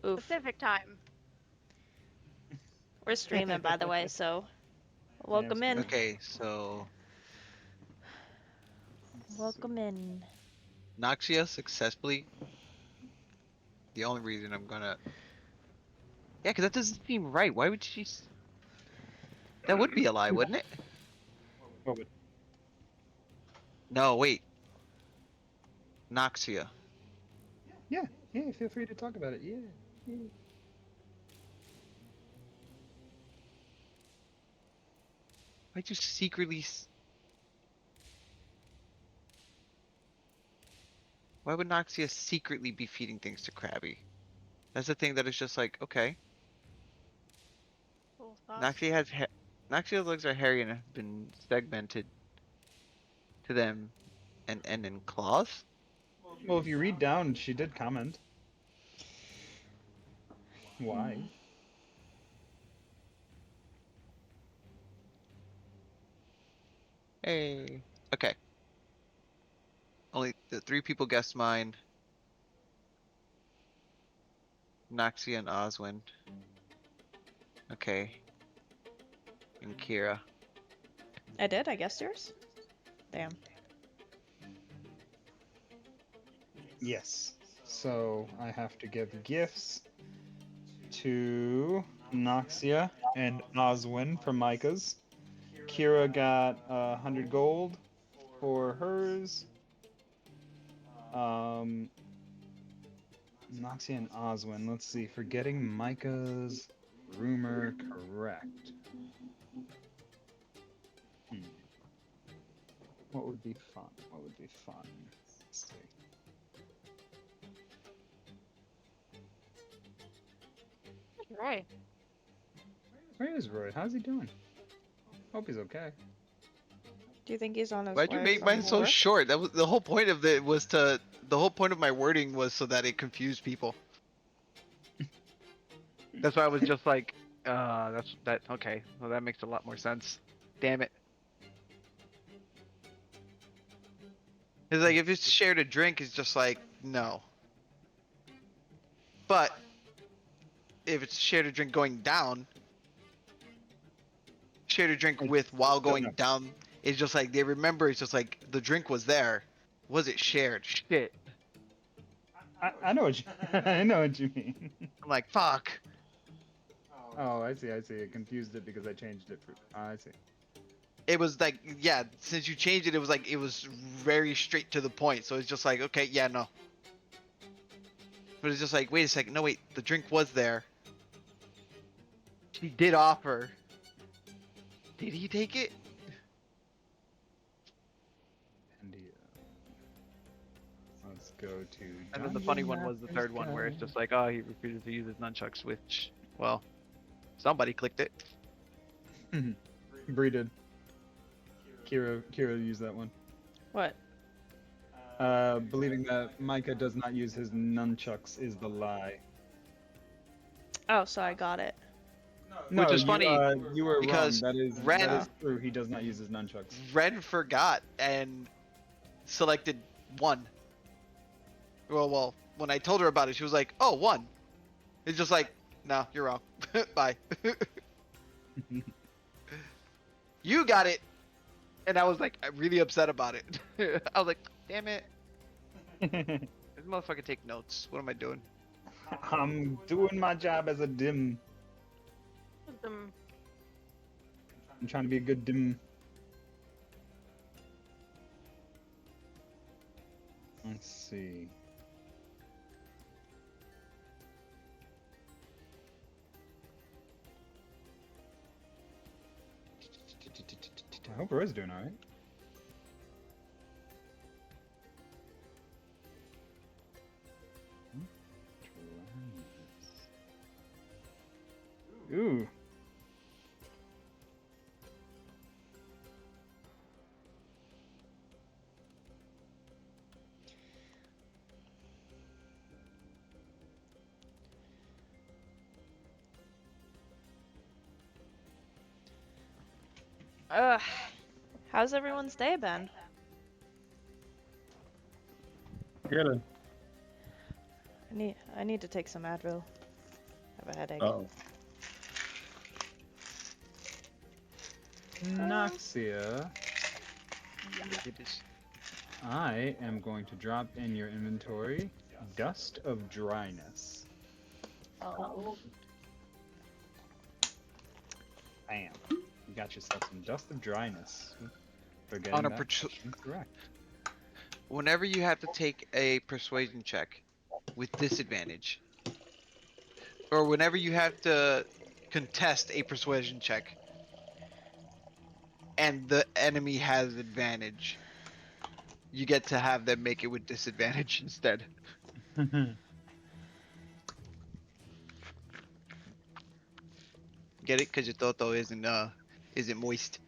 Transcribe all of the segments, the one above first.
Oof. Pacific time. We're streaming, by the way, so welcome Yeah, in. Okay, so Welcome in. Noxia successfully. The only reason I'm gonna, yeah, because that doesn't seem right. Why would she? That would be a lie, wouldn't it? What would? No, wait. Noxia. Yeah, yeah. Feel free to talk about it. Yeah. Yeah. Why'd you secretly? Why would Noxia secretly be feeding things to Krabby? That's the thing that is just like, okay. Cool thought. Noxia has Noxia's legs are hairy and have been segmented to them and end in claws. Well, if you read down, she did comment. Why? Hey. Okay. Only the 3 people guessed mine. Noxia and Oswin. Okay. And Kira. I did? I guessed yours? Damn. Yes. So I have to give gifts to Noxia and Oswin for Micah's. Kira got 100 gold for hers. Noxia and Oswin. Let's see. For getting Micah's rumor correct. What would be fun? What would be fun? Let's see. Right. Where is Roy? How's he doing? Hope he's okay. Do you think he's on his Why'd you way make from mine so work? short? That was the whole point of it. Was to the whole point of my wording was so that it confused people. That's why I was just like, that's that. Okay, well that makes a lot more sense. Damn it. It's like if it's shared a drink, it's just like no. But if it's shared a drink going down, shared a drink with while going no. down, it's just like they remember. It's just like the drink was there. Was it shared? Shit. I know what you I know what you mean. I'm like fuck. Oh, I see. I see. It confused it because I changed it for. I see. It was like, yeah, since you changed it, it was like, it was very straight to the point. So it's just like, okay, yeah, no. But it's just like, wait a second. No, wait, the drink was there. She did offer. Did he take it? And let's go to. And then the funny one was the third one where it's just like, oh, he refused to use his nunchucks, which, well, somebody clicked it. Bree did. Kira used that one. What? Believing that Micah does not use his nunchucks is the lie. Oh, so I got it. No, Which is you, funny, you were because wrong. That Ren- is true. He does not use his nunchucks. Ren forgot and selected 1. Well, when I told her about it, she was like, oh, 1. It's just like, no, you're wrong. Bye. You got it. And I was like, really upset about it. I was like, damn it. This motherfucker take notes. What am I doing? I'm doing my job as a dim. Um, I'm trying to be a good dim. Let's see. I hope Roy's doing alright. Ooh. How's everyone's day been? Good. I need to take some Advil. have a headache. Oh. Noxia, It is. I am going to drop in your inventory Dust of Dryness. Oh. Bam. You got yourself some Dust of Dryness. For On getting a that question correct. Whenever you have to take a persuasion check with disadvantage, or whenever you have to contest a persuasion check and the enemy has advantage, you get to have them make it with disadvantage instead. Get it? Because your toto isn't moist.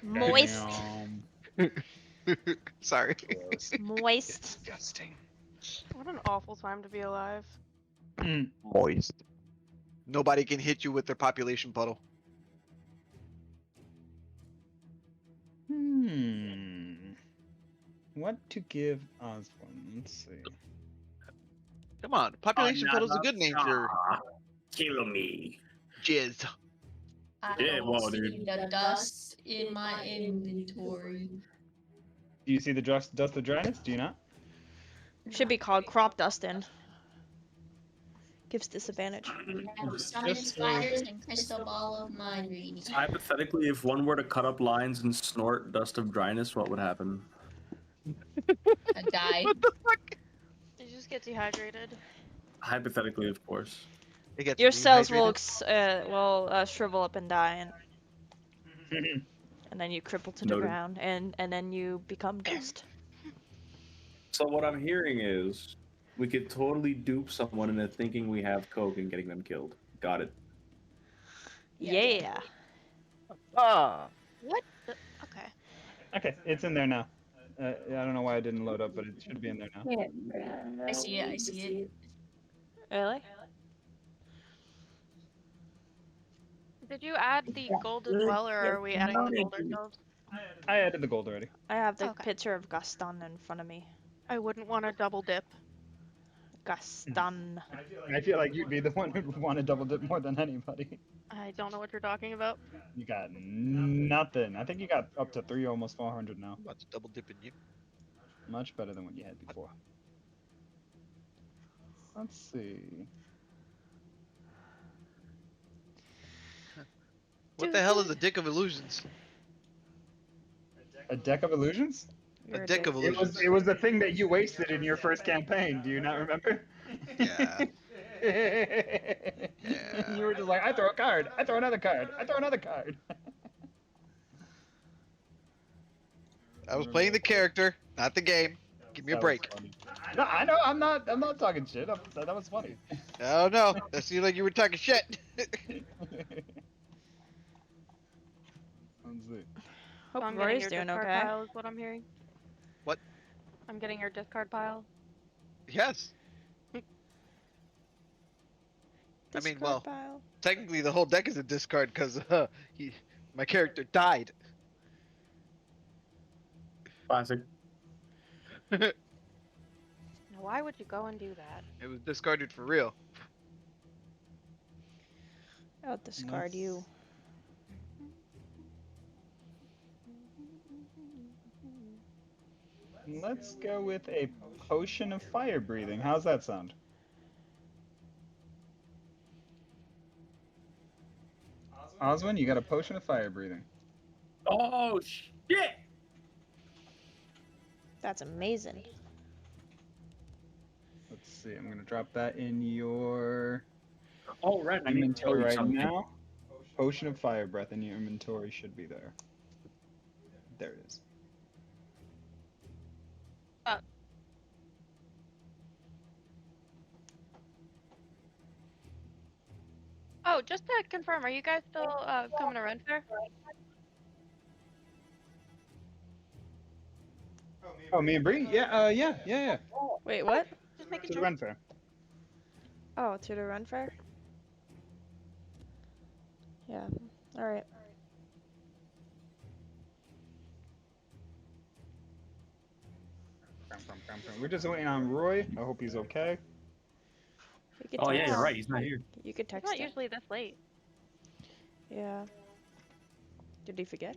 Moist. Damn. Sorry. Gross. Moist. Disgusting. What an awful time to be alive. Moist. Nobody can hit you with their population puddle. What to give Osborne? Let's see. Come on, population puddle's a good name for Kill me. jizz. I Yeah, don't well, see dude. the dust in my inventory. Do you see the Dust of Dryness? Do you not? Should be called crop dustin. Gives disadvantage. And summon spiders and crystal ball of mind reading. Hypothetically, if one were to cut up lines and snort dust of dryness, what would happen? A die. What the fuck? You just get dehydrated. Hypothetically, of course. It gets Your cells rehydrated. will shrivel up and die, and then you cripple to the Noted. ground, and then you become dust. So what I'm hearing is we could totally dupe someone into thinking we have coke and getting them killed. Got it. Yeah. Ah. What? Okay. Okay, it's in there now. I don't know why it didn't load up, but it should be in there now. I see it, I see it. Really? Did you add the gold as well, or are we adding the gold ourselves? I added the gold already. I have the Okay. picture of Gaston in front of me. I wouldn't want to double dip. Gaston. I feel like you'd be the one who'd want to double dip more than anybody. I don't know what you're talking about. You got nothing. I think you got up to 3, almost 400 now. I'm about to double dip in you. Much better than what you had before. Let's see. What the hell is a dick of illusions? A deck of illusions? You're A dick of It illusions. was the thing that you wasted in your first campaign. Do you not remember? Yeah. You were just like, I throw a card, I throw another card, I throw another card. I was playing the character, not the game. Give me a That was break. funny. No, I know. I'm not talking shit. That was funny. I don't know. That seemed like you were talking shit. Let's see. Hope I'm getting Rory's your doing discard okay. pile is what I'm hearing. What? I'm getting your discard pile. Yes. I mean, well, Discard pile. technically the whole deck is a discard because my character died. Classic. Now, why would you go and do that? It was discarded for real. I'll discard you. Let's go with a potion of fire breathing. How's that sound? Oswin, you got a potion of fire breathing. Oh shit! That's amazing. Let's see. I'm gonna drop that in your Oh right, I need to tell inventory you right something. now. Potion of fire breath in your inventory should be there. There it is. Oh, just to confirm, are you guys still coming to Ren Fair? Oh, me and Bree? Yeah, yeah. Wait, what? Just making To the sure. Ren Fair. Oh, to the run fair? Yeah. Alright. We're just waiting on Roy. I hope he's okay. You could Oh yeah, text. you're right. He's not here. You could It's text not him. usually this late. Yeah. Did he forget?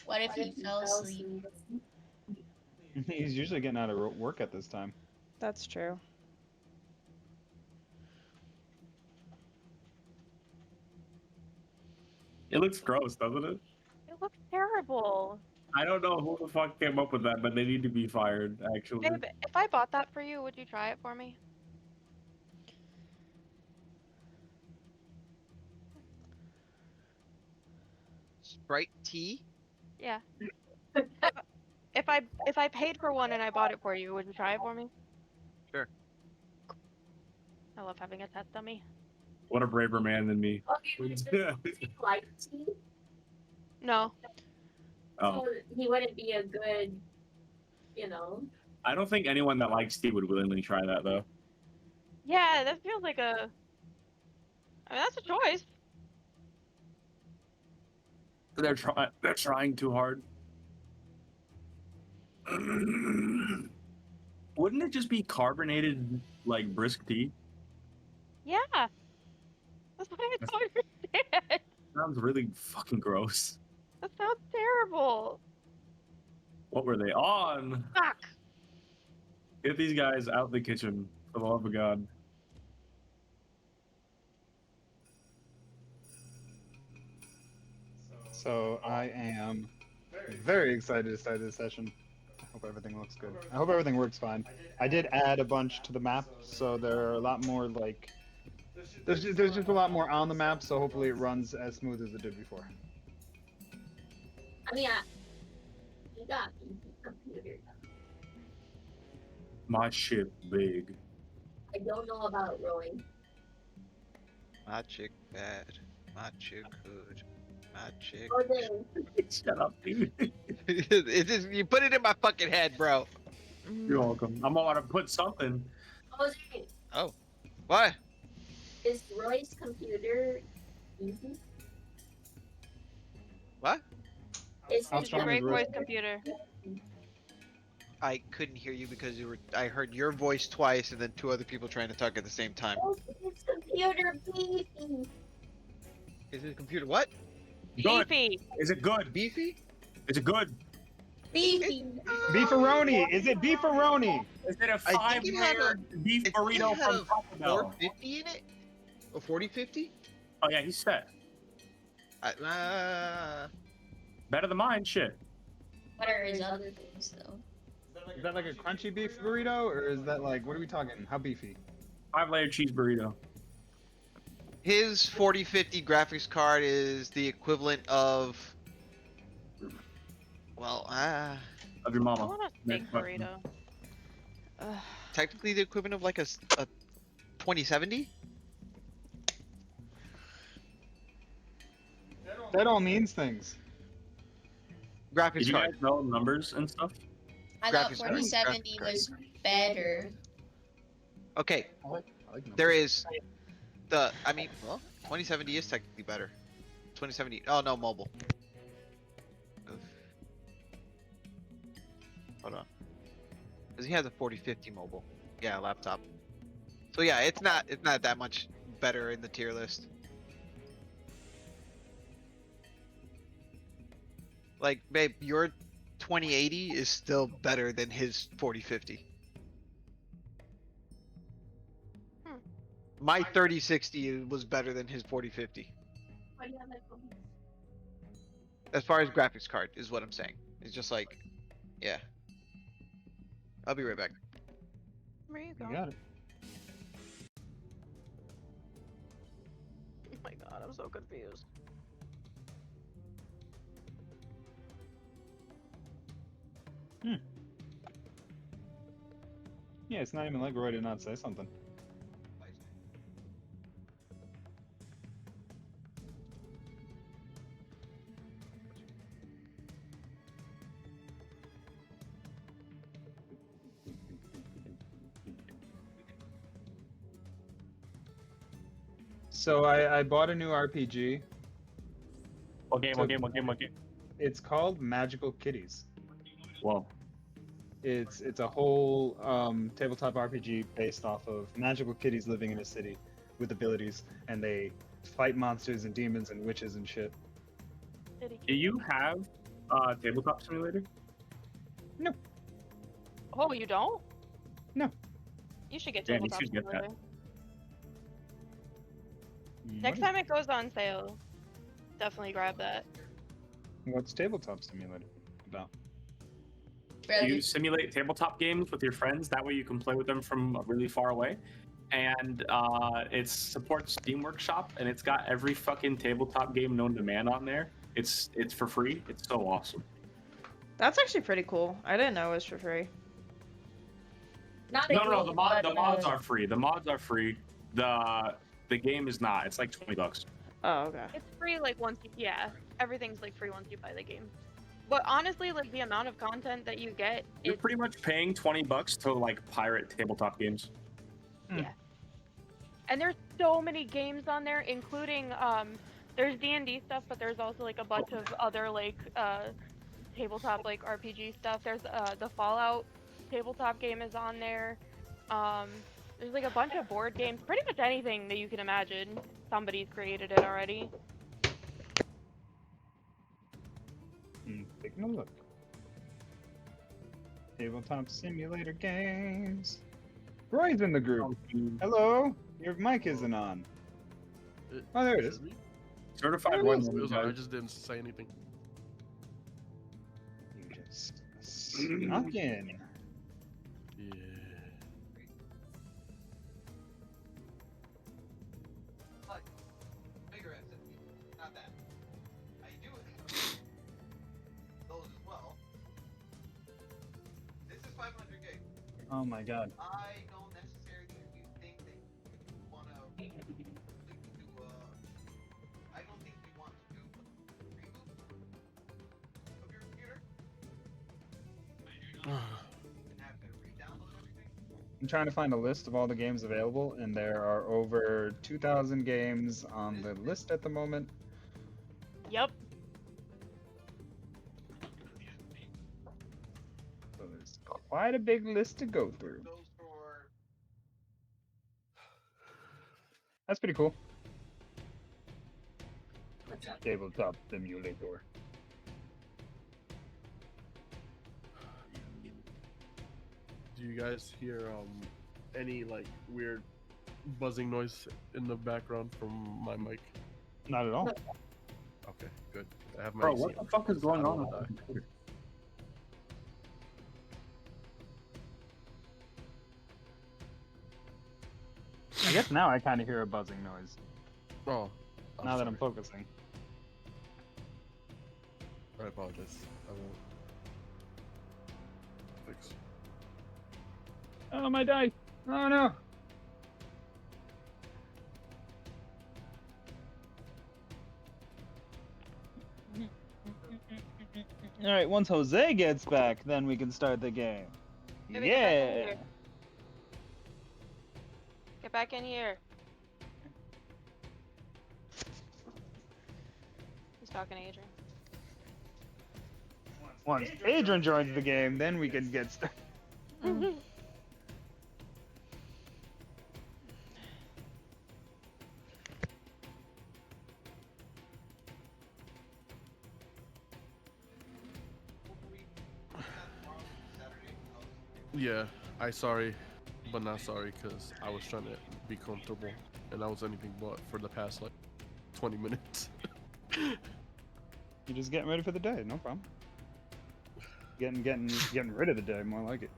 What if he fell asleep? He's usually getting out of work at this time. That's true. It looks gross, doesn't it? It looks terrible. I don't know who the fuck came up with that, but they need to be fired. Actually, Babe, if I bought that for you, would you try it for me? Sprite tea? Yeah. If I paid for one and I bought it for you, would you try it for me? Sure. I love having a test dummy. what a braver man than me. Okay, does he like tea? No. Oh, So he wouldn't be a good, you know. I don't think anyone that likes tea would willingly try that though. Yeah, that feels like a. I mean, that's a choice. They're trying too hard. Wouldn't it just be carbonated like brisk tea? Yeah. That's what I don't understand. Sounds really fucking gross. That sounds terrible. What were they on? Fuck. Get these guys out the kitchen, for the love of God. So I am very excited to start this session. I hope everything looks good. I hope everything works fine. I did add a bunch to the map, so there are a lot more like there's just a lot more on the map, so hopefully it runs as smooth as it did before. I mean, you got a computer. My ship big. I don't know about rowing. My chick bad. My chick good. My chick. Oh, then Shut up, dude. It's just, you put it in my fucking head, bro. You're welcome. I'm gonna put something. Jose, What? is Roy's computer easy? What? Is How his strong Great is voice Roy? computer. I couldn't hear you because I heard your voice twice and then two other people trying to talk at the same time. his computer beefy? Is his computer what? Good. Beefy. Is it good? Beefy? Is it good? Beefy. Beefaroni! Is it beefaroni? Is it a I think it had five-layer beef burrito from Taco Bell? 450 in it? A 4050? Oh yeah, he's set. Uh, Better than mine, shit. What are his other things though? Is that like a crunchy beef burrito, or is that like, what are we talking? How beefy? 5-layer cheese burrito. his 4050 graphics card is the equivalent of. Well, Of your I mama. want a steak Next question. burrito. Ugh. technically the equivalent of like a 2070? That all means things. Graphics Did you card. guys know numbers and stuff? I thought Graphics card. 4070 Graphics was better. Okay, I like there numbers. is I mean, well, 2070 is technically better. 2070. Oh no, mobile. Oof. Hold on. Because he has a 4050 mobile. Yeah, laptop. So yeah, it's not that much better in the tier list. Like, babe, your 2080 is still better than his 4050. My 3060 was better than his 4050. Why do you have that phone? As far as graphics card is what I'm saying. It's just like, yeah. I'll be right back. Where you You going? got it. Oh my god, I'm so confused. Yeah, it's not even like Roy did not say something. So I bought a new RPG. What game? It's called Magical Kitties. Whoa. It's a whole tabletop RPG based off of magical kitties living in a city with abilities, and they fight monsters and demons and witches and shit. Do you have tabletop simulator? Oh, you don't? No. You should get Damn, you tabletop should get that. simulator. Next time it goes on sale, definitely grab that. What's tabletop simulator about? You simulate tabletop games with your friends. That way you can play with them from really far away. And it supports Steam Workshop, and it's got every fucking tabletop game known to man on there. It's for free. It's so awesome. That's actually pretty cool. I didn't know it was for free. Not No. The mods but, are free. The mods are free. The game is not. It's like $20. Oh, okay. It's free like once you, yeah, everything's like free once you buy the game. But honestly, like the amount of content that you get, You're it's pretty much paying $20 to like pirate tabletop games. and there's so many games on there, including there's D&D stuff, but there's also like a bunch of other like tabletop like RPG stuff. There's the Fallout tabletop game is on there. There's like a bunch of board games, pretty much anything that you can imagine. Somebody's created it already. Taking a look. Tabletop simulator games. Roy's in the group. Hello. Your mic isn't on. Oh, there it is. Certified It one. is. It was alright, I just didn't say anything. You just snuck in. Yeah. Not that. I do it. Those as well. This is 500 gig. Oh my god. I don't necessarily think that you want to do. I don't think you want to do a reboot of your computer. And have to re-download everything. I'm trying to find a list of all the games available, and there are over 2,000 games on the list at the moment. Yep. So there's quite a big list to go through. Goes for That's pretty cool. Tabletop simulator. Do you guys hear any like weird buzzing noise in the background from my mic? Not at all. Okay, good. I have my Bro, AC what the on. fuck is going I on don't with know. that computer? I guess now I kind of hear a buzzing noise. Oh, Now that I'm sorry. focusing. I apologize. I won't. Fix. Oh, my dice! Oh no! Alright, once Jose gets back, then we can start the game. Let me get back in Yeah! here. Get back in here. He's talking to Adrian. Once Adrian joins the game, then we can get started. Yeah, I sorry, but not sorry because I was trying to be comfortable, and I was anything but for the past like 20 minutes. You're just getting ready for the day, no problem. Getting rid of the day, more like it.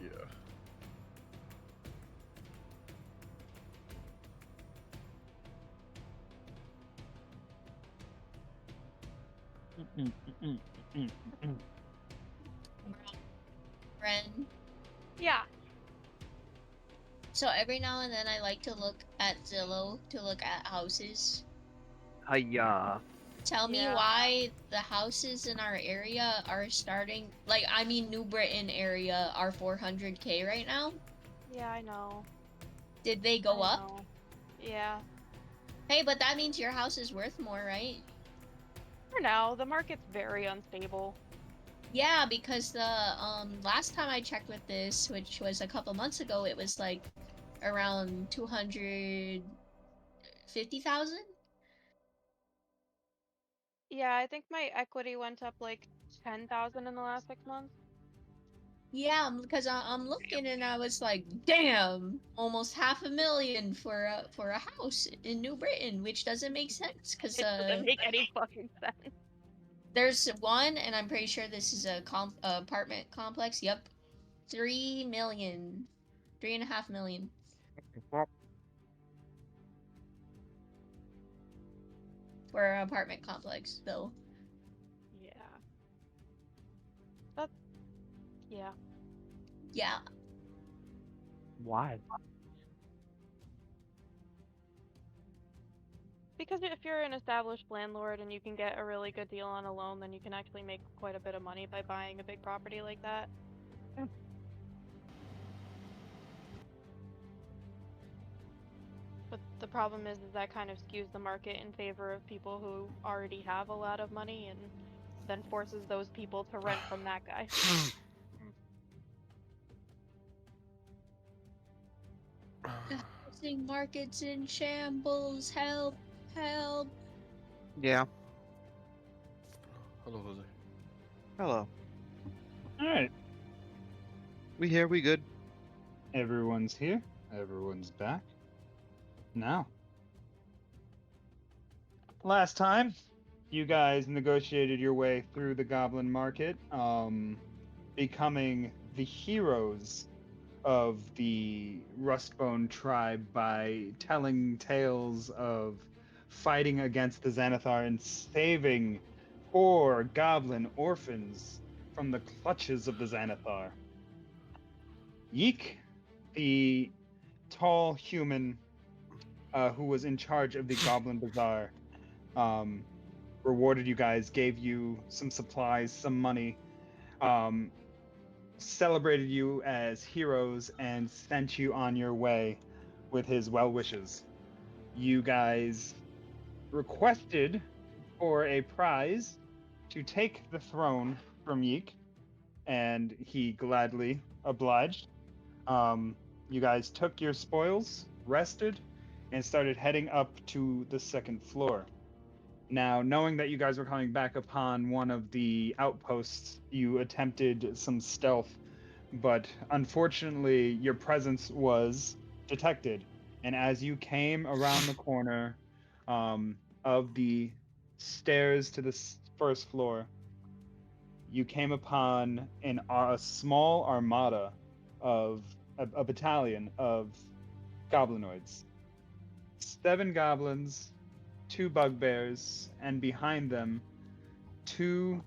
Yeah. Friend. Yeah. So every now and then I like to look at Zillow to look at houses. Hiya. Tell me Yeah. why the houses in our area are starting, like, I mean New Britain area are 400k right now. Yeah, I know. Did they go I up? know. Yeah. Hey, but that means your house is worth more, right? For now, the market's very unstable. Yeah, because the last time I checked with this, which was a couple months ago, it was like around 250,000. Yeah, I think my equity went up like 10,000 in the last 6 months. Yeah, because I'm looking and I was like, damn, almost 500,000 for a house in New Britain, which doesn't make sense because It doesn't make any fucking sense. there's one, and I'm pretty sure this is a apartment complex. Yep, 3 million, 3.5 million. For an apartment complex, though. Yeah. That's yeah. Yeah. Why? Because if you're an established landlord and you can get a really good deal on a loan, then you can actually make quite a bit of money by buying a big property like that. But the problem is that kind of skews the market in favor of people who already have a lot of money and then forces those people to rent from that guy. Housing market's in shambles. Help! Help! Yeah. Hello, Jose. Hello. All right, We here, we good. everyone's here. Everyone's back. Now, last time, you guys negotiated your way through the Goblin Market, becoming the heroes of the Rustbone tribe by telling tales of fighting against the Xanathar and saving 4 goblin orphans from the clutches of the Xanathar. Yeek, the tall human who was in charge of the Goblin Bazaar, rewarded you guys, gave you some supplies, some money, celebrated you as heroes, and sent you on your way with his well wishes. You guys requested for a prize to take the throne from Yeek, and he gladly obliged. You guys took your spoils, rested, and started heading up to the second floor. Now, knowing that you guys were coming back upon one of the outposts, you attempted some stealth, but unfortunately, your presence was detected. And as you came around the corner of the stairs to the first floor, you came upon a small armada of a battalion of goblinoids. 7 goblins, 2 bugbears, and behind them, 2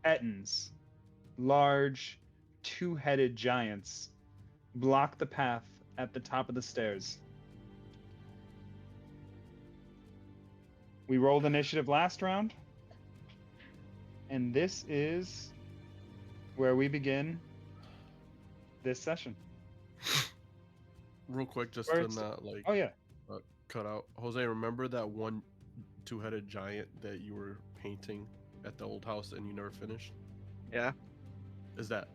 ettins, large, 2-headed giants, block the path at the top of the stairs. We rolled initiative last round, and this is where we begin this session. Real quick, just Where to it's- not like Oh yeah. cut out. Jose, remember that one 2-headed giant that you were painting at the old house and you never finished? Yeah. Is that?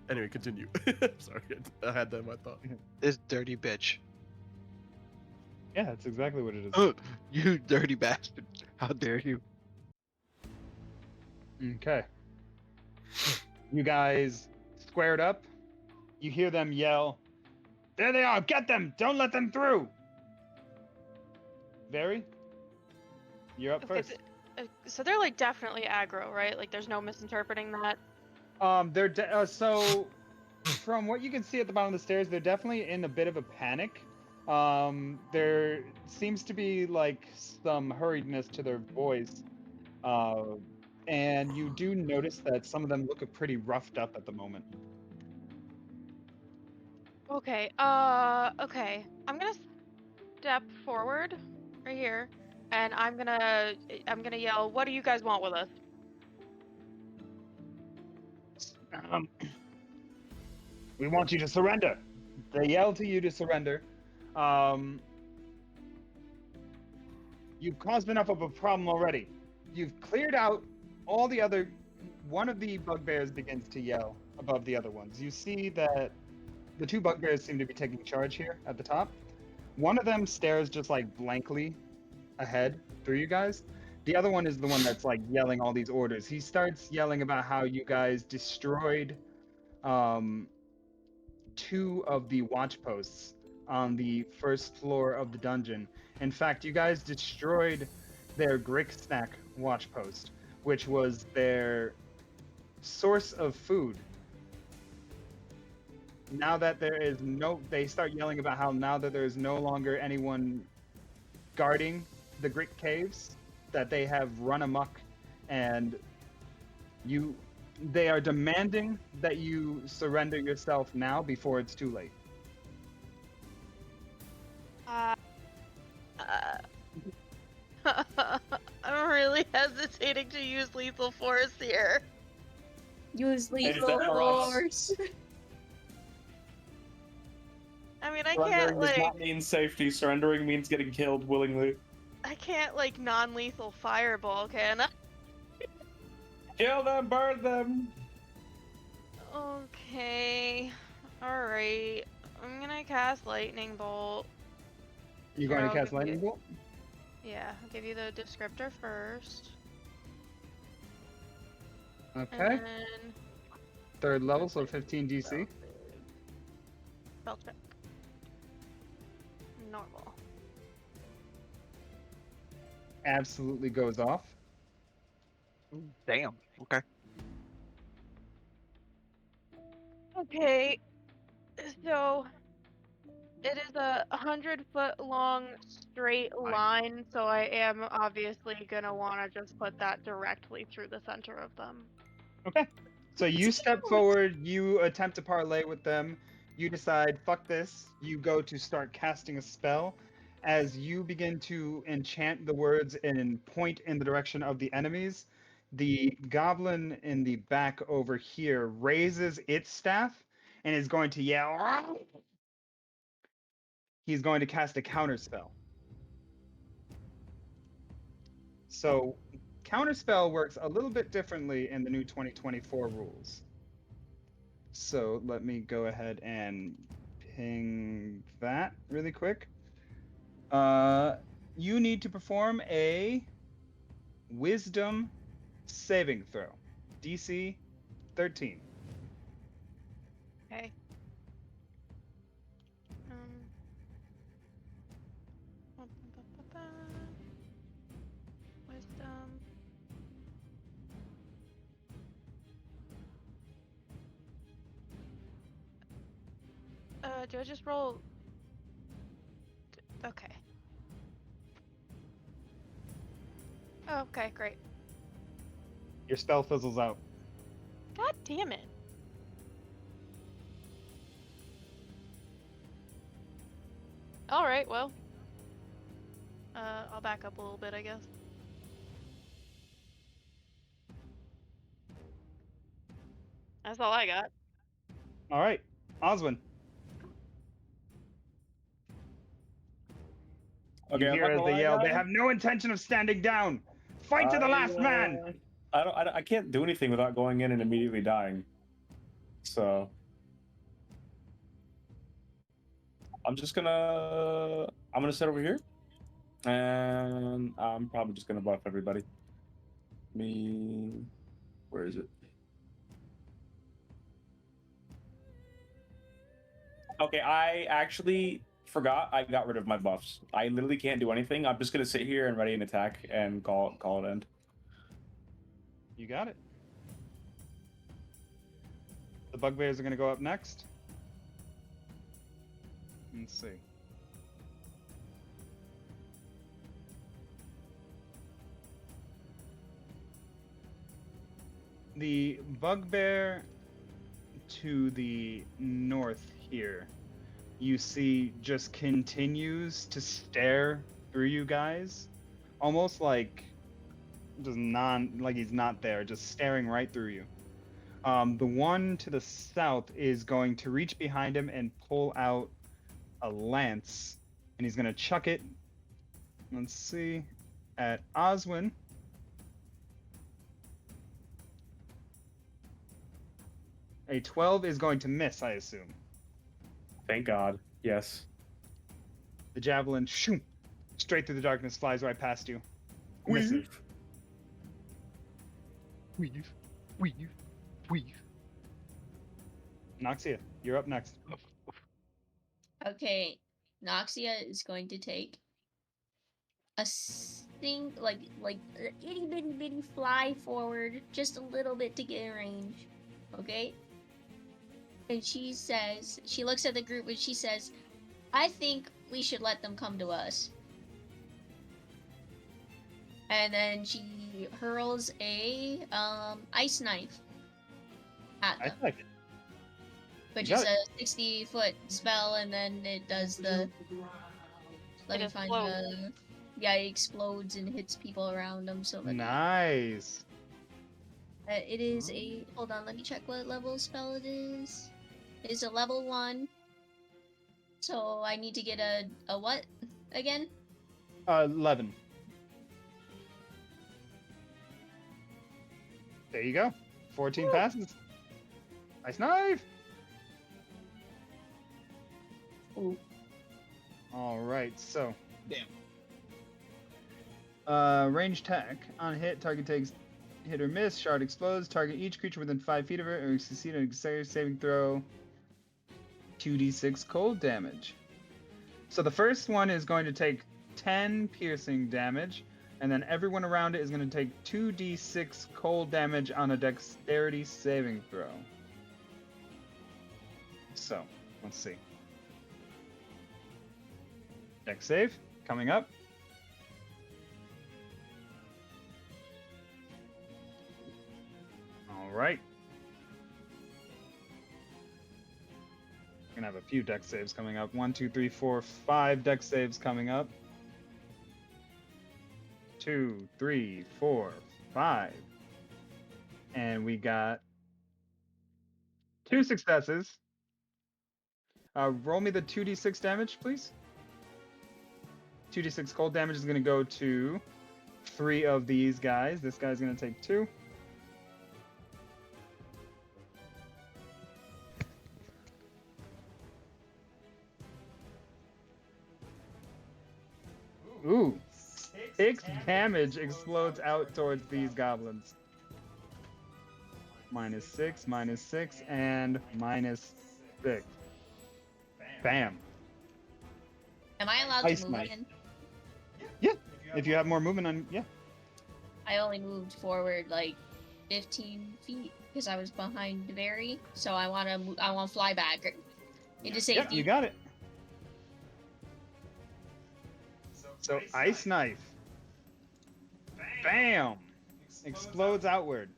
Anyway, continue. Sorry, I had that in my thought. This dirty bitch. Yeah, that's exactly what it is. Oh, you dirty bastard. How dare you? Okay. You guys squared up. You hear them yell, "There they are! Get them! Don't let them through!" Very? You're up Okay, first. so they're like definitely aggro, right? Like there's no misinterpreting that. They're so from what you can see at the bottom of the stairs, they're definitely in a bit of a panic. There seems to be like some hurriedness to their voice. And you do notice that some of them look pretty roughed up at the moment. Okay, okay. I'm gonna step forward right here, and I'm gonna yell, "What do you guys want with us?" We want you to surrender. They yell to you to surrender. You've caused enough of a problem already. You've cleared out one of the bugbears begins to yell above the other ones. You see that the two bugbears seem to be taking charge here at the top. One of them stares just like blankly ahead through you guys. The other one is the one that's like yelling all these orders. He starts yelling about how you guys destroyed two of the watch posts on the first floor of the dungeon. In fact, you guys destroyed their Grick Snack watch post, which was their source of food. Now that they start yelling about how now that there is no longer anyone guarding the Grick caves, that they have run amok, and they are demanding that you surrender yourself now before it's too late. I'm really hesitating to use lethal force here. Use lethal that for us? force. I mean, I Surrendering can't does like, not mean safety. Surrendering means getting killed willingly. I can't like non-lethal fireball, can I? Kill them, burn them. Okay. Alright. I'm gonna cast lightning bolt. You going Or to I'll cast give you- lightning bolt? Yeah, I'll give you the descriptor first. Okay. And then Third level, so 15 DC. spell check. Normal. Absolutely goes off. Damn. Okay. Okay. So it is a 100-foot long straight line, so I am obviously gonna wanna just put that directly through the center of them. Okay. So you step forward, you attempt to parlay with them, you decide, fuck this, you go to start casting a spell. As you begin to enchant the words and point in the direction of the enemies, the goblin in the back over here raises its staff and is going to yell. He's going to cast a counter spell. So, counterspell works a little bit differently in the new 2024 rules. So, let me go ahead and ping that really quick. You need to perform a Wisdom saving throw, DC 13. Okay. Wisdom. Do I just roll? Okay. Oh, okay, great. Your spell fizzles out. God damn it. Alright, well. I'll back up a little bit, I guess. That's all I got. All right, Oswin. Okay, You I'm hear not as gonna they lie, yell, "They guys. have no intention of standing down! Fight to the last man!" I can't do anything without going in and immediately dying. So I'm gonna sit over here, and I'm probably just gonna buff everybody. Where is it? Okay, I actually forgot I got rid of my buffs. I literally can't do anything. I'm just gonna sit here and ready an attack and call it end. You got it. The bugbears are going to go up next. Let's see. The bugbear to the north here, you see, just continues to stare through you guys, almost like like he's not there, just staring right through you. The one to the south is going to reach behind him and pull out a lance, and he's going to chuck it. Let's see, at Oswin. A 12 is going to miss, I assume. Thank God. Yes. The javelin, shoom, straight through the darkness, flies right past you. Misses. Weave. Weave. Weave. Noxia, you're up next. Okay, Noxia is going to take a itty bitty bitty fly forward just a little bit to get in range. Okay? And she says, she looks at the group and she says, I think we should let them come to us. And then she hurls a ice knife at I them, like it. which You is got a 60-foot spell, and then it does the. Let It me find explodes. the. Yeah, it explodes and hits people around them. So let me. Nice. It is a. Hold on, let me check what level spell it is. It is a level 1. So I need to get a what again? 11. There you go. 14 passes. Nice knife. Ooh. All right, so. Damn. Range attack. On hit, target takes hit or miss. Shard explodes. Target each creature within 5 feet of it or succeed on a saving throw. 2d6 cold damage. So the first one is going to take 10 piercing damage, and then everyone around it is going to take 2d6 cold damage on a dexterity saving throw. So, let's see. Dex save, coming up. Alright. We're going to have a few dex saves coming up. 1, 2, 3, 4, 5 dex saves coming up. 2, 3, 4, 5. And we got 2 successes. Roll me the 2d6 damage, please. 2d6 cold damage is going to go to 3 of these guys. This guy's going to take 2. Ooh. 6 damage explodes out towards these goblins. -6, -6, and -6. Bam. Am I allowed Ice to move knife. again? Yeah. If you have more movement on, yeah. I only moved forward like 15 feet because I was behind Very, so I want to. I want to fly back into Yep, safety. you got it. So ice knife. Bam! Explodes outward.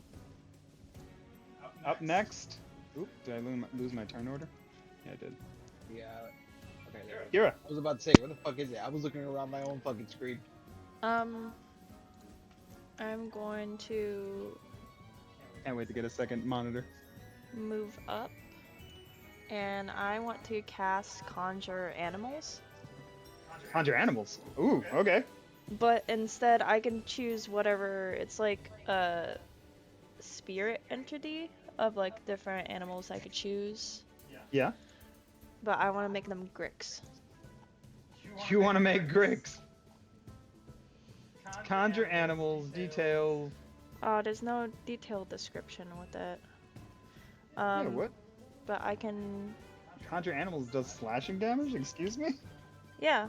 Up next. Oop, did I lose my turn order? Yeah, I did. Yeah. Okay, there we go. Kira. I was about to say, where the fuck is it? I was looking around my own fucking screen. I'm going to Can't wait to get a second monitor. move up, and I want to cast Conjure Animals. Conjure animals. Ooh, okay. But instead, I can choose whatever. It's like a spirit entity of like different animals I could choose. Yeah. But I want to make them Grix. You want to make Grix. Conjure animals, detail. There's no detailed description with it. Yeah, what? But I can. Conjure animals does slashing damage? Excuse me? Yeah.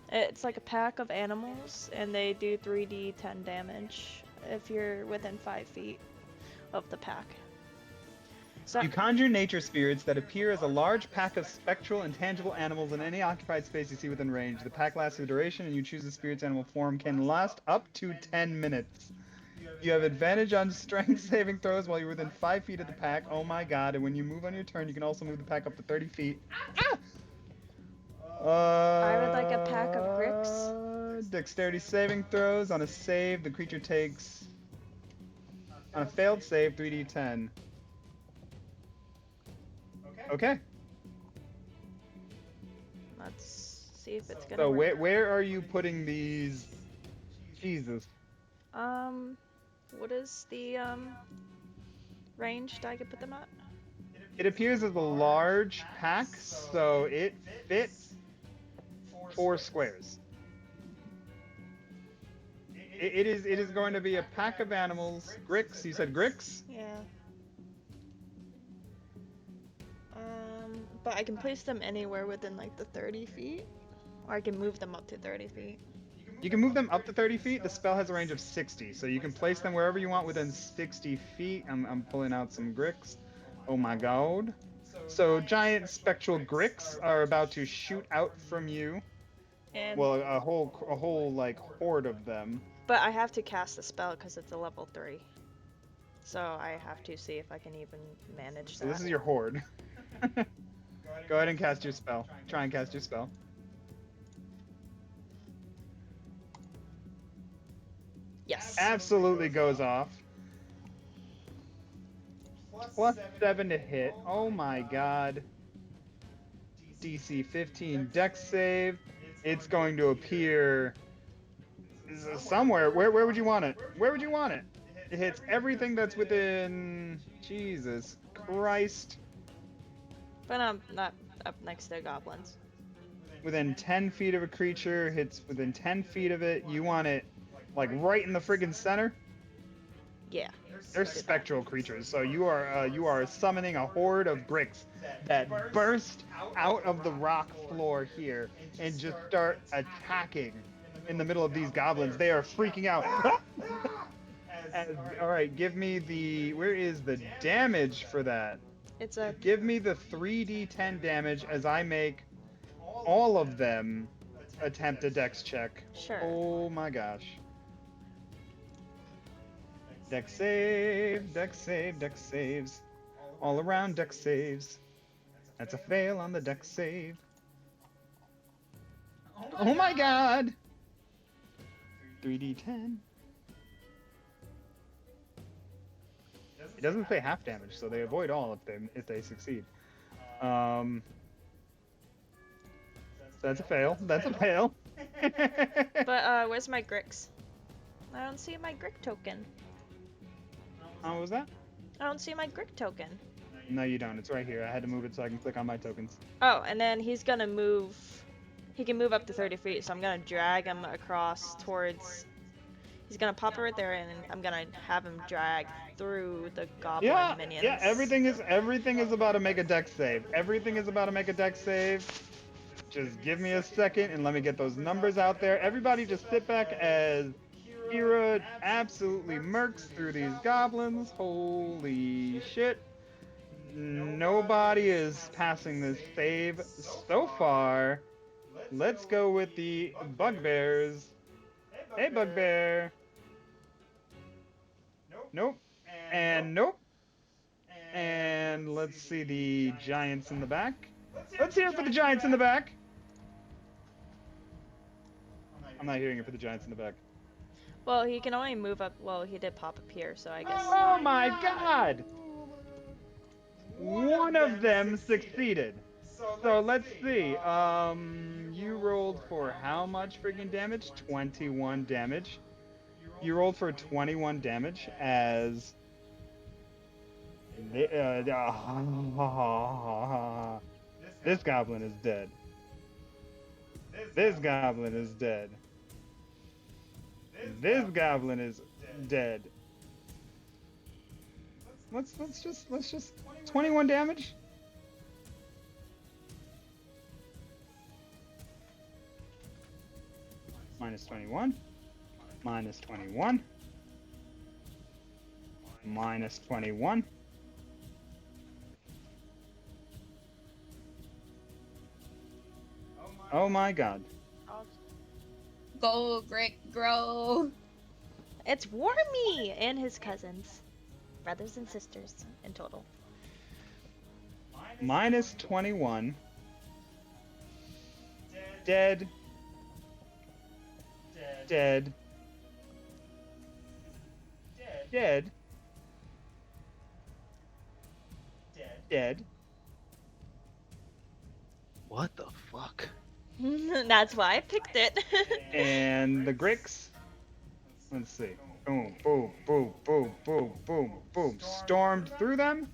It's like a pack of animals, and they do 3d10 damage if you're within 5 feet of the pack. So You conjure nature spirits that appear as a large pack of spectral and tangible animals in any occupied space you see within range. The pack lasts for the duration, and you choose the spirit's animal form can last up to 10 minutes. You have advantage on strength saving throws while you're within 5 feet of the pack. Oh my god, and when you move on your turn, you can also move the pack up to 30 feet. I would like a pack of Grix. Dexterity saving throws. On a save, the creature takes... On a failed save, 3d10. Okay. let's see if it's gonna So work. where are you putting these? Jesus. What is the range that I could put them at? It appears as a large pack, so it fits 4 squares. It is going to be a pack of animals. Grix, you said Grix? Yeah. But I can place them anywhere within like the 30 feet, or I can move them up to 30 feet. You can move them up to 30 feet. The spell has a range of 60, so you can place them wherever you want within 60 feet. I'm pulling out some Grix. Oh my god. So giant spectral Grix are about to shoot out from you. And Well, a whole like horde of them. but I have to cast the spell because it's a level 3. So I have to see if I can even manage So that. this is your horde. Go ahead and cast your spell. Try and cast your spell. Yes. Absolutely goes off. +7 to hit. Oh my god. DC 15 dex save. It's going to appear somewhere. Where would you want it? Where would you want it? It hits everything that's within... Jesus Christ. But I'm not up next to goblins. Within 10 feet of a creature, hits within 10 feet of it. You want it, like, right in the friggin' center? Yeah. They're spectral creatures, so you are summoning a horde of bricks that burst out of the rock floor here and just start attacking in the middle of these goblins. They are freaking out. All right, give me the... Where is the damage for that? It's a Give me the 3d10 damage as I make all of them attempt a dex check. sure. Oh my gosh. Dex save, dex save, dex saves. All around dex saves. That's a fail on the dex save. Oh my god! 3d10. It doesn't say half damage, so they avoid all if they succeed. That's a fail. That's a fail. But where's my Grix? I don't see my Grick token. What was that? I don't see my Grick token. No, you don't. It's right here. I had to move it so I can click on my tokens. Oh, and then he's gonna move. He can move up to 30 feet, so I'm gonna drag him across towards. He's gonna pop right there, and I'm gonna have him drag through the goblin minions. Yeah. Everything is about to make a dex save. Everything is about to make a dex save. Just give me a second and let me get those numbers out there. Everybody, just sit back as Kira absolutely murks through these goblins. Holy shit. Nobody is passing this save so far. Let's go with the bugbears. Hey, bugbear. Nope. And nope. And let's see the giants in the back. Let's hear it for the giants in the back. I'm not hearing it for the giants in the back. Well, he can only move up. Well, he did pop up here, so I guess. Oh my god! One of them succeeded. So let's see. You rolled for how much freaking damage? 21 damage. You rolled for 21 damage as... This goblin is dead. This goblin is dead. This goblin is dead. Let's just 21 damage. Minus 21. Minus 21. Minus 21. Oh my god. Go, Grick, grow. It's Wormy and his cousins, brothers and sisters in total. Minus 21. Dead. Dead. Dead. Dead. What the fuck? That's why I picked it. And the Grix. Let's see. Boom, boom, boom, boom, boom, boom, boom. Stormed through them.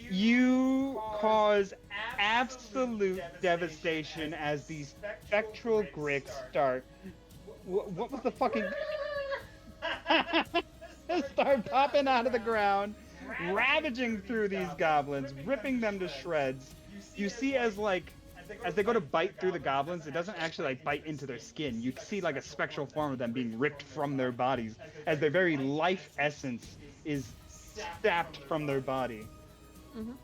You cause absolute devastation as these spectral gricks start. What was the fucking. Start popping out of the ground, ravaging through these goblins, ripping them to shreds. You see as they go to bite through the goblins, it doesn't actually like bite into their skin. You see like a spectral form of them being ripped from their bodies as their very life essence is sapped from their body. Mhm.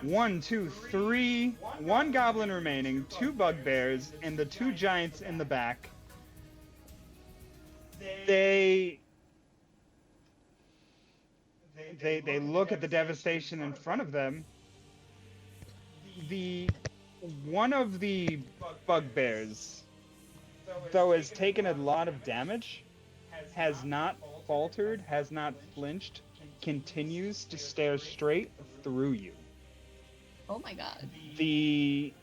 1, 2, 3. One goblin remaining, 2 bugbears, and the 2 giants in the back. They look at the devastation in front of them. One of the bugbears, though has taken a lot of damage, has not faltered, has not flinched, continues to stare straight through you. Oh my god. The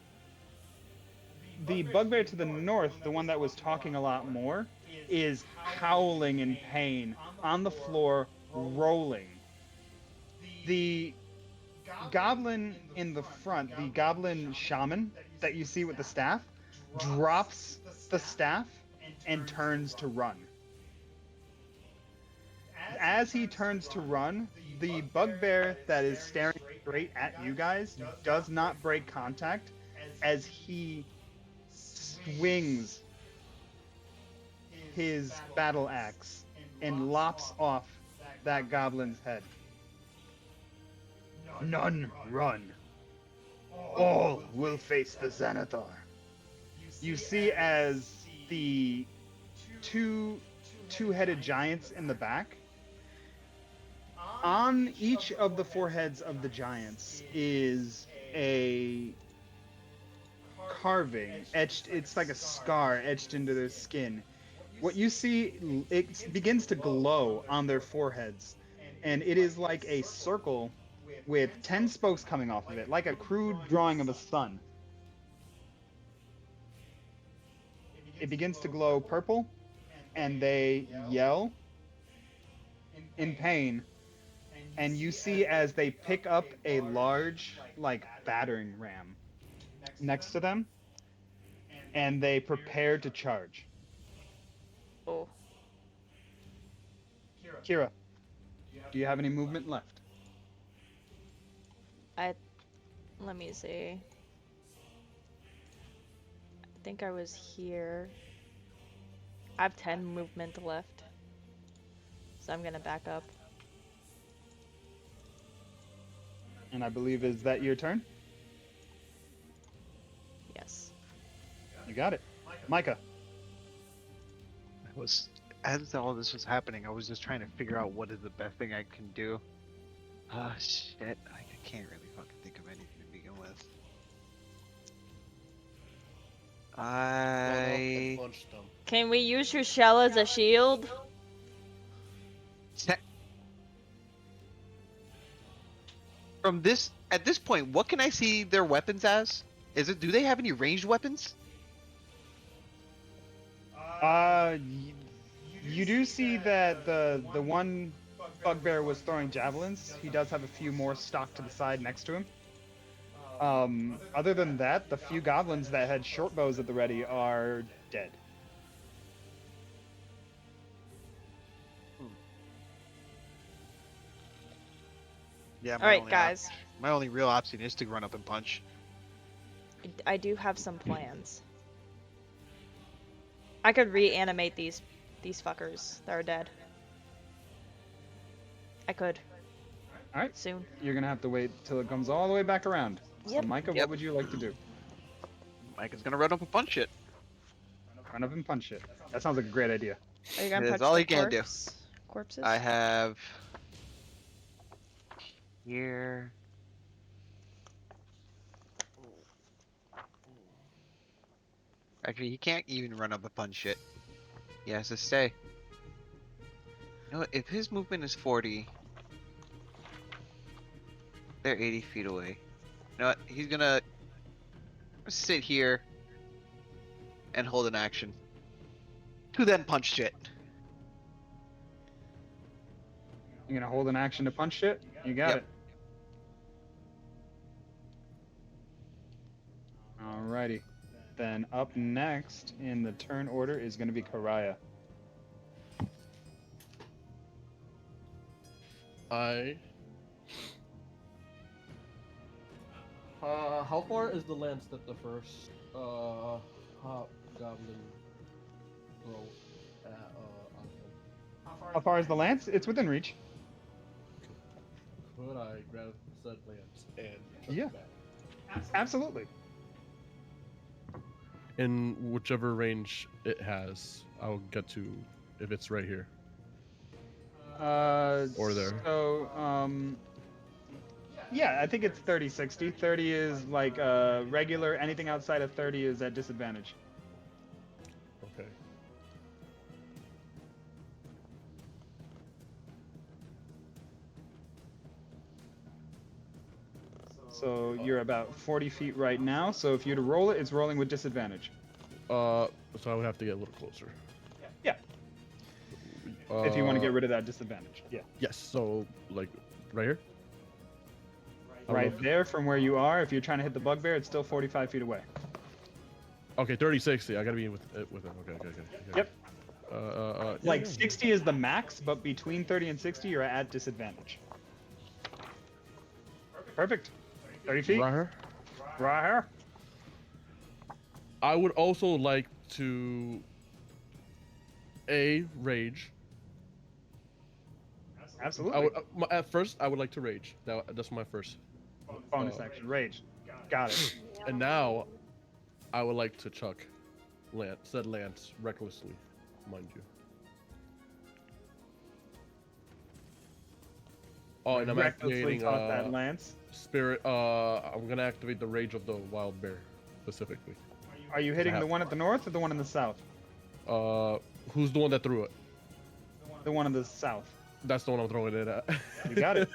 bugbear to the north, the one that was talking a lot more, is howling in pain on the floor, rolling. The goblin in the front, the goblin shaman that you see with the staff, drops the staff and turns to run. As he turns to run, the bugbear that is staring straight at you guys does not break contact as he swings his battle axe and lops off that goblin's head. None run. All will face the Xanathar. You see as the two-headed giants in the back, on each of the foreheads of the giants is a carving etched. It's like a scar etched into their skin. What you see, it begins to glow on their foreheads, and it is like a circle with 10 spokes coming off of it, like a crude drawing of a sun. It begins to glow purple, and they yell in pain, and you see as they pick up a large, like, battering ram next to them, and they prepare to charge. Oh. Kira, do you have any movement left? Let me see. I think I was here. I have 10 movement left. So I'm gonna back up. And I believe, is that your turn? Yes. You got it. Micah. As all this was happening, I was just trying to figure out what is the best thing I can do. Ah, shit. I can't really fucking think of anything to begin with. Can we use your shell as a shield? At this point, what can I see their weapons as? Do they have any ranged weapons? You do see that the one bugbear was throwing javelins. He does have a few more stocked to the side next to him. Other than that, the few goblins that had short bows at the ready are dead. Yeah. Alright, guys. My only real option is to run up and punch. I do have some plans. I could reanimate these fuckers that are dead. I could. Alright. Soon. You're gonna have to wait till it comes all the way back around. Yep. So, Micah, what would you like to do? Micah's gonna run up and punch it. Run up and punch it. That sounds like a great idea. Are you gonna That's punch all the he can do. corpses? I have here. Actually, he can't even run up and punch it. He has to stay. You know what? If his movement is 40, they're 80 feet away. You know what? He's gonna sit here and hold an action to then punch it. You're gonna hold an action to punch it? You got Yep. it. Alrighty. Then up next in the turn order is going to be Karaya. How far is the lance that the first hobgoblin throw on him? How far is the lance? It's within reach. Could I grab said lance and chuck Yeah. it back? Absolutely. In whichever range it has, I'll get to if it's right here. Or there. So, yeah, I think it's 30-60. 30 is like regular. Anything outside of 30 is at disadvantage. Okay. So you're about 40 feet right now. So if you were to roll it, it's rolling with disadvantage. So I would have to get a little closer. Yeah. If you want to get rid of that disadvantage. Yeah. Yes. So like right here. Right there from where you are. If you're trying to hit the bugbear, it's still 45 feet away. Okay, 30-60. I gotta be with him. Okay. Yep. Like 60 is the max, but between 30 and 60, you're at disadvantage. Perfect. 30 feet. Right here. Right here. I would also like to rage. Absolutely. At first, I would like to rage. That's my first. Bonus action. Rage. Got it. And now, I would like to chuck said lance recklessly, mind you. Oh, and I'm Recklessly activating toss that lance. spirit. I'm gonna activate the rage of the wild bear specifically. Are you hitting the one at the north or the one in the south? Who's the one that threw it? The one in the south. That's the one I'm throwing it at. You got it.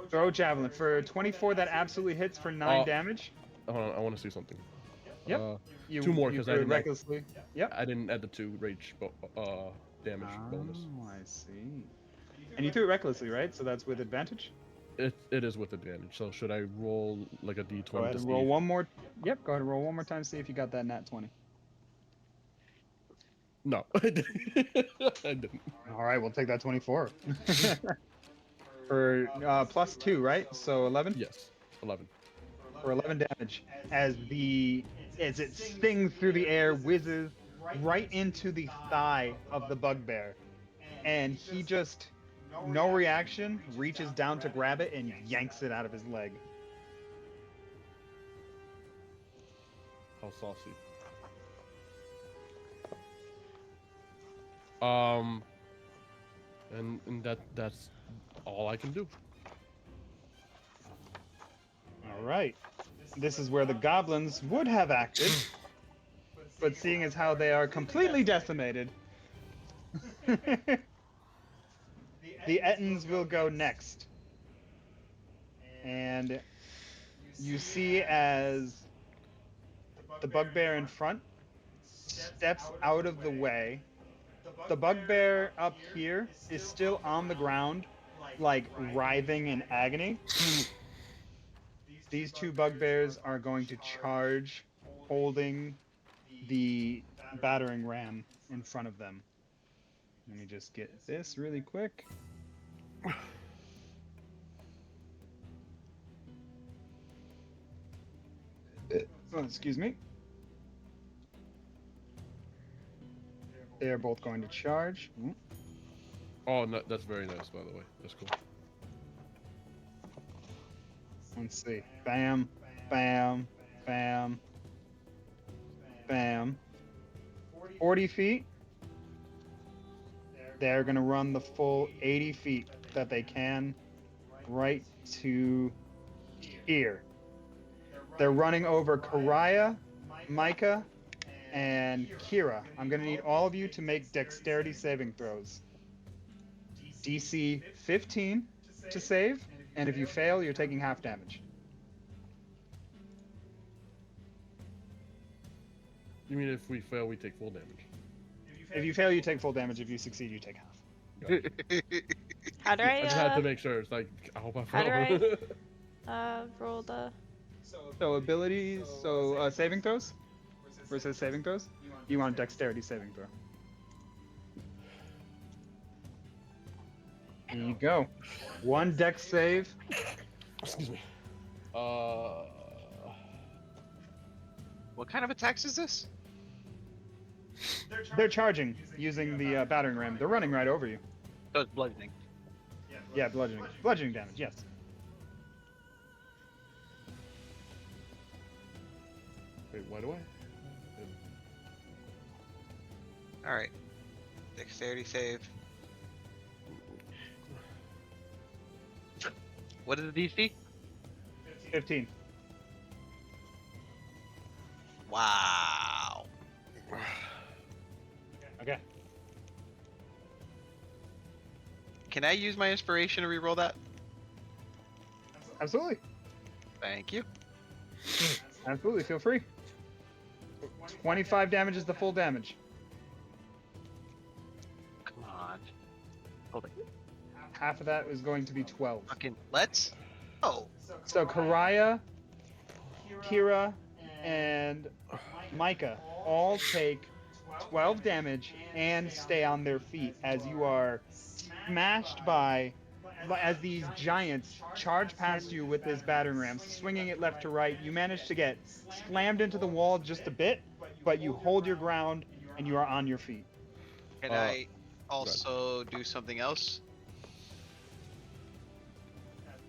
Throw javelin for 24. That absolutely hits for 9 damage. Hold on, I want to see something. Yep. Two more because I didn't recklessly. Yep. I didn't add the 2 rage damage bonus. Oh, I see. And you threw it recklessly, right? So that's with advantage. It is with advantage. So should I roll like a d20? Go ahead and roll one more. Yep. Go ahead and roll one more time. See if you got that nat 20. No, I didn't. All right, we'll take that 24. For +2, right? So 11. Yes, 11. For 11 damage, as it stings through the air, whizzes right into the thigh of the bugbear, and he just, no reaction, reaches down to grab it and yanks it out of his leg. How saucy. And that's all I can do. All right. This is where the goblins would have acted, but seeing as how they are completely decimated, the Ettins will go next. And you see as the bugbear in front steps out of the way. The bugbear up here is still on the ground, like writhing in agony. These 2 bugbears are going to charge, holding the battering ram in front of them. Let me just get this really quick. Oh, excuse me. They are both going to charge. Oh, no, that's very nice, by the way. That's cool. Let's see. Bam, bam, bam, bam. 40 feet. They're going to run the full 80 feet that they can right to here. They're running over Karaya, Micah, and Kira. I'm going to need all of you to make dexterity saving throws. DC 15 to save, and if you fail, you're taking half damage. You mean if we fail, we take full damage? If you fail, you take full damage. If you succeed, you take half. How do I just had I to make sure. It's like I hope I how do fell. roll the? So abilities, so saving throws? Versus saving throws? You want a dexterity saving throw. There you go. One dex save. Excuse me. What kind of attacks is this? They're charging using the battering ram. They're running right over you. Oh, it's bludgeoning. Yeah, bludgeoning. Bludgeoning damage, yes. Wait, why do I? All right. Dexterity save. What is the DC? 15. Wow. Okay. Can I use my inspiration to reroll that? Absolutely. Thank you. Absolutely, feel free. 25 damage is the full damage. Come on. Hold it. Half of that is going to be 12. Fucking let's. Oh. So Karaya, Kira, and Micah all take 12 damage and stay on their feet as you are smashed as these giants charge past you with this battering ram, swinging it left to right. You manage to get slammed into the wall just a bit, but you hold your ground and you are on your feet. Can I also do something else?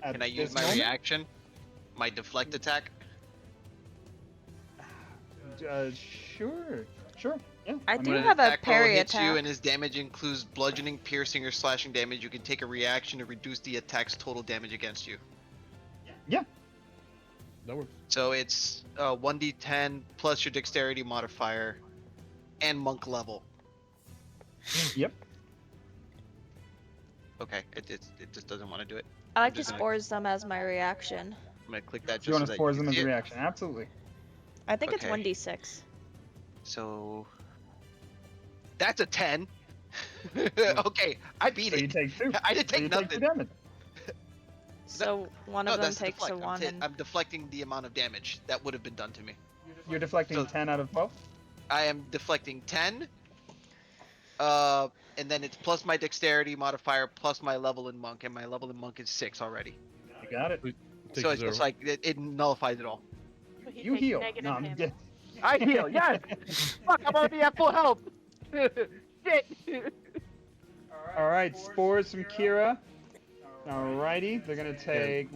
At Can I use this my moment, reaction? My deflect attack? Sure. Yeah. I mean, do When an have a attack roll parry hits you attack. and his damage includes bludgeoning, piercing, or slashing damage, you can take a reaction to reduce the attack's total damage against you. Yeah. That works. So it's 1d10 plus your dexterity modifier and monk level. Yep. Okay, it just doesn't want to do it. I like to just gonna- spores them as my reaction. I'm gonna click that just You want so to that force you them can as see a it. reaction? Absolutely. I think it's Okay. 1d6. So that's a 10. Okay, I beat So you it. take 2. I didn't So take you nothing. take 2 damage. So one No, of them that's the takes a deflect. 1 and I'm deflecting the amount of damage that would have been done to me. You're deflecting So- 10 out of 12. I am deflecting 10. And then it's plus my dexterity modifier plus my level in monk, and my level in monk is 6 already. You got it. Take So it's 0. just like it nullifies it all. So he You takes heal. negative No, I'm damage. just... I heal, yes. Fuck, I'm already at full health. Shit. All right, spores from Kira. Alrighty, they're gonna take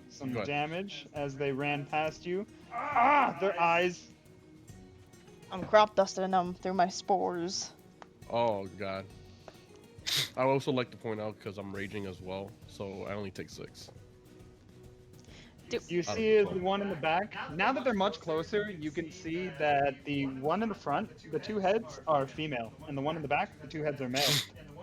some Go ahead. damage as they ran past you. Ah, their eyes. I'm crop dusting them through my spores. Oh god. I would also like to point out because I'm raging as well, so I only take 6. You Out of see is 12. the one in the back. Now that they're much closer, you can see that the one in the front, the 2 heads are female, and the one in the back, the 2 heads are male.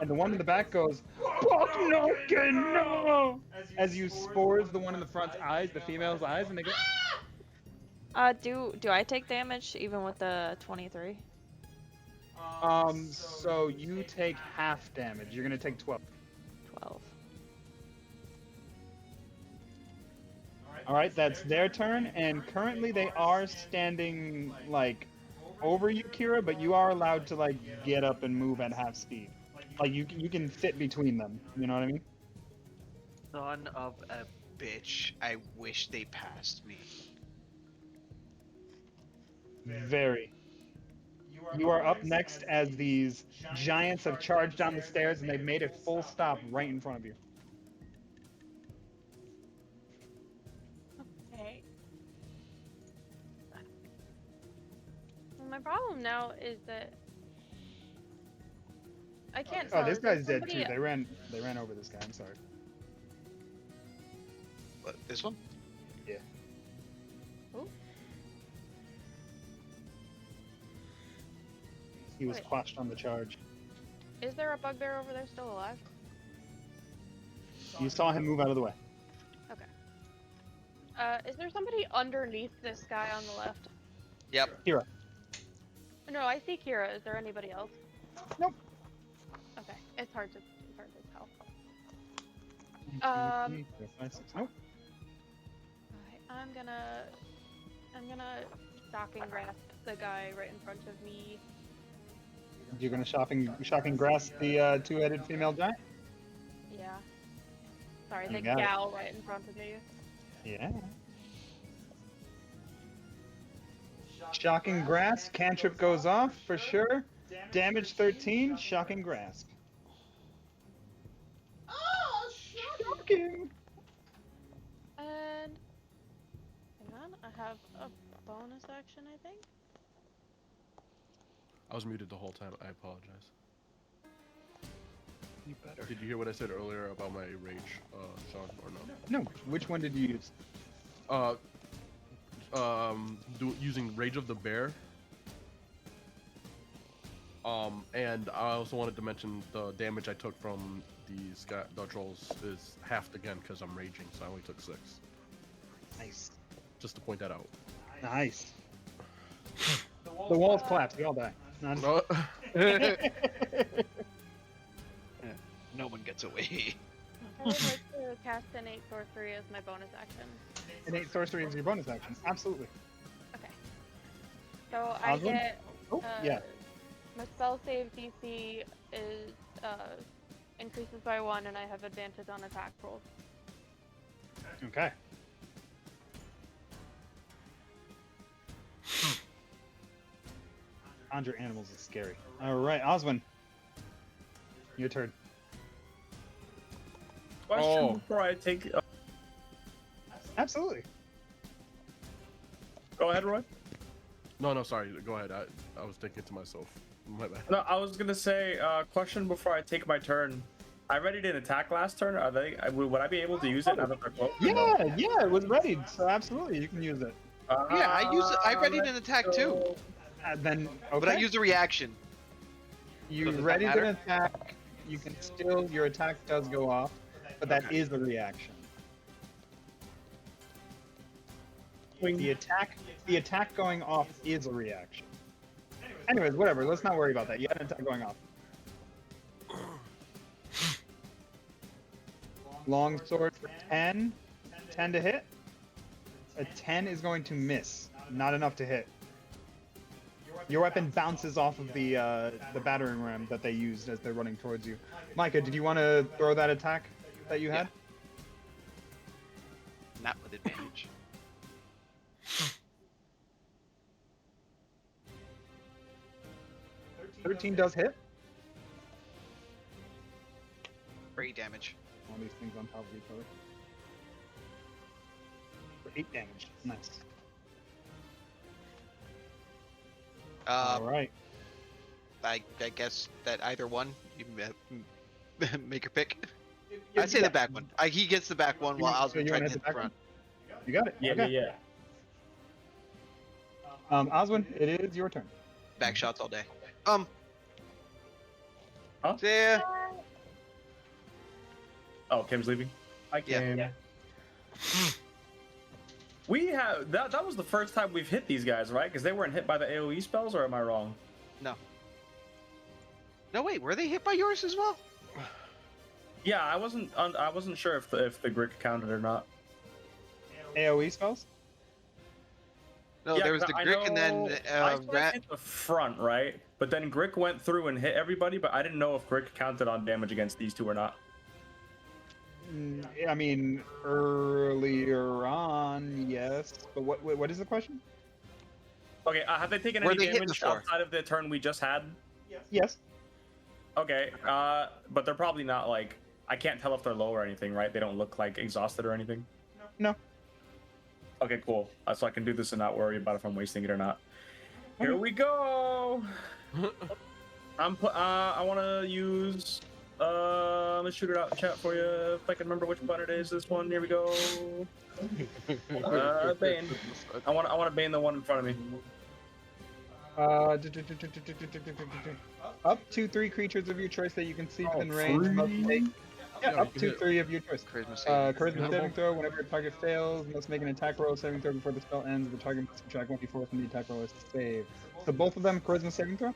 And the one in the back goes, "Fuck no, que no!" as you spores the one in the front's eyes, the female's eyes, and they go. Do I take damage even with the 23? So you take half damage. You're gonna take 12. 12. All right, that's their turn, and currently they are standing like over you, Kira, but you are allowed to like get up and move at half speed. Like you can fit between them. You know what I mean? Son of a bitch. I wish they passed me. Very. You are up next as these giants have charged down the stairs and they've made a full stop right in front of you. Okay. Well, my problem now is that I can't tell. Oh, this is there guy's dead too. somebody- They ran over this guy. I'm sorry. What, this one? Yeah. Who? He was Wait. quashed on the charge. Is there a bugbear over there still alive? You saw him move out of the way. Is there somebody underneath this guy on the left? Yep. No, I see Kira. Is there anybody else? Nope. Okay, it's hard hard to tell. Nope. Alright, I'm gonna shocking grasp the guy right in front of me. You're gonna shocking grasp the two-headed female giant? Yeah. Sorry, You the got it. gal right in front of me. Yeah. Shocking grasp, cantrip goes off for sure. Damage 13, shocking grasp. Oh, shocking! And hang on, I have a bonus action, I think. I was muted the whole time. I apologize. You better. Did you hear what I said earlier about my rage, Sean, or no? No, which one did you use? Using Rage of the Bear. And I also wanted to mention the damage I took from the trolls is halved again because I'm raging, so I only took 6. Nice. Just to point that out. Nice. The walls collapse, we all die. No. No one gets away. I would like to cast innate sorcery as my bonus action. Innate sorcery is your bonus action. Absolutely. Okay. So I Oswald? get Oh, yeah. my spell save DC is increases by 1, and I have advantage on attack rolls. Okay. Conjure animals is scary. Alright, Oswin. Your turn. Question before I take. Absolutely. Go ahead, Roy. No, sorry. Go ahead. I was thinking to myself. My bad. No, I was gonna say question before I take my turn. I readied an attack last turn. Would I be able to use it now that they're close? Yeah, it was ready, so absolutely you can use it. Yeah, I readied an attack too, Then but I used a reaction. You So does that ready matter? an attack. You can still, your attack does go off, but that Okay. is the reaction. The attack going off is a reaction. Anyways, whatever. Let's not worry about that. You had an attack going off. Long sword for 10. 10 to hit. A 10 is going to miss. Not enough to hit. Your weapon bounces off of the battering ram that they used as they're running towards you. Micah, did you want to throw that attack that you had? Not with advantage. Yeah. 13 does hit. For 8 damage. All these things on top of each other. For 8 damage. Nice. Alright. I guess that either one, you make your pick. I'd say the back one. He gets the back one while Osmond trying to hit the front. You got it. Yeah, okay. yeah. Oswin, it is your turn. Back shots all day. Huh? See ya. Oh, Kim's leaving. Hi, Kim. Yeah. We have that was the first time we've hit these guys, right? Because they weren't hit by the AoE spells, or am I wrong? No. No, wait. Were they hit by yours as well? Yeah, I wasn't sure if the Grick counted or not. AoE spells? No, Yeah, there was the I Grick and then I Rat. hit the front, right? But then Grick went through and hit everybody, but I didn't know if Grick counted on damage against these two or not. I mean, earlier on, yes. But what is the question? Okay, have they taken Were any they hit damage before? outside of the turn we just had? Yes. Okay, but they're probably not like, I can't tell if they're low or anything, right? They don't look like exhausted or anything? No. Okay, cool. So I can do this and not worry about if I'm wasting it or not. Here we go! I want to use... let's shoot it out in chat for you if I can remember which button it is. This one. Here we go. Bane. I want to bane the one in front of me. Up to 3 creatures of your choice that you can see within range. 3? Must make, Yeah, up you to can 3 of your choice. Charisma Yeah. saving throw. Whenever your target fails, must make an attack roll saving throw before the spell ends. The target must subtract 1d4 from the attack roll as save. So both of them charisma saving throw.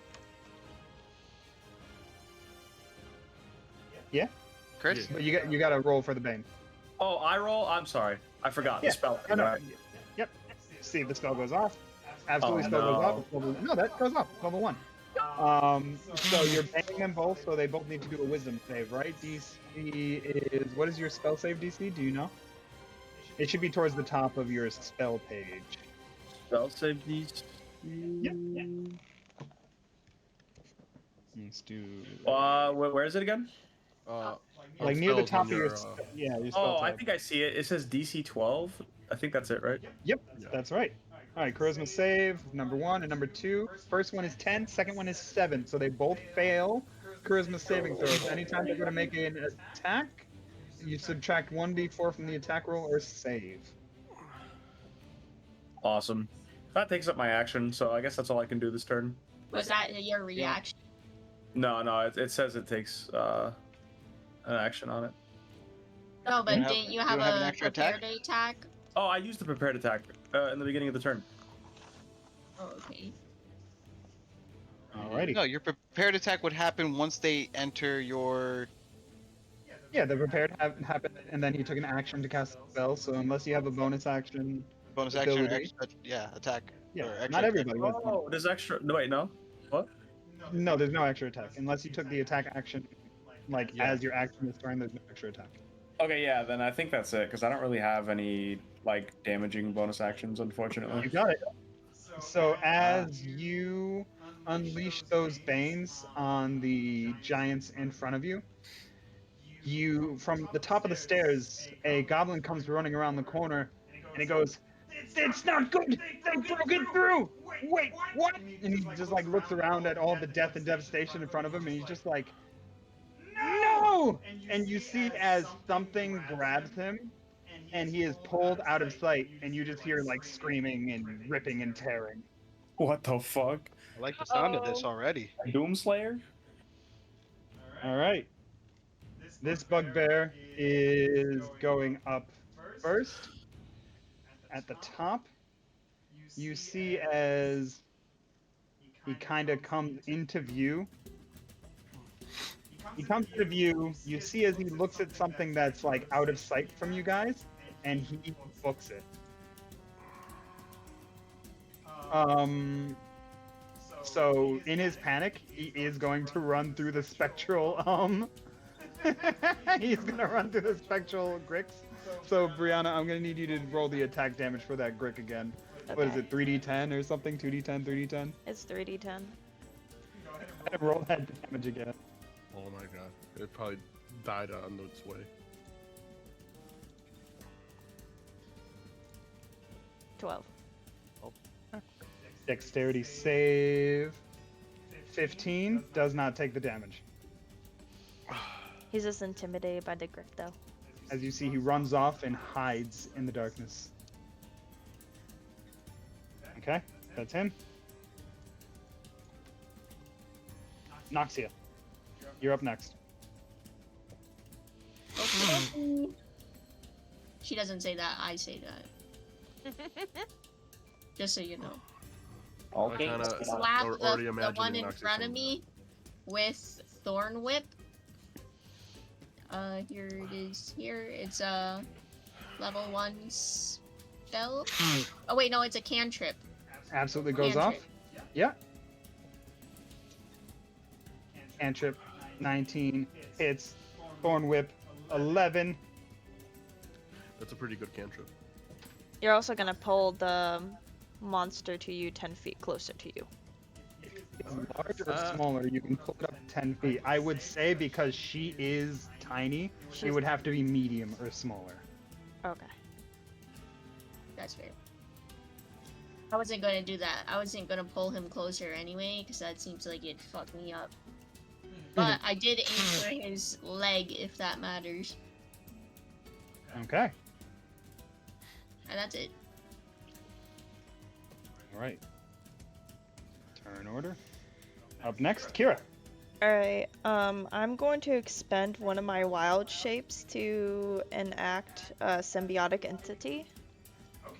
Chris? But you got to roll for the bane. Oh, I roll. I'm sorry, I forgot Yeah. the spell. No, no. Right. Yep. See if the spell goes off. Absolutely, Oh, spell goes off. no. It's level, no, that goes off. Level 1. So you're banning them both, so they both need to do a wisdom save, right? DC is, what is your spell save DC? Do you know? It should be towards the top of your spell page. Spell save these. Yep. Let's do Where is it again? like near the spells top on of your your, your spell Oh, I tab. think I see it. It says DC 12. I think that's it, right? Yep, that's right. All right, charisma save number 1 and number 2. First one is 10, second one is 7, so they both fail charisma saving throws. Anytime they're going to make an attack, you subtract 1d4 from the attack roll or save. Awesome. That takes up my action, so I guess that's all I can do this turn. Was that your reaction? No, it says it takes an action on it. No, but You have- didn't you you have have an a extra attack? prepared attack? Oh, I used the prepared attack in the beginning of the turn. Oh, okay. Alrighty. No, your prepared attack would happen once they enter your. Yeah, the prepared happened, and then he took an action to cast a spell. So unless you have a bonus action, Bonus action, or ability. attack. Yeah, or extra not attack. everybody. has one. Oh, there's extra. No, wait, no. What? No, there's no extra attack unless you took the attack action, like Yeah. as your action is turn. There's no extra attack. Okay, yeah, then I think that's it, because I don't really have any, like, damaging bonus actions, unfortunately. You got it. So as you unleash those banes on the giants in front of you, from the top of the stairs, a goblin comes running around the corner, and he goes, "It's not good! They broke it through! Wait, what?" And he just like looks around at all the death and devastation in front of him, and he's just like, "No!" And you see as something grabs him, and he is pulled out of sight, and you just hear like screaming and ripping and tearing. What the fuck? I like the sound of this already. Doomslayer? All right. This bugbear is going up first. At the top, you see as he kind of comes into view. He comes into view. You see as he looks at something that's like out of sight from you guys, and he books it. So in his panic, he is going to run through the spectral he's gonna run through the spectral Grix. So Brianna, I'm gonna need you to roll the attack damage for that Grick again. What is Okay. it, 3d10 or something? 2d10, 3d10? It's 3d10. Roll that damage again. Oh my god. It probably died on its way. 12. Dexterity save. 15 does not take the damage. He's just intimidated by the grip, though. As you see, he runs off and hides in the darkness. Okay, that's him. Noxia, you're up next. Okay. She doesn't say that, I say that. Just so you know. Okay. I kinda Slap already the imagining one in Noxus front of on me with Thorn Whip. Here it is. Here it's a level 1 spell. Oh wait, no, it's a cantrip. Absolutely goes Cantrip. off. Yeah. Cantrip, 19 hits. Thorn Whip, 11. That's a pretty good cantrip. You're also gonna pull the monster to you 10 feet closer to you. It's larger or smaller, you can pull it up 10 feet. I would say because she is tiny, she She's- would have to be medium or smaller. Okay. That's fair. I wasn't gonna do that. I wasn't gonna pull him closer anyway, because that seems like it'd fuck me up. But I did aim for his leg, if that matters. Okay. And that's it. Alright. Turn order. Up next, Kira. Alright, I'm going to expend one of my wild shapes to enact a symbiotic entity.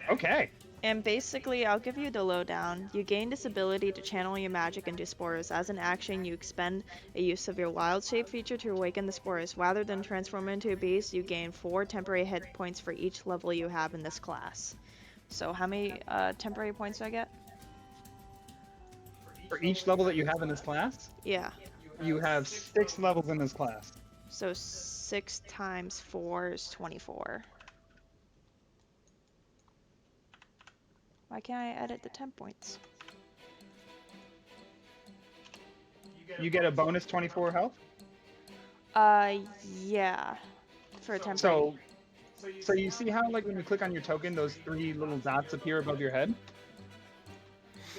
Okay. And basically, I'll give you the lowdown. You gain this ability to channel your magic into spores. As an action, you expend a use of your wild shape feature to awaken the spores. Rather than transform into a beast, you gain 4 temporary hit points for each level you have in this class. So how many temporary points do I get? For each level that you have in this class, Yeah. you have 6 levels in this class. So 6 times 4 is 24. Why can't I edit the 10 points? You get a bonus 24 health. Yeah. For a temporary. So you see how, like, when you click on your token, those 3 little dots appear above your head?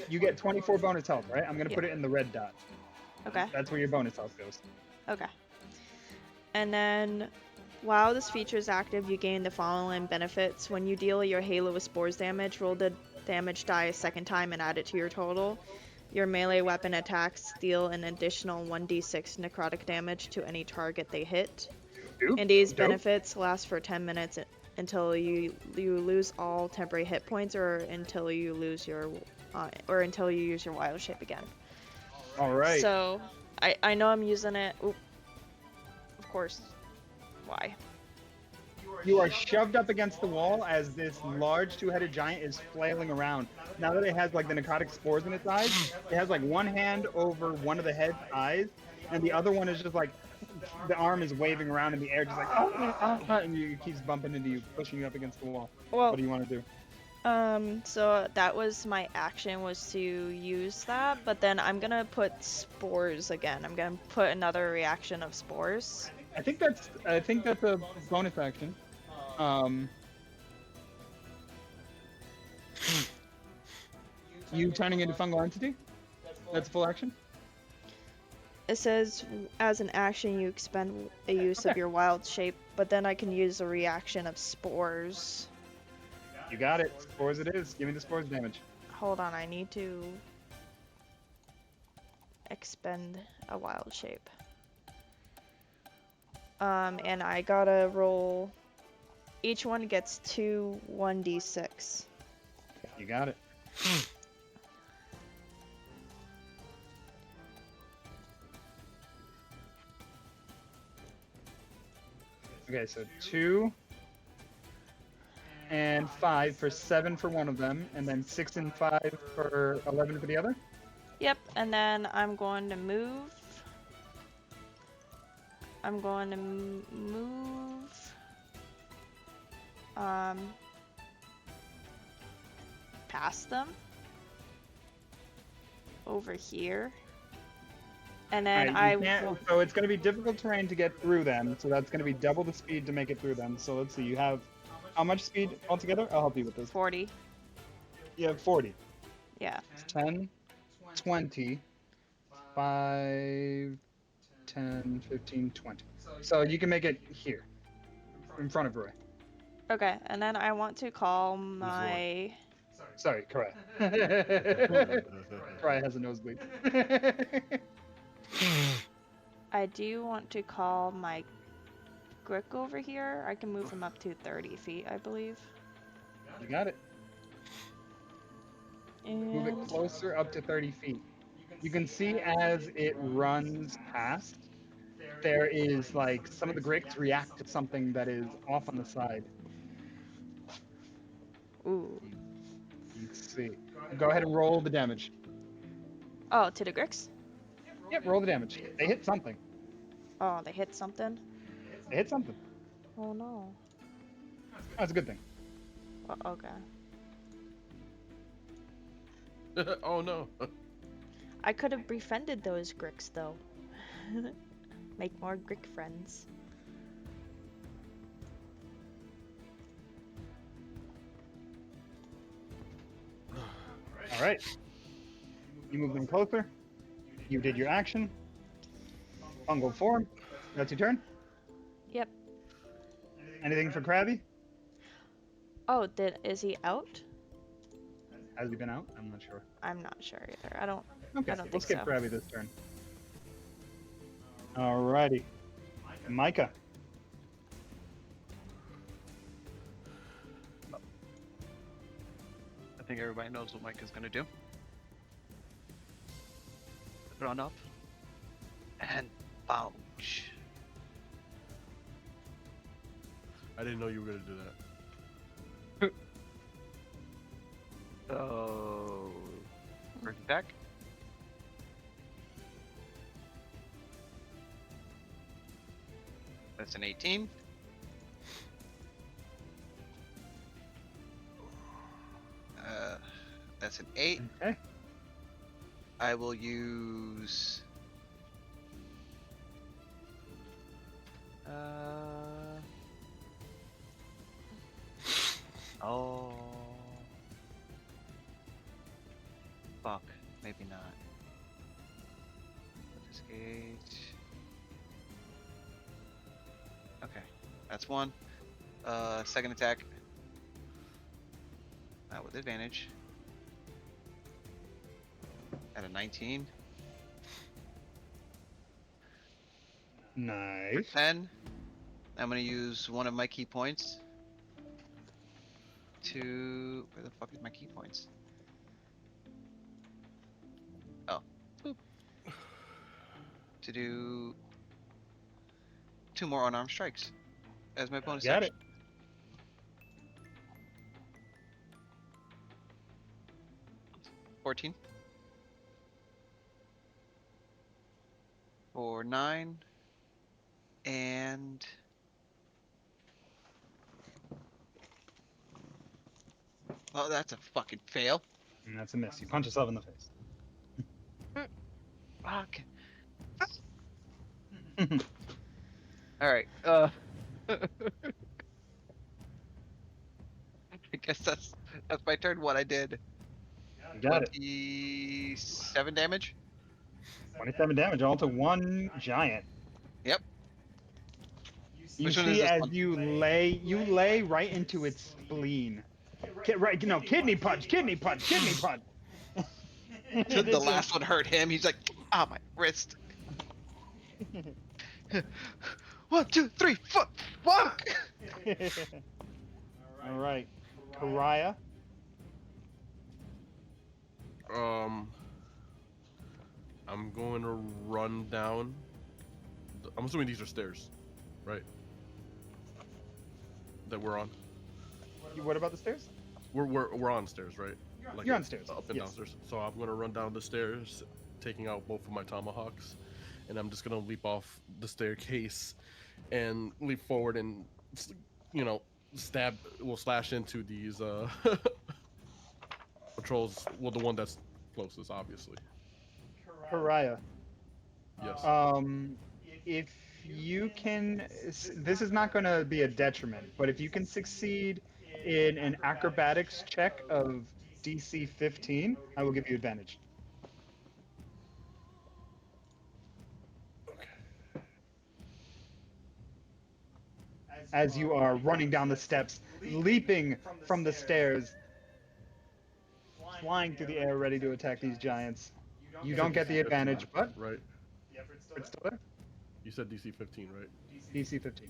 You get 24 bonus health, right? I'm gonna put it in the red dot. Okay. That's where your bonus health goes. Okay. And then, while this feature is active, you gain the following benefits. When you deal your Halo with Spores damage, roll the damage die a second time and add it to your total. Your melee weapon attacks deal an additional 1d6 necrotic damage to any target they hit. And these benefits last for 10 minutes until you lose all temporary hit points, or until you lose your until you use your wild shape again. All right. So I know I'm using it. Oop. Of course. Why? You are shoved up against the wall as this large 2-headed giant is flailing around. Now that it has like the necrotic spores in its eyes, it has like one hand over one of the head's eyes, and the other one is just like, the arm is waving around in the air, just like, and it keeps bumping into you, pushing you up against the wall. Well, what do you want to do? So that was my action, was to use that, but then I'm gonna put spores again. I'm gonna put another reaction of spores. I think that's a bonus action. You turning into fungal entity? That's full action? It says, as an action, you expend a use of your wild shape, but then I can use a reaction of spores. You got it. Spores it is. Give me the spores damage. Hold on, I need to expend a wild shape. And I gotta roll. Each one gets 2 1d6. You got it. Okay, so 2 and 5 for 7 for one of them, and then 6 and 5 for 11 for the other? Yep, and then I'm going to move. I'm going to move. Past them. Over here. And then so it's going to be difficult terrain to get through them, so that's going to be double the speed to make it through them. So let's see, you have how much speed altogether? I'll help you with this. 40. You have 40. Yeah. 10, 20, 5, 10, 15, 20. So you can make it here, in front of Roy. Okay, and then I want to call my... Sorry, Karai. Karai has a nosebleed. I do want to call my Grick over here. I can move him up to 30 feet, I believe. You got it. And... Move it closer up to 30 feet. You can see as it runs past, there is like some of the Gricks react to something that is off on the side. Ooh. Let's see. Go ahead and roll the damage. Oh, to the Gricks? Yep, roll the damage. They hit something. Oh, they hit something? They hit something. Oh no. That's a good thing. Okay. Oh no. I could have befriended those Gricks though. Make more Grick friends. Alright. You move them closer. You did your action. Fungal form. That's your turn. Yep. Anything for Krabby? Oh, is he out? Has he been out? I'm not sure. I'm not sure either. I don't Okay, think we'll skip so. Krabby this turn. Alrighty. Micah. think everybody knows what Mike is gonna do. Run up and bounce. I didn't know you were gonna do that. So, first attack. That's an 18. That's an 8. Okay. I will use. Oh. Fuck. Maybe not. Disengage. Okay. That's one. Second attack. With advantage. At a 19. Nice. 10. I'm gonna use one of my key points to. Where the fuck is my key points? Oh. Boop. To do 2 more unarmed strikes as my bonus Got action. it. $14 for 9 and oh, that's a fucking fail. And that's a miss. You punch yourself in the face. Fuck. All right. I guess that's my turn. What I did. You got it. 27 damage. 27 damage, all to one giant. Yep. You Which one is see this as one? you lay right into its spleen. Right, no, kidney punch, kidney punch, kidney punch. The last one hurt him. He's like, ah, my wrist. 1, 2, 3, fuck. All right, Karaya. I'm going to run down. I'm assuming these are stairs, right? That we're on. What about the stairs? We're on stairs, right? Like You're on stairs. Up and Yes. downstairs. So I'm gonna run down the stairs, taking out both of my tomahawks, and I'm just gonna leap off the staircase, and leap forward and, slash into these patrols. Well, the one that's closest, obviously. Karaya. Yes. If you can, this is not going to be a detriment, but if you can succeed in an acrobatics check of DC 15, I will give you advantage. As you are running down the steps, leaping from the stairs, flying through the air, ready to attack these giants. You don't get the advantage, but right. it's still there. You said DC 15, right? DC 15.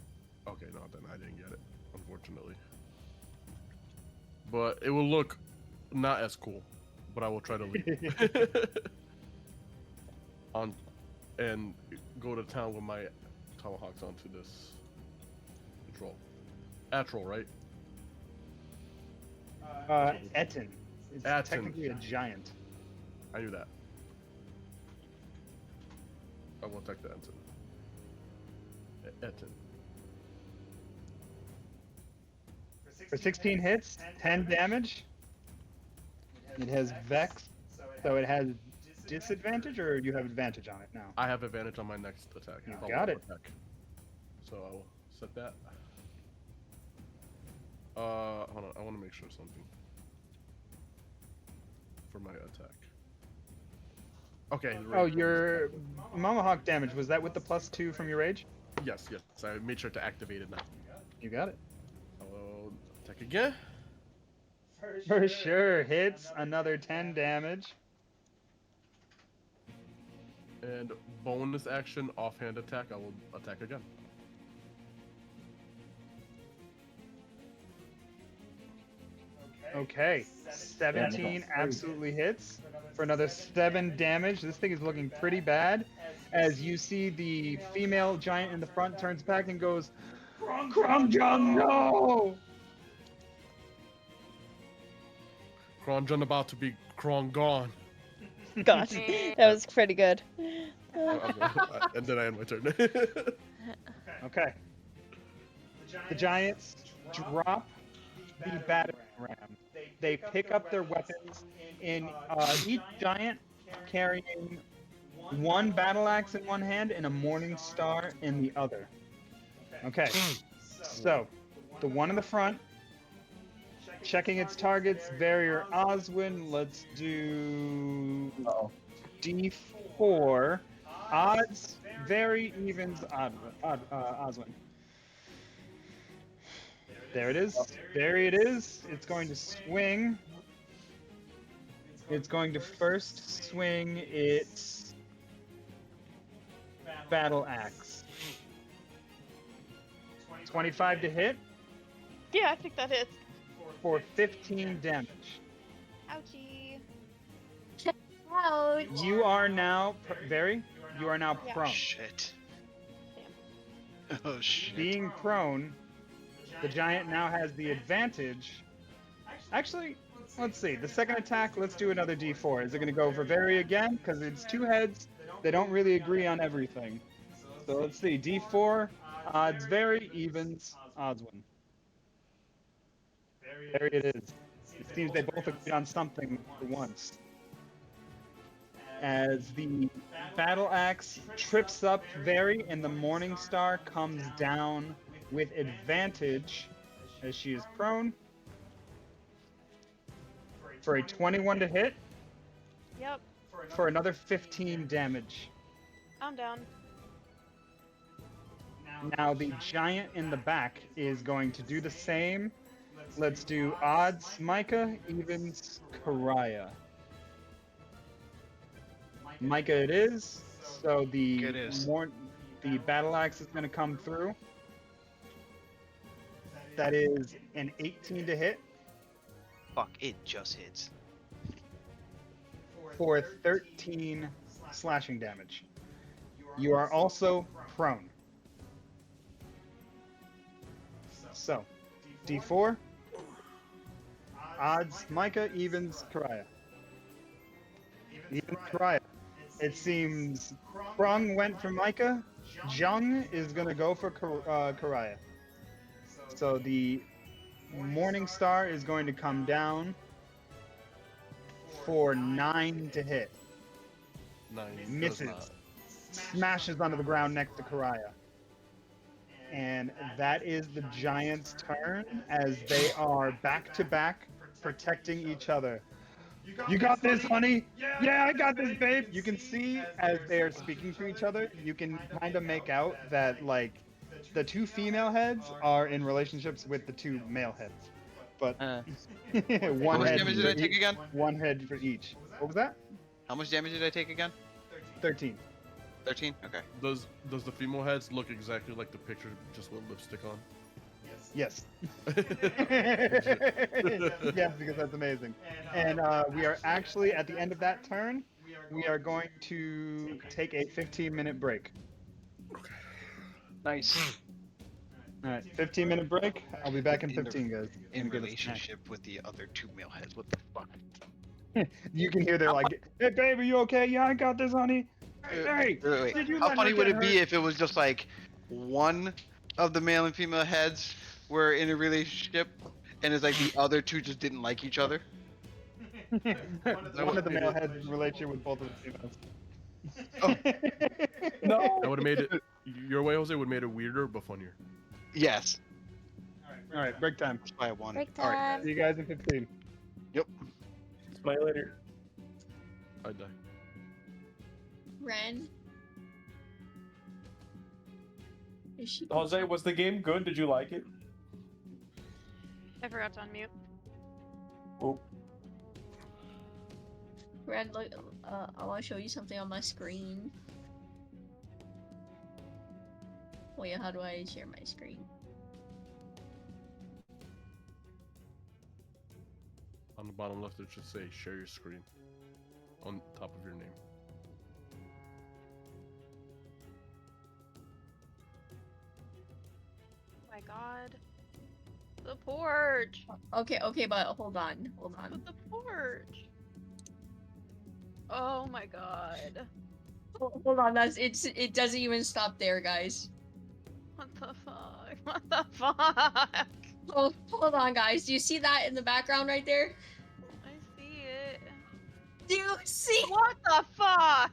Okay, no, then I didn't get it, unfortunately. But it will look not as cool, but I will try to leap. And go to town with my tomahawks onto this patrol. Atrol, right? Etten. It's Etten. technically a giant. I knew that. I will attack the Etten. Etten. For 16 hits, 10 damage. It has Vex, so it has disadvantage, or you have advantage on it now? I have advantage on my next attack. You Follow-up got it. Attack. So I will set that. Hold on. I want to make sure something for my attack. Okay. Oh, your Tomahawk damage, was that with the +2 from your rage? Yes. I made sure to activate it now. You got it. I'll attack again. For sure, hits, another 10 damage. And bonus action, offhand attack, I will attack again. Okay, 17 absolutely hits for another 7 damage. This thing is looking pretty bad. As you see the female giant in the front turns back and goes, Kromjung, no! Kronjun about to be Kron gone. God, that was pretty good. And then I end my turn. Okay. The giants drop the battering ram. They pick up their weapons, in each giant carrying one battle axe in one hand and a morning star in the other. Okay, so the one in the front, checking its targets, Barrier Oswin. Let's do D4. Odds, very evens, Oswin. There it is. There it is. It's going to swing. It's going to first swing its battle axe. 25 to hit Yeah, I think that hits. for 15 damage. Ouchie. Ouch. You are now, you are now Yeah. prone. Shit. Oh shit. Being prone, the giant now has the advantage. Actually, let's see. The second attack, let's do another D4. Is it going to go for Very again? Because it's two heads. They don't really agree on everything. So let's see. D4, odds Very, evens, odds win. There it is. It seems they both agreed on something for once. As the battle axe trips up Very and the Morning Star comes down with advantage as she is prone for a 21 to hit Yep, for another 15 damage. I'm down. Now the giant in the back is going to do the same. Let's do odds Micah, evens Karaya. Micah it is. So the It is. the battle axe is going to come through. That is an 18 to hit Fuck, it just hits. for 13 slashing damage. You are also prone. So, D4. Odds Micah, evens Karaya. Even Karaya. It seems Krung went for Micah. Jung is going to go for Karaya. So the Morning Star is going to come down for 9 to hit. 9 does Misses. not. Smashes onto the ground next to Karaya. And that is the Giants' turn as they are back to back protecting each other. You got this, honey? Yeah, I got this, babe. You can see as they are speaking to each other, you can kind of make out that, like, the two female heads are in relationships with the two male heads. But How one much head damage did for I take each- again? One head for each. What was that? How much damage did I take again? 13. 13? Okay. Does the female heads look exactly like the picture, just with lipstick on? Yes. Yes, because that's amazing. And we are actually at the end of that turn. We are going to take a 15-minute break. Nice. All right, 15-minute break. I'll be back in 15, guys. In Gonna get a snack. relationship with the other two male heads. What the fuck? You can hear they're like, "Hey, babe, are you okay? Yeah, I got this, honey. Hey, Wait. did you How let funny her would get it be hurt?" if it was just like one of the male and female heads were in a relationship and it's like the other two just didn't like each other? One of the male heads is in relationship with both of the females. No. That would have made it. Your way, Jose, would have made it weirder but funnier. Yes. All right, break time. That's why I wanted. Break All right. time. See you guys in 15. Smile later. I die. Ren. Is she? Jose, was the game good? Did you like it? I forgot to unmute. Oh, Ren, look. I want to show you something on my screen. Wait, how do I share my screen? On the bottom left, it should say "Share your screen" on top of your name. Oh my god. The porch. Okay, but hold on. But the porch. Oh my god. Hold on, it doesn't even stop there, guys. What the fuck? What the fuck? Oh, hold on, guys. Do you see that in the background right there? I see it. Do you see? What the fuck?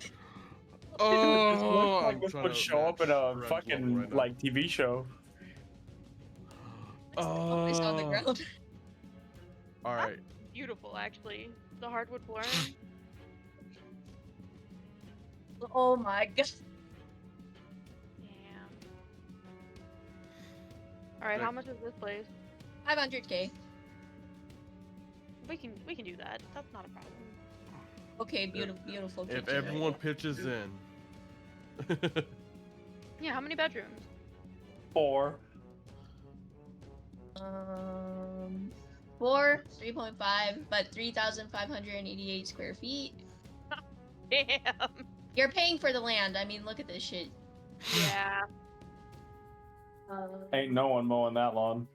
This looks Oh, like I'm this trying would to show up in match a Red's fucking level right now. like TV show. Oh, it's on the ground. All right. Beautiful, actually. The hardwood flooring. Oh my god. Damn. Alright, how much is this place? 500k. We can do that. That's not a problem. Okay, beautiful. If kitchen. everyone pitches in. Yeah, how many bedrooms? 4. 4, 3.5, but 3,588 square feet. Damn. You're paying for the land. I mean, look at this shit. Yeah. Ain't no one mowing that lawn.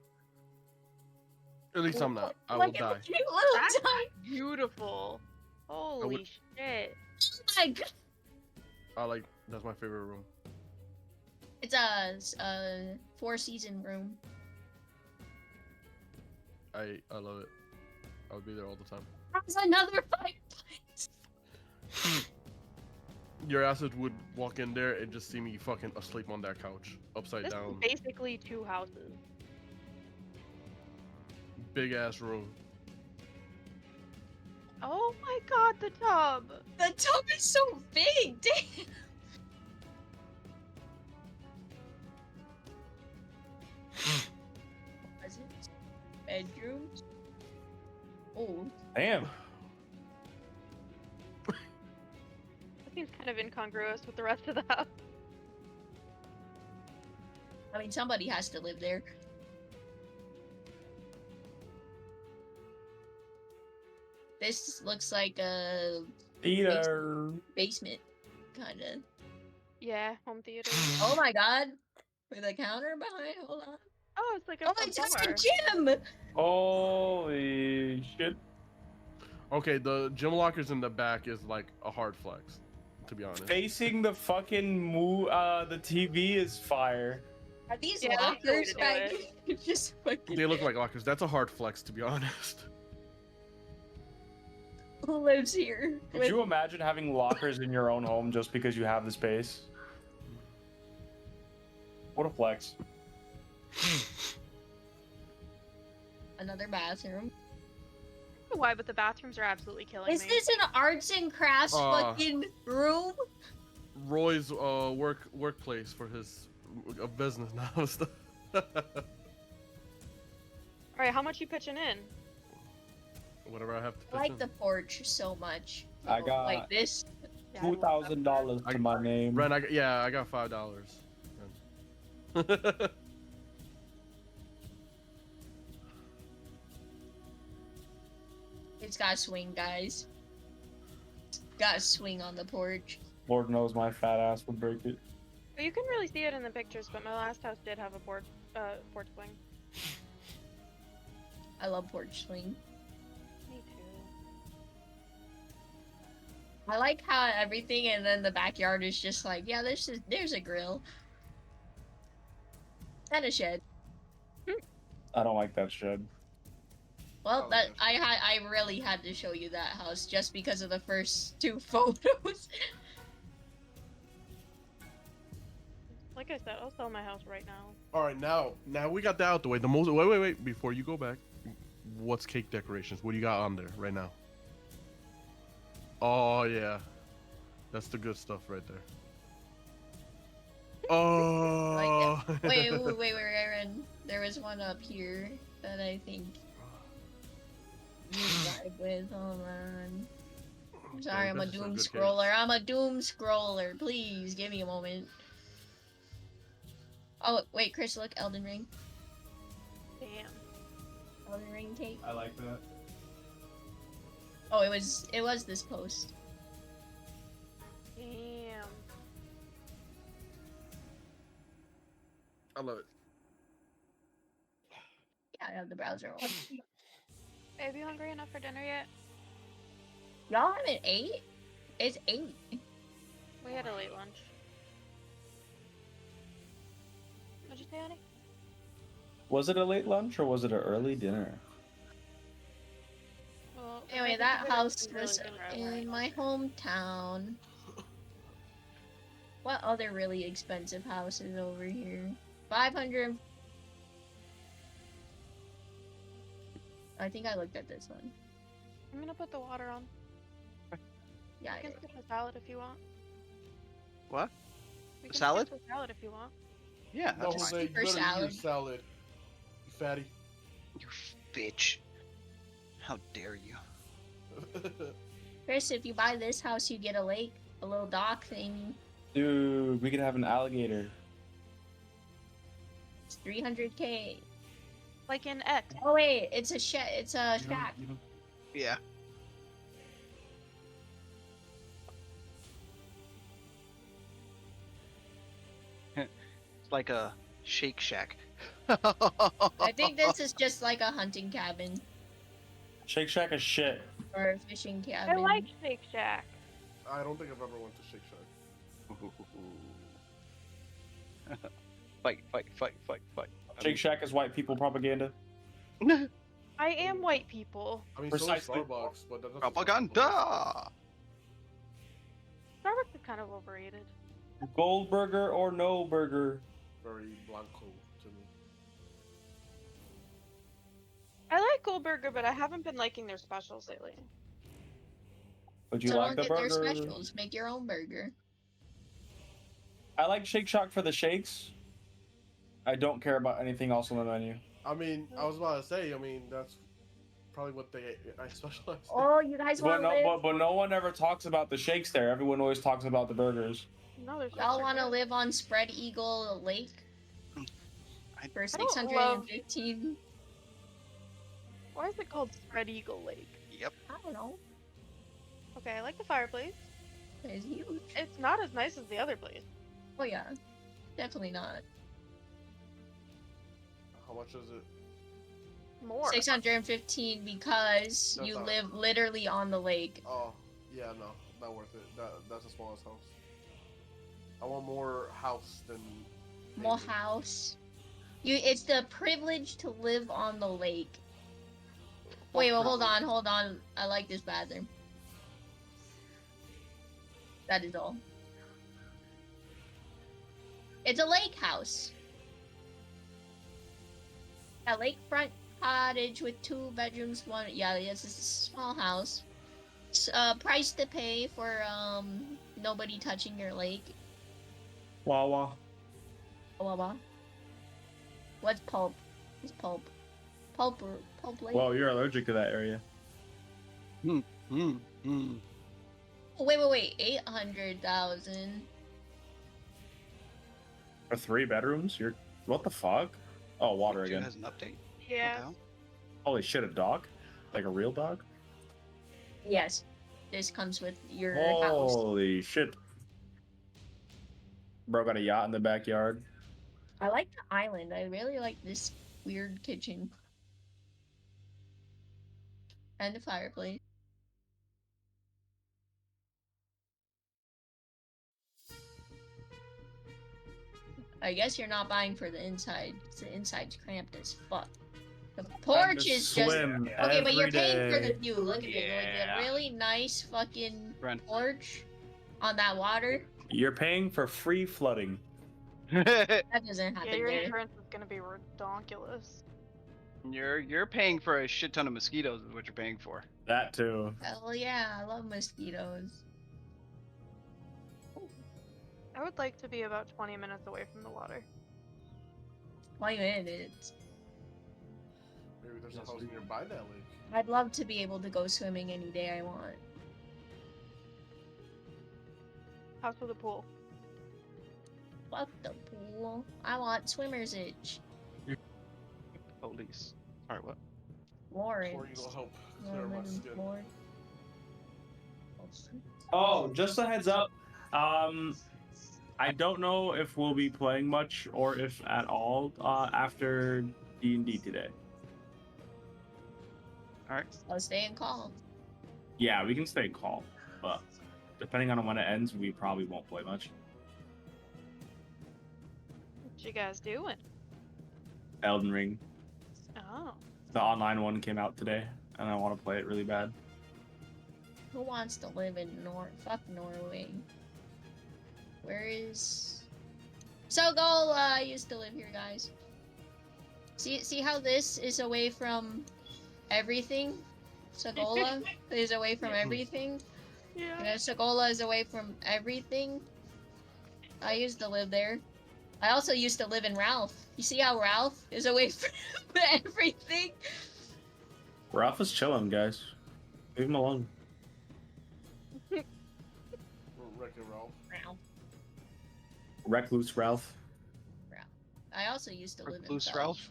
At least I'm not. I will Look at die. the cute little That's tiny. beautiful. Holy would- shit. Oh my god. That's my favorite room. It's a 4-season room. I love it. I would be there all the time. That's another fireplace. Your asses would walk in there and just see me fucking asleep on that couch, upside This down. is basically 2 houses. Big ass room. Oh my god, the tub. The tub is so big. Damn. Closets, bedrooms. Oh, Damn. That seems kind of incongruous with the rest of the house. I mean, somebody has to live there. This looks like a Peter. basement, kind of. Yeah, home theater. Oh my god. With a counter behind. Hold on. Oh, it's like a Oh, it's just bar. a gym. Holy shit. Okay, the gym lockers in the back is like a hard flex, to be honest. Facing the fucking the TV is fire. Are these Yeah, that's the way lockers to do back? it. Just fucking. They look like lockers. That's a hard flex, to be honest. Who lives here? Could you imagine having lockers in your own home just because you have the space? What a flex. Another bathroom. I don't know why, but the bathrooms are absolutely killing Is me. this an arts and crafts fucking room? Roy's workplace for his business now. Alright, how much you pitching in? Whatever I have to I pitch like in. the porch so much. I got like this. $2,000 to my name. Ren, I got $5. It's got swing, guys. It's got swing on the porch. Lord knows my fat ass would break it. Well, you can really see it in the pictures, but my last house did have a porch swing. I love porch swing. Me too. I like how everything and then the backyard is just like, yeah, there's a grill. And a shed. I don't like that shed. Well, that I really had to show you that house just because of the first 2 photos. Like I said, I'll sell my house right now. All right, now we got that out the way. The most wait before you go back. What's cake decorations? What do you got on there right now? Oh yeah, that's the good stuff right there. Oh. wait, Aaron. There was one up here that I think you vibe with. Hold on. I'm sorry, I'm a This is some doom good cake. scroller. I'm a doom scroller. Please give me a moment. Oh wait, Chris, look, Elden Ring. Damn. Elden Ring cake. I like that. Oh, it was this post. Damn. I love it. Yeah, I have the browser on. Babe, you hungry enough for dinner yet? Y'all haven't ate? It's 8. We had a late lunch. What'd you say, honey? Was it a late lunch or was it an early dinner? Well, Anyway, that house was in my hometown. What other really expensive houses over here? 500. I think I looked at this one. I'm gonna put the water on. Yeah, I We can did. skip the salad if you want. What? We The can salad? skip the salad if you want. Yeah, No, that's Just fine. Jose, you for better eat your salad. salad. You fatty. You bitch. How dare you? Chris, if you buy this house, you get a lake, a little dock thing. Dude, we could have an alligator. It's 300K. Like in X. Oh wait, it's a shed. It's a shack. Yeah. It's like a Shake Shack. I think this is just like a hunting cabin Shake Shack is shit. or a fishing I cabin. like Shake Shack. I don't think I've ever went to Shake Shack. Fight, fight, fight, fight, fight. Shake Shack is white people propaganda. I am white people. I mean, so is Precisely. Starbucks, but that doesn't. Propaganda! Starbucks is kind of overrated. Gold burger or no burger? Very blanco to me. I like Goldburger, but I haven't been liking their specials lately. Would you So like don't the get their burger? specials. Make your own burger. I like Shake Shack for the shakes. I don't care about anything else on the menu. I mean, I was about to say. I mean, that's probably what I specialize. In. Oh, you guys want to live? But no one ever talks about the shakes there. Everyone always talks about the burgers. No, there's Y'all want to live on Spread Eagle Lake for I don't 615? Why is it called Spread Eagle Lake? Yep. I don't know. Okay, I like the fireplace. It's huge. It's not as nice as the other place. Oh yeah, definitely not. How much is it? More. 615 because That's you not- live literally on the lake. Oh, yeah, no, not worth it. That's the smallest house. I want more house than. More maybe. house. It's the privilege to live on the lake. Wait, well, hold on. I like this bathroom. That is all. It's a lake house. A lakefront cottage with 2 bedrooms, one. Yeah, yes, it's a small house. Price to pay for nobody touching your lake. Wawa. Blah. What's pulp? What's pulp? Pulp lake. Well, you're allergic to that area. Oh, wait. 800,000. For 3 bedrooms? You're what the fuck? Oh, water Dude again. has an update. Yeah. What the hell? Holy shit, a dog? Like a real dog? Yes. This comes with your house. Holy shit. Bro got a yacht in the backyard. I like the island. I really like this weird kitchen. And the fireplace. I guess you're not buying for the inside. 'Cause the inside's cramped as fuck. The porch is just Swim okay, but you're every paying for the day. view. Look at it, like Yeah. the really nice fucking Run. porch on that water. You're paying for free flooding. That doesn't Yeah, happen your there. insurance is gonna be redonkulous. You're paying for a shit ton of mosquitoes is what you're paying for. That too. Hell yeah, I love mosquitoes. I would like to be about 20 minutes away from the water. 20 minutes. Maybe there's a house nearby that lake. I'd love to be able to go swimming any day I want. House with a pool. Fuck the pool. I want swimmer's itch. Police. Alright, what? Or you Lawrence. will help You clear wanna my live in skin. Florida? Oh, just a heads up. I don't know if we'll be playing much or if at all after D&D today. All right. I'll stay in calm. Yeah, we can stay calm, but depending on when it ends, we probably won't play much. What you guys doing? Elden Ring, Oh. the online one came out today, and I want to play it really bad. Who wants to live in fuck Norway? Where is Sogola? I used to live here, guys. See how this is away from everything? Sogola is away from everything. Yeah. And Sogola is away from everything. I used to live there. I also used to live in Ralph. You see how Ralph is away from everything? Ralph is chilling, guys. Leave him alone. Wreck-It Ralph. Ralph. Recluse Ralph. I also used to live in Recluse Felch. Ralph?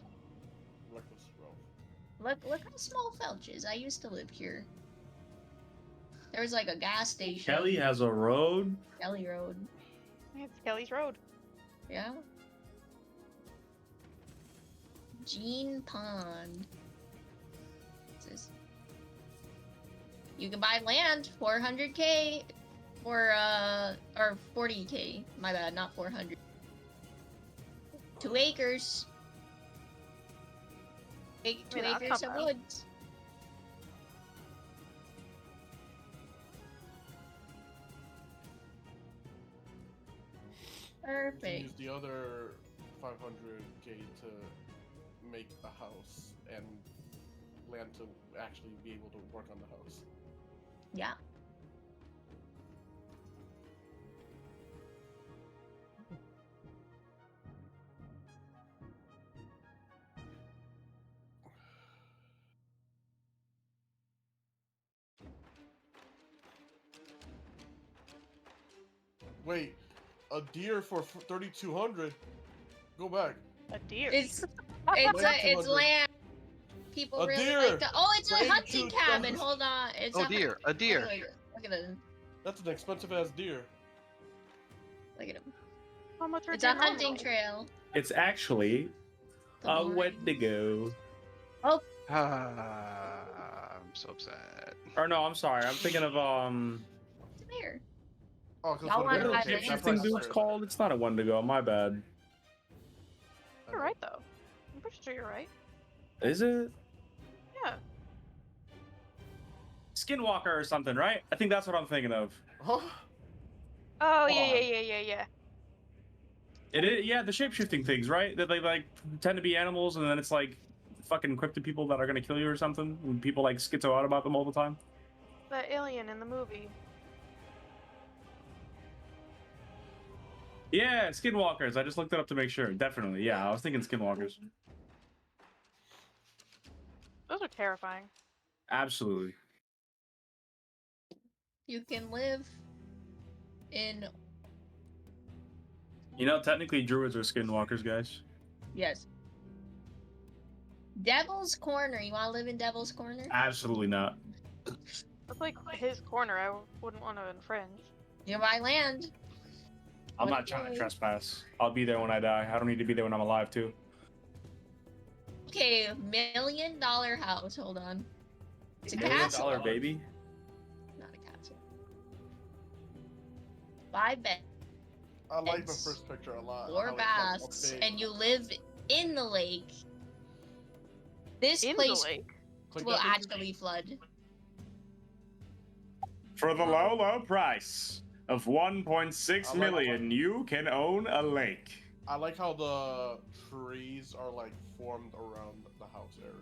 Reckless Ralph. Look how small Felch is. I used to live here. There was like a gas station. Kelly has a road. Kelly Road. It's Kelly's Road. Yeah. Gene Pond. What's this? You can buy land, 400k, or 40k. My bad, not 400. 2 acres. 2 that's acres not of bad. woods. You Perfect. use the other 500k to make a house and land to actually be able to work on the house. Yeah. Wait, a deer for 3,200? Go back. A deer. It's Land it's 200. land. People A really deer! like to. Oh, it's a hunting 82,000. cabin. Hold on. It's Oh, a deer, a deer. Wait, look at him. That's an expensive ass deer. Look at him. How much are It's a deer hunting normally? trail. It's actually The a line. Wendigo. I'm so upset. Or no, I'm sorry. I'm thinking of It's a bear. Oh, because Y'all what wanna are buy the land? shifting dudes called? It's not a Wendigo. My bad. You're right though. I'm pretty sure you're right. Is it Yeah. Skinwalker or something? Right? I think that's what I'm thinking of. Huh? Oh Hold on. yeah. It is, yeah, the shapeshifting things, right? That they like tend to be animals, and then it's like fucking encrypted people that are gonna kill you or something. And people like schizo out about them all the time. The alien in the movie. Yeah, skinwalkers. I just looked it up to make sure. Definitely, yeah. I was thinking skinwalkers. Those are terrifying. Absolutely. You can live in You know, technically, druids are skinwalkers, guys. yes. Devil's Corner. You want to live in Devil's Corner? Absolutely not. That's like his corner. I wouldn't want to infringe. You can buy land. I'm not trying to trespass. I'll be there when I die. I don't need to be there when I'm alive too. Okay, $1 million house. Hold on. It's a $1 million castle. baby. Not a castle. 5 beds. I like the It's first picture a lot. 4 how it's, like, baths, update. and you live in the lake. This In place the lake. Click will that picture. actually flood. For the low price of 1.6 I like- million, you can own a lake. I like how the trees are like formed around the house area.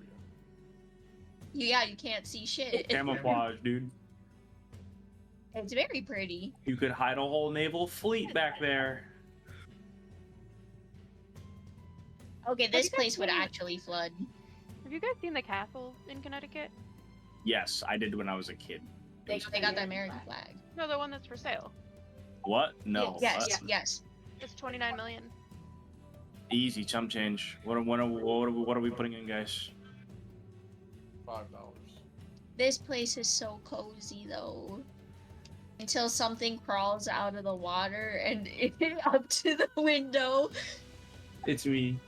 Yeah, you can't see shit. Camouflage, dude. It's very pretty. You could hide a whole naval fleet back there. Okay, you this guys place would seen- actually flood. Have you guys seen the castle in Connecticut? Yes, I did when I was a kid. They got the American flag. No, the one that's for sale. What? No. Yes, what? yes. It's 29 million. Easy chump change. What are we putting in, guys? $5. This place is so cozy, though. until something crawls out of the water and up to the window. It's me.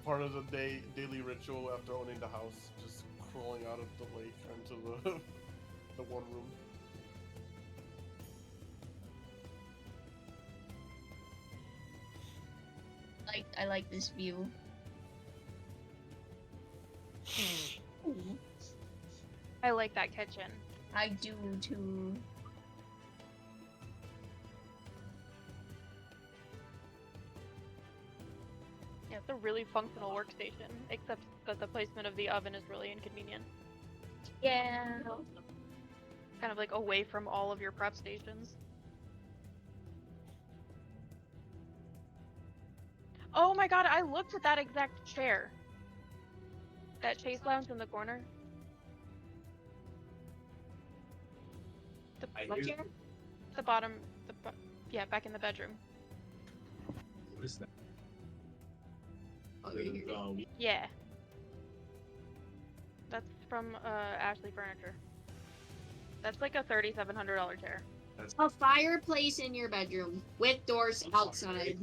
Part of the daily ritual after owning the house, just crawling out of the lake into the one room. I like this view. I like that kitchen. I do too. Yeah, it's a really functional workstation, except that the placement of the oven is really inconvenient. Yeah. Kind of like away from all of your prep stations. Oh my god, I looked at that exact chair. That chase lounge in the corner. What chair? The bottom, yeah, back in the bedroom. What is that? Oh, you're here. Yeah. That's from Ashley Furniture. That's like a $3,700 chair. A fireplace in your bedroom with doors outside.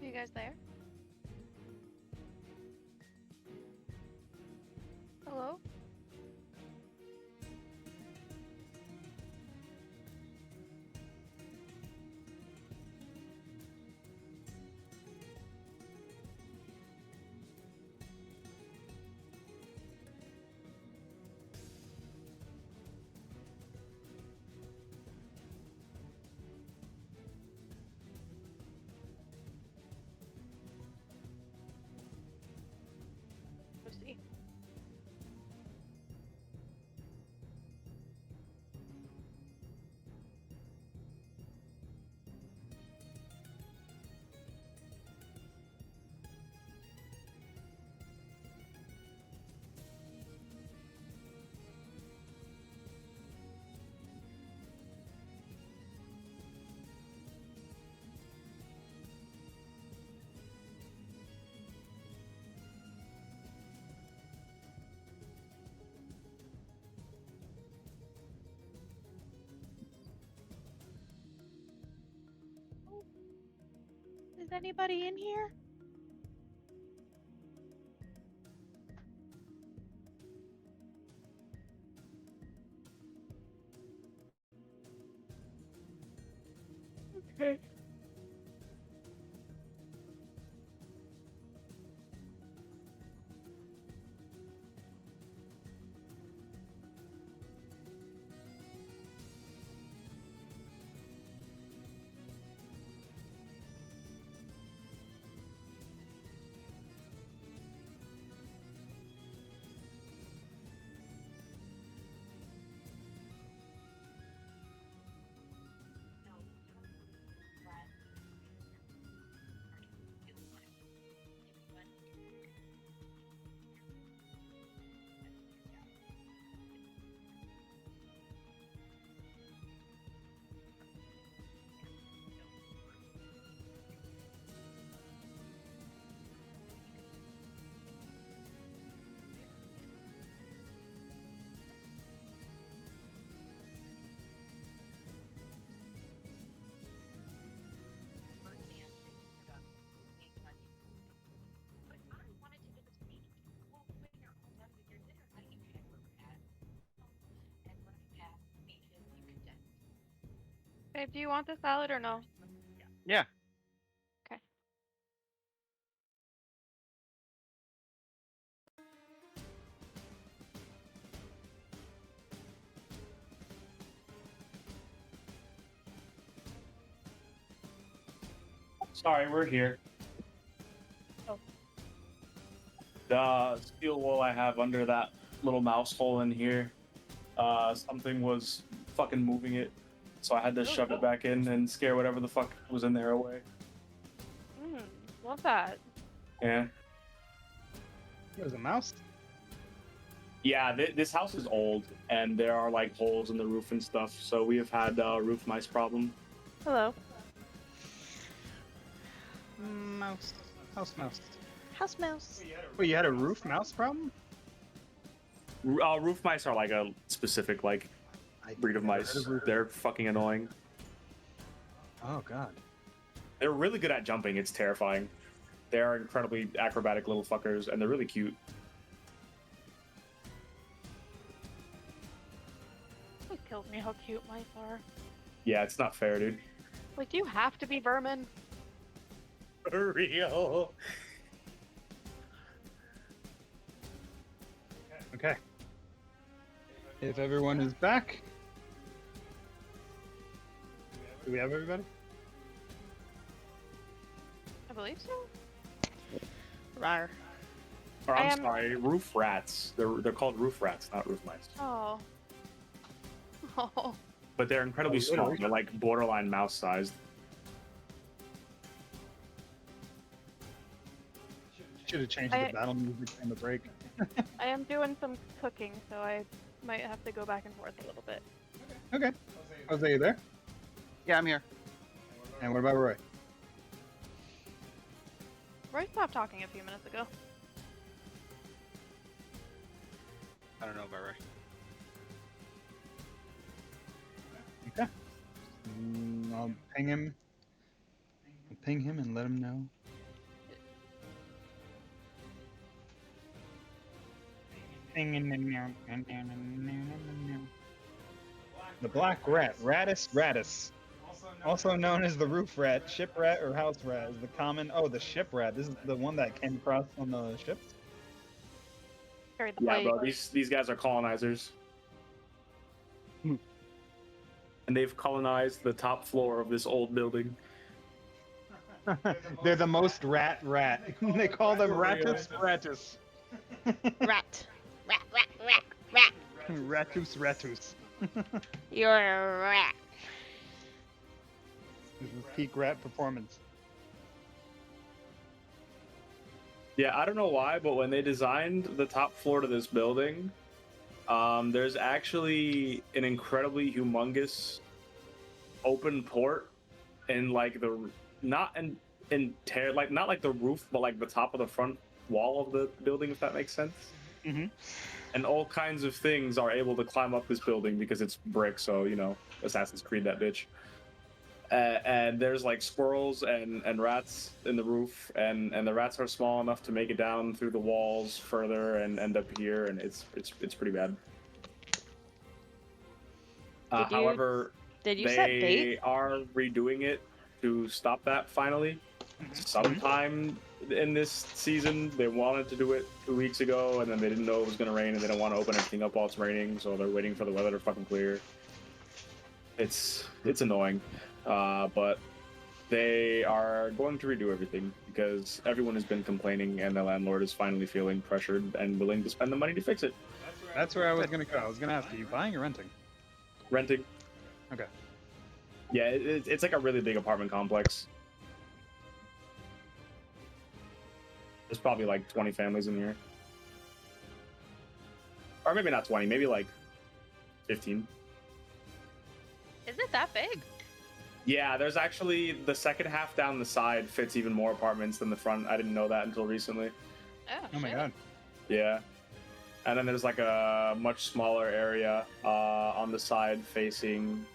Are you guys there? Hello? Let's see. Is anybody in here? Okay. Hey, do you want the salad or no? Yeah. Okay. Sorry, we're here. Oh. The steel wool I have under that little mouse hole in here, something was fucking moving it, so I had to shove it back in and scare whatever the fuck was in there away. Love that. Yeah. There's a mouse. Yeah, this house is old, and there are like holes in the roof and stuff, so we have had roof mice problem. Hello. Mouse. House mouse. House mouse. Wait, you had a roof mouse problem? Roof mice are like a specific like breed of mice. They're fucking annoying. Oh god. They're really good at jumping. It's terrifying. They are incredibly acrobatic little fuckers, and they're really cute. It kills me how cute mice are. Yeah, it's not fair, dude. Like, do you have to be vermin? For real. Okay. If everyone is back, do we have everybody? I believe so. Rar. Or I I'm am- sorry, roof rats. They're called roof rats, not roof mice. Oh. Oh. But they're incredibly Oh, small. literally. They're like borderline mouse sized. Should have changed I- the battle music in the break. I am doing some cooking, so I might have to go back and forth a little bit. Okay. Jose, you there? Yeah, I'm here. And what about Roy? Roy stopped talking a few minutes ago. I don't know about Ray. Okay. I'll ping him. I'll ping him and let him know. The black rat, Rattus rattus, also known as the roof rat, ship rat, or house rat, is the common. Oh, the ship rat. This is the one that came across on the ships. Carried the Yeah, plate. bro. These guys are colonizers. And they've colonized the top floor of this old building. They're the most rat. They call them Rattus rattus. Rat. Rat, rat, rat, rat. Rattus. You're a rat. This is peak rat performance. Yeah, I don't know why, but when they designed the top floor to this building, there's actually an incredibly humongous open port in like the not like the roof, but like the top of the front wall of the building, if that makes sense. Mhm. And all kinds of things are able to climb up this building because it's brick, so you know, Assassin's Creed that bitch. And there's like squirrels and rats in the roof, and the rats are small enough to make it down through the walls further and end up here, and it's pretty bad. However, Did you set they bait? are redoing it to stop that finally. Sometime in this season, they wanted to do it 2 weeks ago, and then they didn't know it was going to rain, and they don't want to open everything up while it's raining, so they're waiting for the weather to fucking clear. It's annoying, but they are going to redo everything because everyone has been complaining, and the landlord is finally feeling pressured and willing to spend the money to fix it. That's where I was gonna go. I was gonna ask, are you buying or renting? Renting. Okay. Yeah, it's like a really big apartment complex. There's probably like 20 families in here. Or maybe not 20, maybe like 15. Is it that big? Yeah, there's actually the second half down the side fits even more apartments than the front. I didn't know that until recently. Oh my god. Yeah. And then there's like a much smaller area on the side facing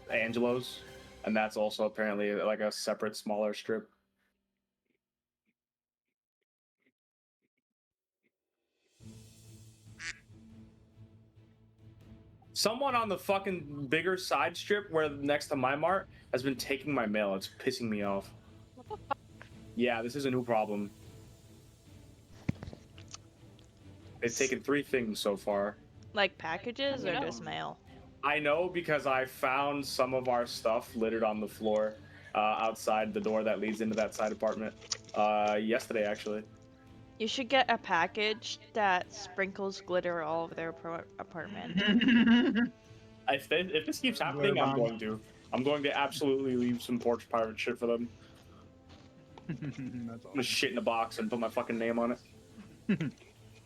Angelo's. And that's also apparently like a separate smaller strip. Someone on the fucking bigger side strip where next to my mart has been taking my mail. It's pissing me off. What the fuck? Yeah, this is a new problem. They've taken 3 things so far. Like packages or No. just mail? I know because I found some of our stuff littered on the floor outside the door that leads into that side apartment yesterday, actually. You should get a package that sprinkles glitter all over their apartment. If this keeps Glitter happening, I'm bomb. going to. I'm going to absolutely leave some porch pirate shit for them. That's I'm awesome. gonna shit in a box and put my fucking name on it.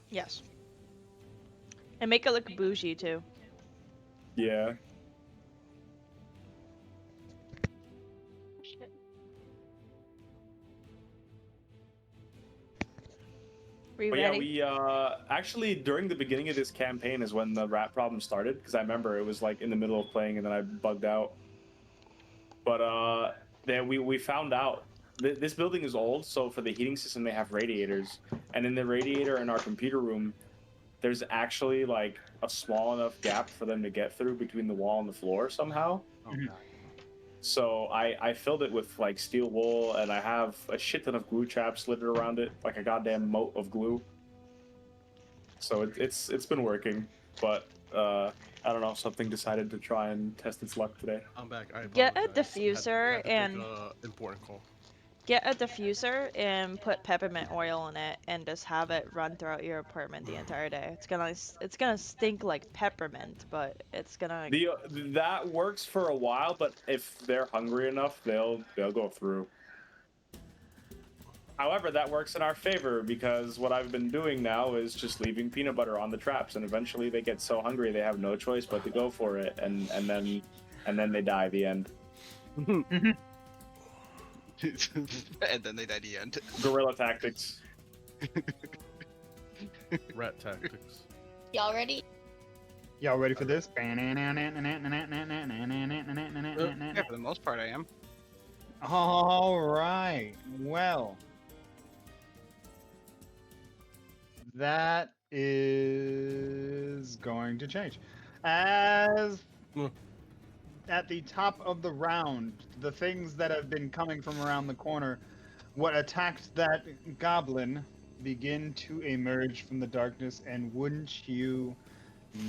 Yes. And make it look bougie too. Yeah. Shit. Were you But yeah, ready? we actually during the beginning of this campaign is when the rat problem started because I remember it was like in the middle of playing and then I bugged out. But then we found out this building is old, so for the heating system they have radiators, and in the radiator in our computer room, there's actually like a small enough gap for them to get through between the wall and the floor somehow. Oh god. So I filled it with like steel wool, and I have a shit ton of glue traps littered around it, like a goddamn moat of glue. So it's been working, but I don't know. Something decided to try and test its luck today. I'm back. I Get a apologize. diffuser had to and- take a important call. Get a diffuser and put peppermint oil in it and just have it run throughout your apartment the entire day. It's gonna stink like peppermint, but it's gonna. That works for a while, but if they're hungry enough, they'll go through. However, that works in our favor because what I've been doing now is just leaving peanut butter on the traps, and eventually they get so hungry they have no choice but to go for it, and then they die at the end. And then they die at the end. Guerrilla tactics. Rat tactics. Y'all ready? Y'all ready for this? Yeah, for the most part, I am. All right. Well, that is going to change. As at the top of the round, the things that have been coming from around the corner, what attacked that goblin, begin to emerge from the darkness, and wouldn't you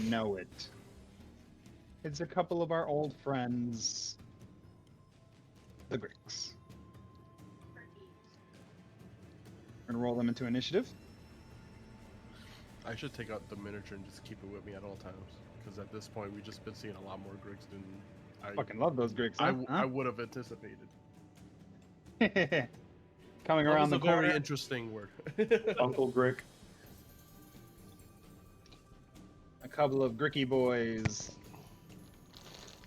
know it? It's a couple of our old friends, the Gricks. We're gonna roll them into initiative. I should take out the miniature and just keep it with me at all times. Because at this point, we've just been seeing a lot more Griggs than Fucking love those Gricks. I Huh? would have anticipated. Coming That around was the a very corner. interesting word. Uncle Grick. A couple of Gricky boys.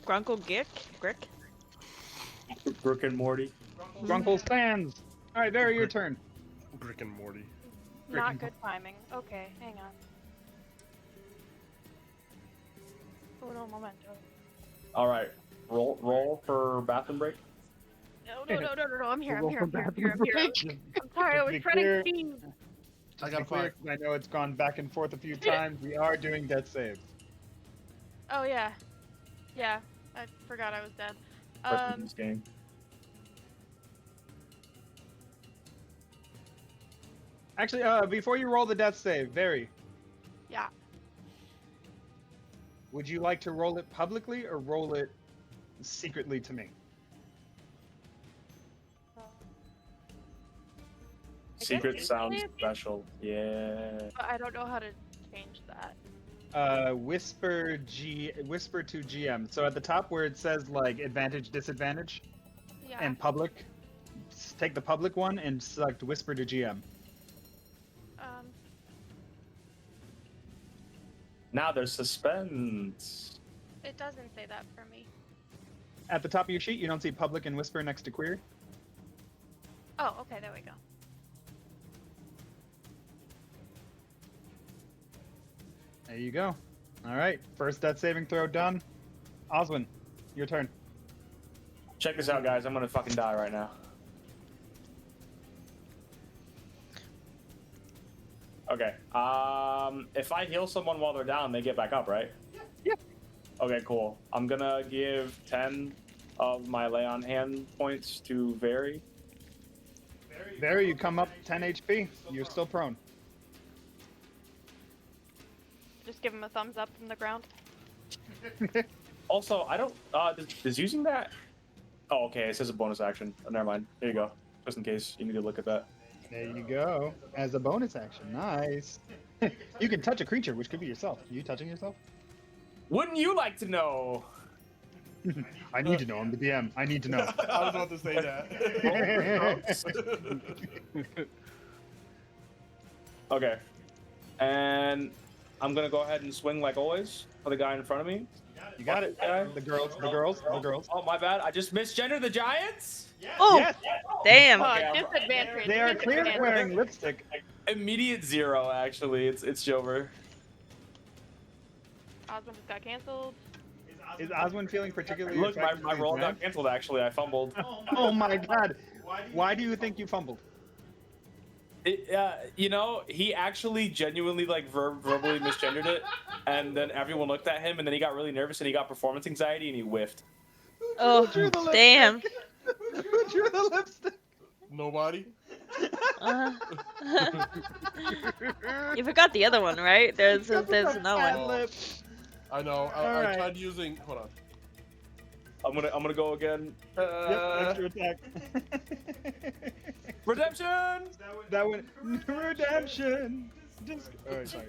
Grunkle Gick? Grick? Grick and Morty. Grunkle's fans. All right, Vera, your turn. Grick and Morty. Not good timing. Okay, hang on. Uno momento. All right, roll for bathroom break. No, I'm here, I'm Roll here, for I'm here, I'm bathroom here, I'm here. break. I'm sorry, I was Be trying clear. to see. I I got a got clear, 'cause I know it's gone back and forth a few times. We are doing death saves. Oh yeah. Yeah, I forgot I was dead. First in this game. Actually, before you roll the death save, Very, Yeah. would you like to roll it publicly or roll it secretly to me? Secret usually sounds it's- special. Yeah. But I don't know how to change that. Whisper to GM. So at the top where it says like advantage, disadvantage, Yeah. and public, take the public one and select whisper to GM. Now there's suspense. It doesn't say that for me. At the top of your sheet, you don't see public and whisper next to query. Oh, okay, there we go. There you go. All right, first death saving throw done. Oswin, your turn. Check this out, guys. I'm gonna fucking die right now. Okay. If I heal someone while they're down, they get back up, right? Yeah. Okay, cool. I'm gonna give 10 of my lay on hand points to Very. There, you come up 10 HP. You're still prone. Just give him a thumbs up from the ground. Also, I don't. Is using that? Oh, okay. It says a bonus action. Oh, never mind. Here you go. Just in case you need to look at that. There you go. As a bonus action. Nice. You can touch a creature, which could be yourself. Are you touching yourself? Wouldn't you like to know? I need to know. I'm the DM. I need to know. I was about to say that. Okay. And I'm gonna go ahead and swing like always for the guy in front of me. You got it. The girls. Oh, my bad. I just misgendered the giants. Oh, Yes, damn. Disadvantage. they are clearly disadvantage. wearing lipstick. Immediate 0, actually. It's Jover. Osmond just got canceled. Is Oswin feeling particularly Look, my effectively roll advanced? got canceled, actually. I fumbled. Oh my god. Why do you think you fumbled? You know, he actually genuinely like verbally misgendered it, and then everyone looked at him, and then he got really nervous, and he got performance anxiety, and he whiffed. Oh, damn. Who drew the lipstick? Nobody. You forgot the other one, right? There's another Bad one. lip. I know. I Alright. tried using. Hold on. I'm gonna go again. Yep, extra attack. Redemption. That one. Redemption. Alright, sorry.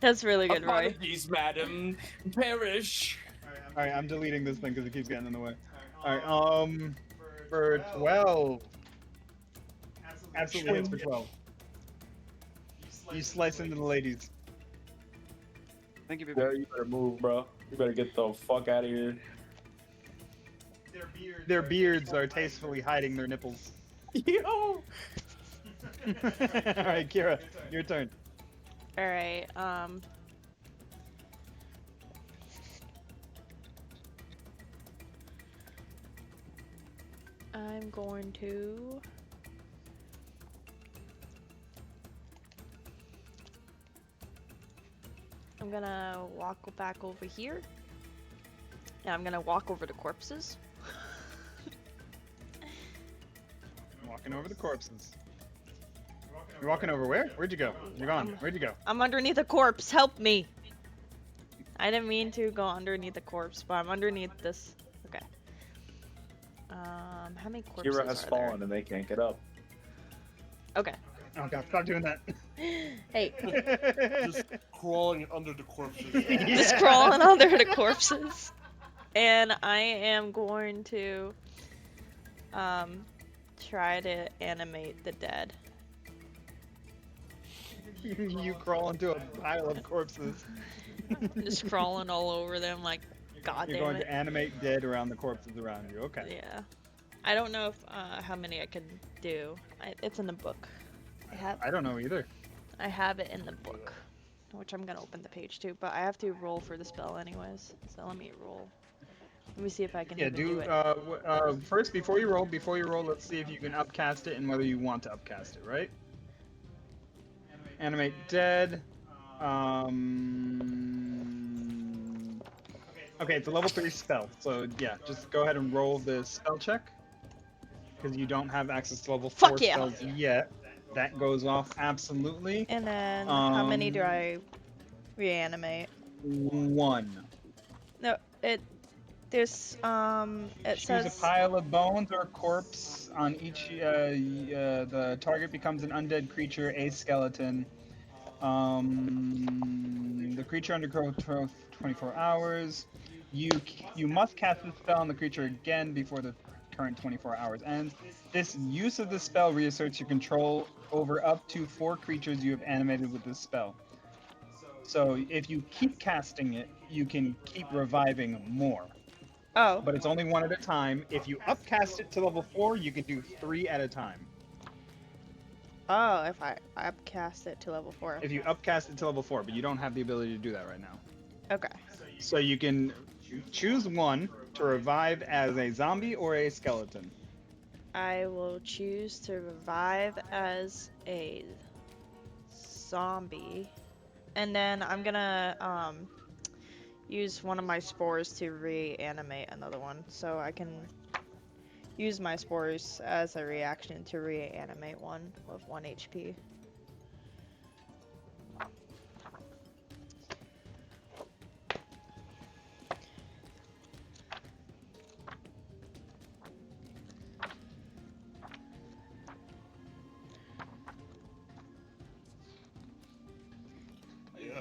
That's really good, Roy. Apologies, madam. Perish. Alright, I'm deleting this thing because it keeps getting in the way. Alright, for 12. Absolutely hits for 12. You slice into the ladies. Thank you, people. Yeah, you better move, bro. You better get the fuck out of here. Their beards are tastefully hiding their nipples. Yo. Alright, Kira, your turn. Alright, I'm going to... I'm gonna walk back over here. And I'm gonna walk over the corpses. Walking over the corpses. You're walking over where? Where'd you go? You're gone. Where'd you go? I'm underneath a corpse, help me! I didn't mean to go underneath the corpse, but I'm underneath this. Okay. How many corpses Kira has are fallen and they can't get up. there? Okay. Oh god, stop doing that. Hey, Just crawling under the corpses. just crawling under the corpses. And I am going to try to animate the dead. You crawl into a pile of corpses. Just crawling all over them like, god You're damn going it. to animate dead around the corpses around you. Okay. Yeah. I don't know if how many I can do. It's in the book. I don't know either. I have it in the book, which I'm gonna open the page too. But I have to roll for the spell anyways. So let me roll. Let me see if I can Yeah, even do it. first before you roll, let's see if you can upcast it and whether you want to upcast it, right? Animate dead. Okay, it's a level 3 spell, so yeah, just go ahead and roll the spell check. Because you don't have access to level 4 Fuck yeah. spells yet. That goes off absolutely. And then how many do I reanimate? 1. No, there's it Choose says a pile of bones or a corpse on each. The target becomes an undead creature, a skeleton. The creature undergoes 24 hours. You must cast the spell on the creature again before the current 24 hours ends. This use of the spell reasserts your control over up to 4 creatures you have animated with this spell. So if you keep casting it, you can keep reviving more. oh But it's only 1 at a time. If you upcast it to level 4, you can do 3 at a time. if I upcast it to level 4. If you upcast it to level 4, but you don't have the ability to do that right now. Okay. So you can choose one to revive as a zombie or a skeleton. I will choose to revive as a zombie. And then I'm gonna use one of my spores to reanimate another one, so I can use my spores as a reaction to reanimate one with 1 HP.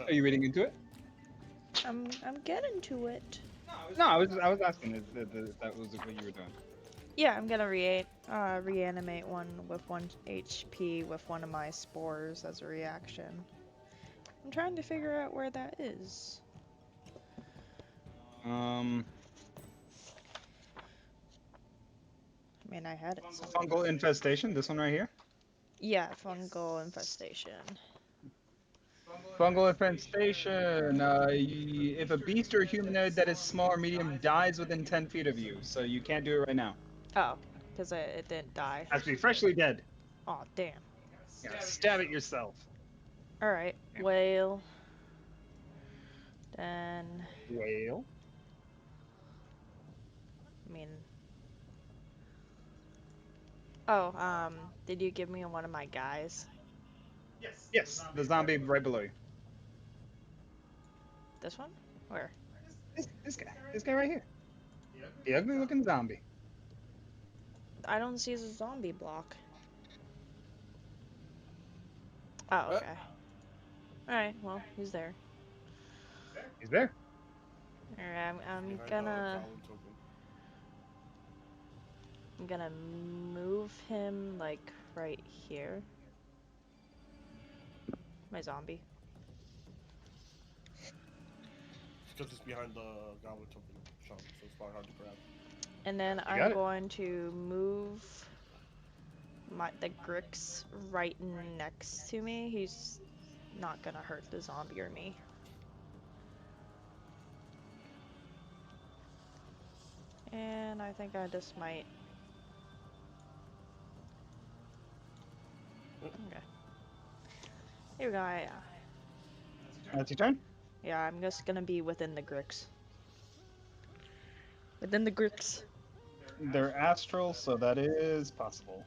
Are you reading into it? I'm getting to it. No, I was asking if that was what you were doing. Yeah, I'm gonna reanimate one with 1 HP with one of my spores as a reaction. I'm trying to figure out where that is. I mean, I had it somewhere. Fungal infestation. This one right here. Yeah, fungal infestation. Fungal infestation. If a beast or humanoid that is small or medium dies within 10 feet of you, so you can't do it right now. Oh, because it didn't die. Has to be freshly dead. Oh, damn. Yeah, stab it yourself. Alright, whale. Then, Whale. I mean... Oh, did you give me one of my guys? Yes, the zombie right below you. This one? Where? This guy right here. The ugly looking zombie. I don't see the zombie block. Oh, okay. Alright, well, he's there. He's there. Alright, I'm Behind the gonna... goblin token. I'm gonna move him, like, right here. My zombie. Because it's behind the goblin token chunk, so it's probably hard to grab. And then got I'm it. going to move the Grix right next to me. He's not gonna hurt the zombie or me. And I think I just might... Okay. Here we go, yeah. That's your turn. Yeah, I'm just gonna be within the Grix. Within the Grix. They're astral, so that is possible.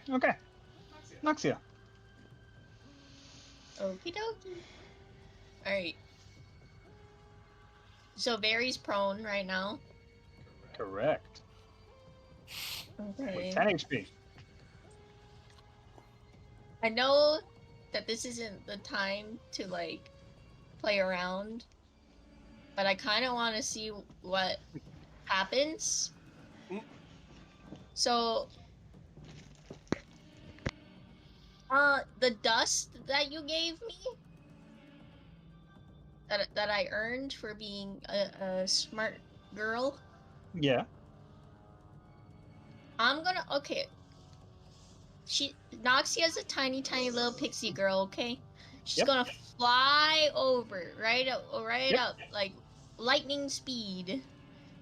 Okay. Noxia. Okie dokie. Alright. So Barry's prone right now. Correct. Okay. With 10 HP. I know that this isn't the time to like play around, but I kind of want to see what happens. So, the dust that you gave me, that I earned for being a smart girl, Yeah. I'm gonna, okay. Noxia's a tiny, tiny little pixie girl, okay? She's Yep. gonna fly over, right Yep. up, like lightning speed.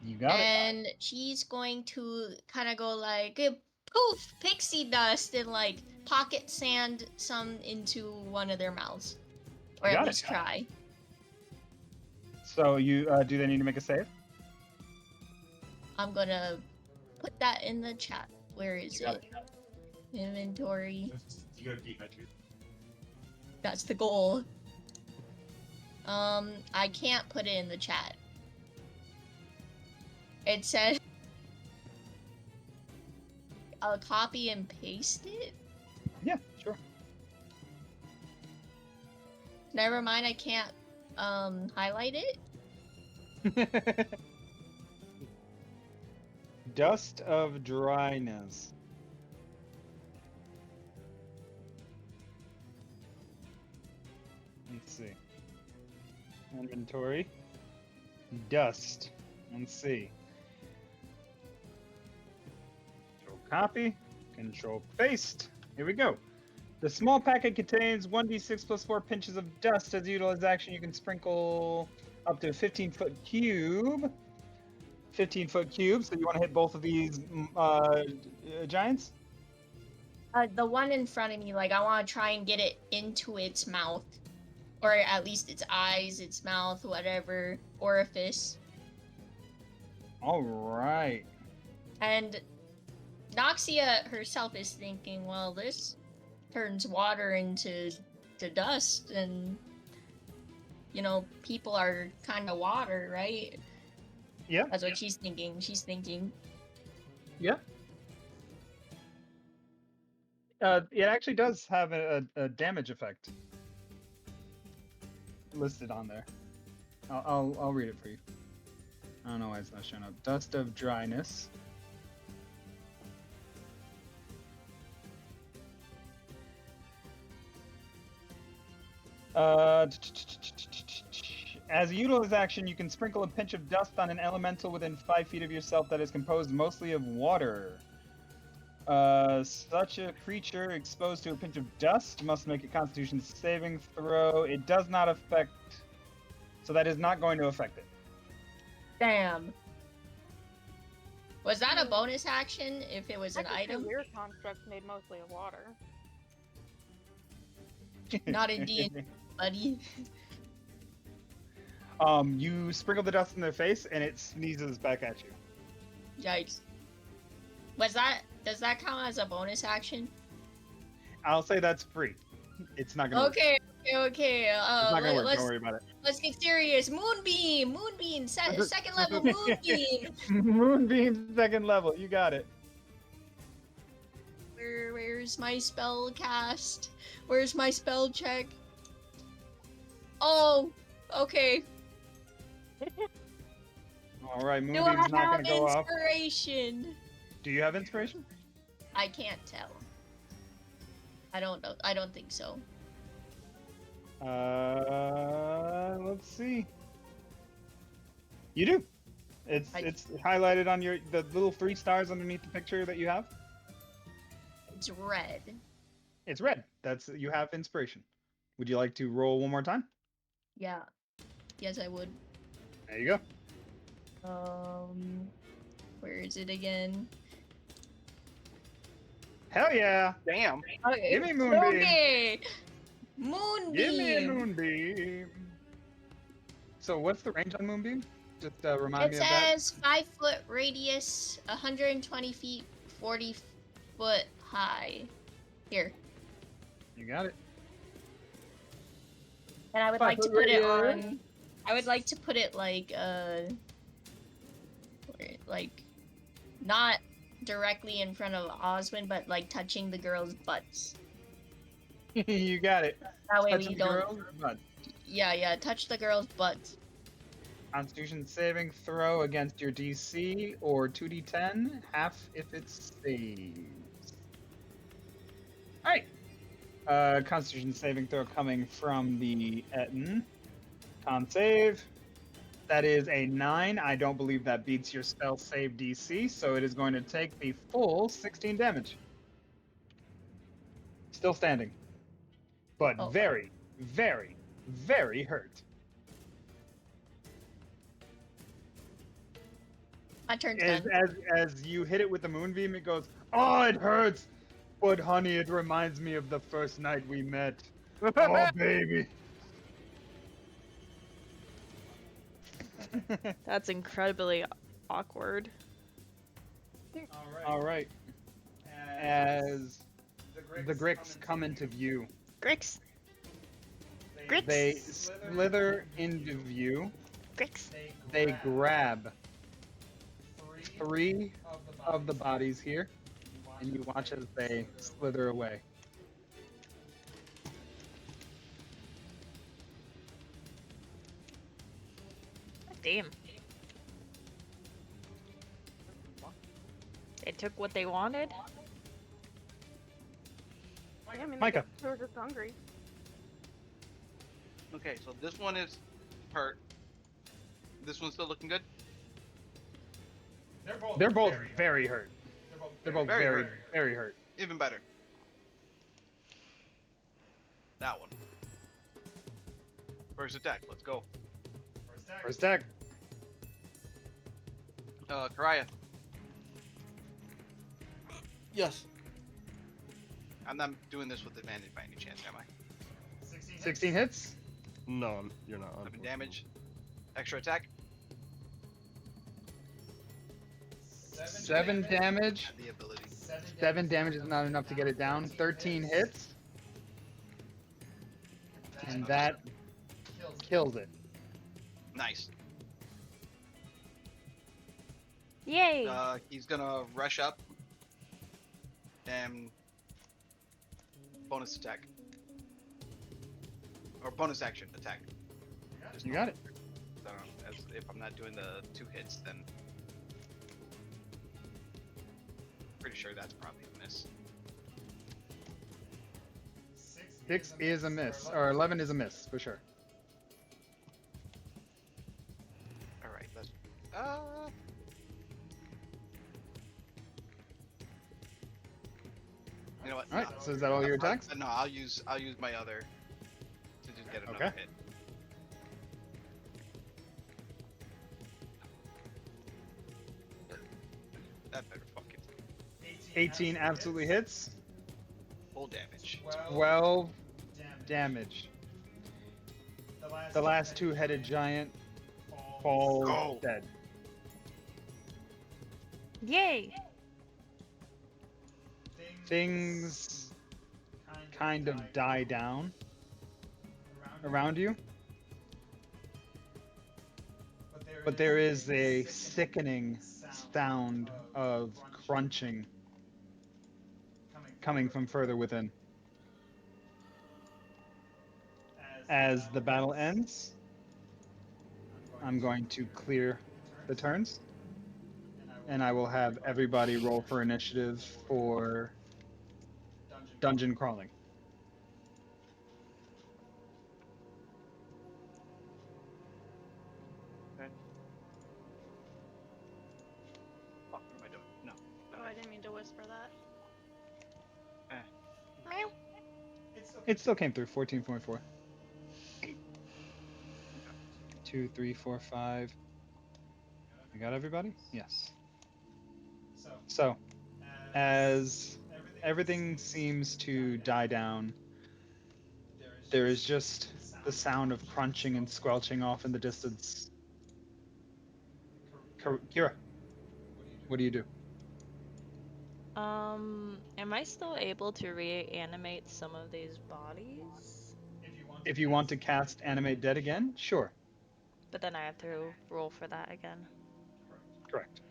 You got it. And she's going to kind of go like, poof, pixie dust, and like pocket sand some into one of their mouths. Or You at got least it. try. So you do they need to make a save? I'm gonna put that in the chat. Where is You got it? Inventory. You gotta dehydrate. That's the goal. I can't put it in the chat. It says I'll copy and paste it. Yeah, sure. Never mind, I can't highlight it. Dust of dryness. Let's see. Inventory. Dust. Let's see. Control copy. Control paste. Here we go. The small packet contains 1d6 plus 4 pinches of dust. As a utilized action, you can sprinkle up to a 15-foot cube. 15-foot cube. So you want to hit both of these giants? The one in front of me, like I want to try and get it into its mouth. or at least its eyes, its mouth, whatever orifice. All right. And Noxia herself is thinking, well, this turns water into dust, and people are kind of water, right? Yeah. That's what she's thinking. She's thinking. Yeah. It actually does have a damage effect listed on there. I'll read it for you. I don't know why it's not showing up. Dust of dryness. As a utilized action, you can sprinkle a pinch of dust on an elemental within 5 feet of yourself that is composed mostly of water. Such a creature exposed to a pinch of dust must make a Constitution saving throw. It does not affect, so that is not going to affect it. Damn. Was that a bonus action if it was an item? Weird constructs made mostly of water. Not in D&D, buddy. You sprinkle the dust in their face, and it sneezes back at you. Yikes. Does that count as a bonus action? I'll say that's free. It's not gonna work. Okay. It's not gonna work. Don't worry about it. Let's get serious. Moonbeam, second level Moonbeam. Moonbeam, second level. You got it. Where's my spell cast? Where's my spell check? Oh, okay. All right, Do Moonbeam's I not gonna have go off. inspiration? Do you have inspiration? I can't tell. I don't know. I don't think so. Let's see. You do. It's highlighted on the little 3 stars underneath the picture that you have. It's red. It's red. You have inspiration. Would you like to roll one more time? Yeah. Yes, I would. There you go. Where is it again? Hell yeah! Damn. Okay. Give me Moonbeam. Okay. Moonbeam. Give me a Moonbeam. So what's the range on Moonbeam? Just remind me of that. It says 5-foot radius, 120 feet, 40 foot high. Here. You got it. And I would like to put it on. I would like to put it like not directly in front of Oswin, but like touching the girls' butts. You got it. That way Touching we the don't. girls' butt. Yeah, touch the girls' butts. Constitution saving throw against your DC or 2d10, half if it saves. Alright. Constitution saving throw coming from the Etten. Con save. That is a 9. I don't believe that beats your spell save DC, so it is going to take the full 16 damage. Still standing. But very, very, very hurt. My turn's done. As you hit it with the moonbeam, it goes, "Oh, it hurts! But honey, it reminds me of the first night we met. Oh, baby." That's incredibly awkward. All right. As the Gricks come into view, Gricks. Gricks. they slither into view. Gricks. They grab 3 of the bodies here, and you watch as they slither away. Damn. They took what they wanted? Yeah, I mean, Micah. they were just hungry. Okay, so this one is hurt. This one's still looking good? They're both very hurt. They're both Very very, hurt. very hurt. Even better. That one. First attack, let's go. First attack. Karaya. Yes. I'm not doing this with advantage by any chance, am I? 16 hits. No, you're not. 7 damage. Extra attack. 7 damage. The ability. 7 damage is not enough to get it down. 13 hits. And that kills it. Nice. Yay! He's gonna rush up and bonus attack. Or bonus action attack. You got it. So, if I'm not doing the 2 hits, then pretty sure that's probably a miss. 6 is a miss, or 11 is a miss for sure. All right, let's. You know what? All right. So is that all your attacks? No, I'll use my other to just get another Okay. hit. That better fucking 18 absolutely hits. full damage. 12 damage. The last 2-headed giant falls Go. dead. Yay! Things kind of die down around you. But there is a sickening sound of crunching coming from further within. As the battle ends, I'm going to clear the turns, and I will have everybody roll for initiative for dungeon crawling. Fuck, what am I doing? No. Oh, I didn't mean to whisper that. Meow. It still came through, 14.4. 2, 3, 4, 5. You got everybody? Yes. So, as everything seems to die down, there is just the sound of crunching and squelching off in the distance. Kira, what do you do? Am I still able to reanimate some of these bodies? If you want to cast Animate Dead again, sure. But then I have to roll for that again. Correct.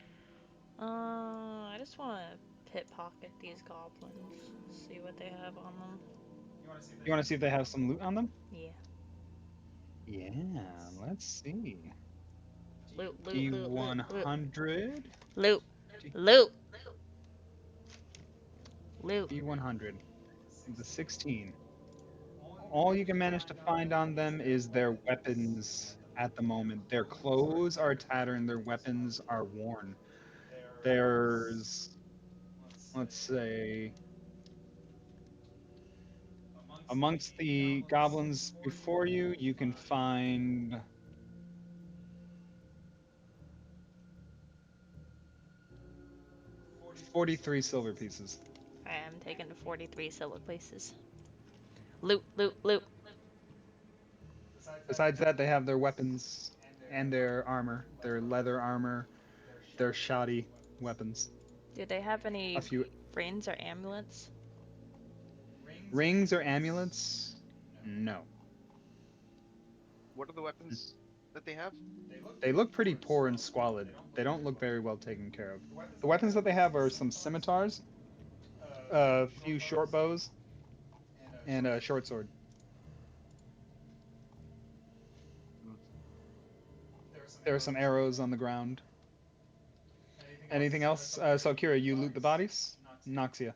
I just want to pit pocket these goblins, see what they have on them. You want to see if they have some loot on them? Yeah. Yeah, let's see. Loot, loot, loot, loot, loot. D100. Loot. Loot. Loot. D100. The 16. All you can manage to find on them is their weapons at the moment. Their clothes are tattered and their weapons are worn. There's, let's say, amongst the goblins before you, you can find 43 silver pieces. I am taking the 43 silver places. Loot, loot, loot. Besides that, they have their weapons and their armor, their leather armor, their shoddy weapons. Do they have any A few rings or amulets? rings or amulets? No. What are the weapons that they have? They look pretty poor and squalid. They don't look very well taken care of. The weapons that they have are some scimitars, a few short bows, and a short sword. There are some arrows on the ground. Anything else? So Kira, you loot the bodies? Noxia.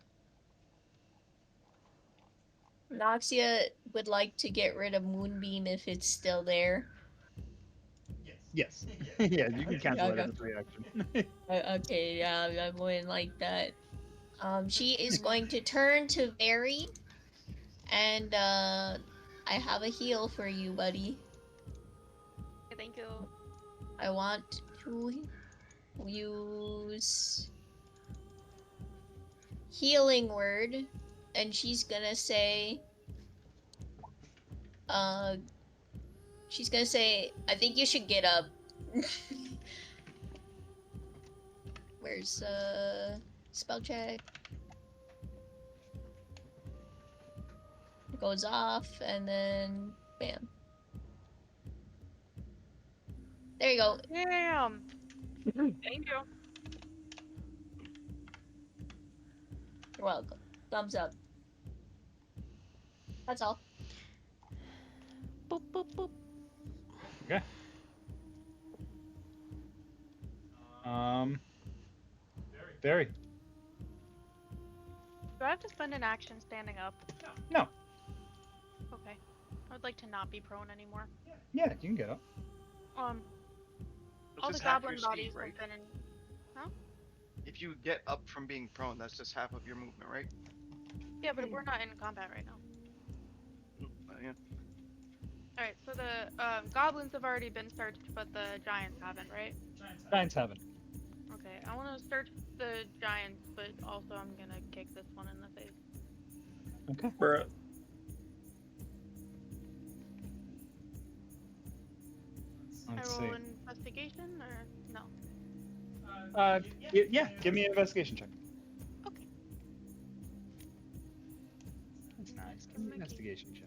Noxia would like to get rid of Moonbeam if it's still there. Yes. Yeah, you can cancel that as a free action. Okay, yeah, I'm going like that. She is going to turn to Very, and I have a heal for you, buddy. Thank you. I want to use healing word, and she's gonna say, She's gonna say, I think you should get up. Where's, spell check? It goes off, and then, bam. There you go. Damn. Thank you. You're welcome. Thumbs up. That's all. Boop, boop, boop. Okay. Barry. Do I have to spend an action standing up? No. Okay. I would like to not be prone anymore. Yeah, you can get up. That's All the just half goblin your speed, bodies right? have been in. Huh? If you get up from being prone, that's just half of your movement, right? Yeah, but we're not in combat right now. Yeah. Alright, so the goblins have already been searched, but the giants haven't, right? Giants haven't. Okay, I want to search the giants, but also I'm gonna kick this one in the face. Okay. Bruh. Let's I see. roll investigation or no? Yeah, give me an investigation check. Okay. That's nice. Give me an investigation check.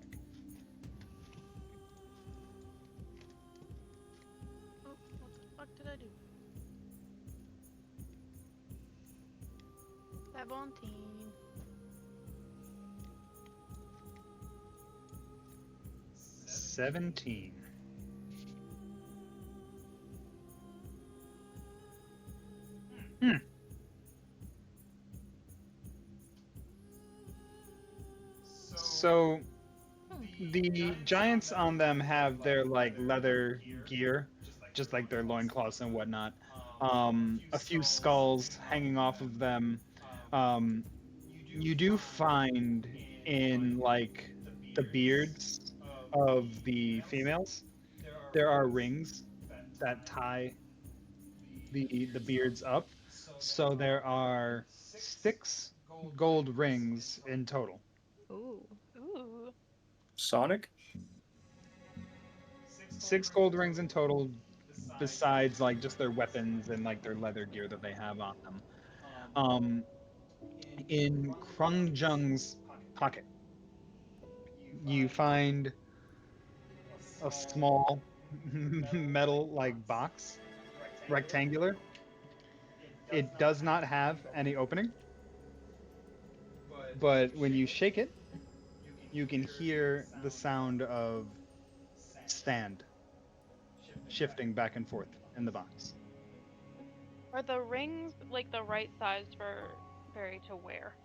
Oh, what the fuck did I do? 17. 17. So the giants on them have their like leather gear, just like their loincloths and whatnot. A few skulls hanging off of them. You do find in like the beards of the females, there are rings that tie the beards up. So there are 6 gold rings in total. Ooh. Ooh. Sonic? 6 gold rings in total, besides like just their weapons and like their leather gear that they have on them. In Krungjung's pocket, you find a small metal like box, rectangular. It does not have any opening, but when you shake it, you can hear the sound of sand shifting back and forth in the box. Are the rings like the right size for Barry to wear?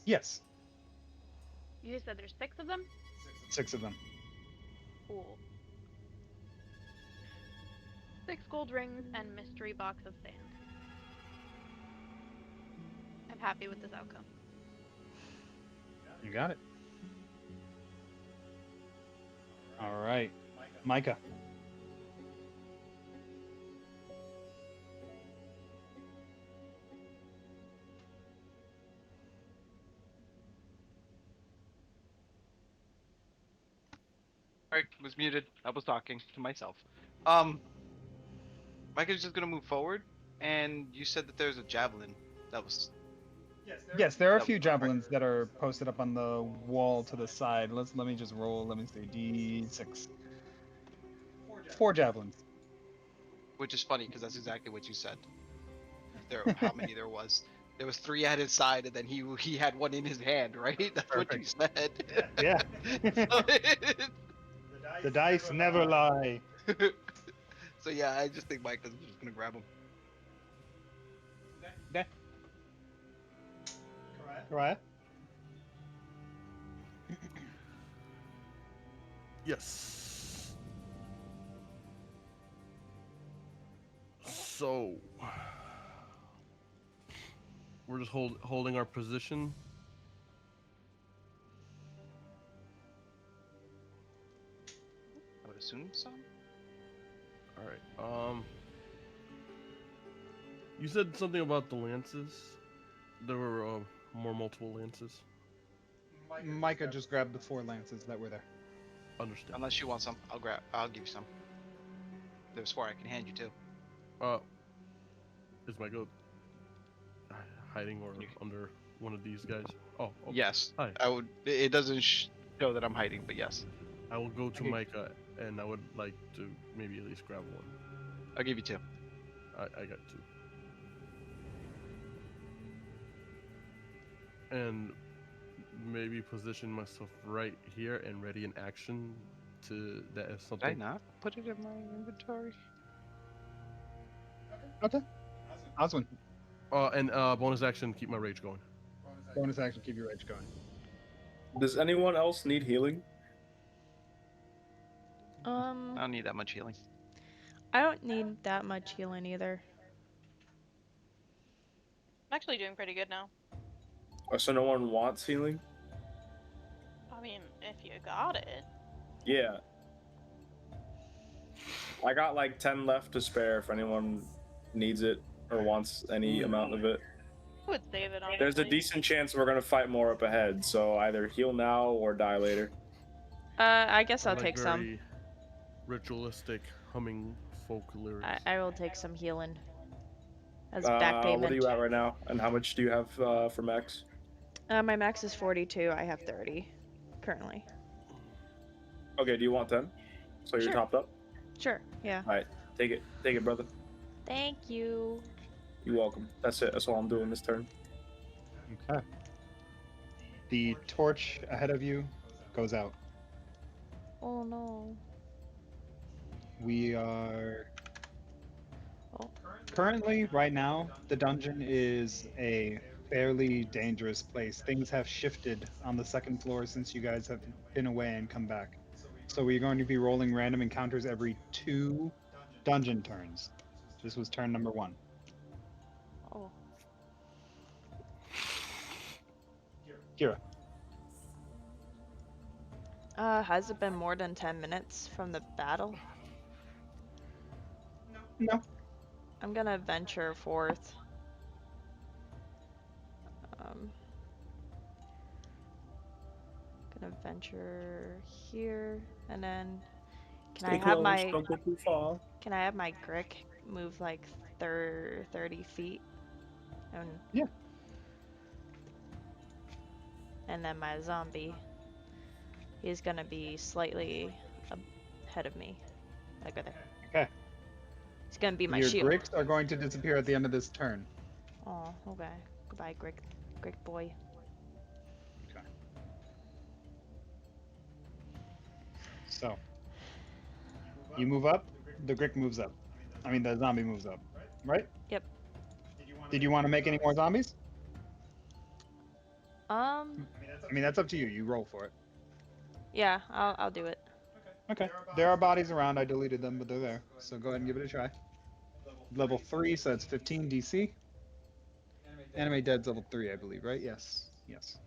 Yes, You just said there's 6 of them? 6 of them. Cool. 6 gold rings and mystery box of sand. I'm happy with this outcome. You got it. All right, Micah. Alright, was muted. I was talking to myself. Micah's just gonna move forward, and you said that there's a javelin. That was. Yes, there are a That few was correct. javelins that are posted up on the wall to the side. Let me just roll. Let me see. D6. 4 javelins. Which is funny because that's exactly what you said. How many there was. There was 3 at his side, and then he had one in his hand, right? That's what you said. Yeah. The dice never lie. So yeah, I just think Micah's just gonna grab him. Okay. Mariah? Yes. So we're just holding our position. I would assume so. All right. You said something about the lances. There were multiple lances. Micah just grabbed the 4 lances that were there. Understand. Unless you want some, I'll give you some. There's 4 I can hand you too. Is my goat hiding or under one of these guys? Oh, okay. Yes. Hi. I would. It doesn't show that I'm hiding, but yes. I will go to Okay. Micah, and I would like to maybe at least grab one. I'll give you 2. I got 2. And maybe position myself right here and ready in action to that if Did I something. not put it in my inventory? Okay. Oswin. And bonus action, keep my rage going. Bonus action, keep your rage going. Does anyone else need healing? I don't need that much healing. I don't need that much healing either. I'm actually doing pretty good now. Or so no one wants healing? I mean, if you got it. Yeah. I got like 10 left to spare if anyone needs it or wants any amount of it. I would save it, honestly. There's a decent chance we're gonna fight more up ahead, so either heal now or die later. I guess I'll like take some. very ritualistic humming folk lyrics. I will take some healing as back payment. What are you at right now? And how much do you have for max? My max is 42. I have 30 currently. Okay, do you want 10? So you're Sure. topped up? Sure. Yeah. Alright, take it. Take it, brother. Thank you. You're welcome. That's it. That's all I'm doing this turn. Okay. The torch ahead of you goes out. Oh no. We are Oh. currently, right now, the dungeon is a fairly dangerous place. Things have shifted on the second floor since you guys have been away and come back. So we're going to be rolling random encounters every 2 dungeon turns. This was turn number 1. Oh. Kira. Has it been more than 10 minutes from the battle? No. I'm gonna venture forth. Gonna venture here, and then can I have my Don't go too far. can I have my Grick move like 30 feet? And Yeah. And then my zombie, he's gonna be slightly ahead of me, like right there. Okay. It's gonna be my Your shield. Gricks are going to disappear at the end of this turn. Oh, okay. Goodbye, Grick boy. Okay. So, you move up, the Grick moves up. I mean, the zombie moves up, right? Yep. Did you want to make any more zombies? Um. I mean, that's up to you. You roll for it. Yeah, I'll do it. Okay. There are bodies around. I deleted them, but they're there. So go ahead and give it a try. Level 3, so that's 15 DC. Anime Dead's level 3, I believe, right? Yes. Yes.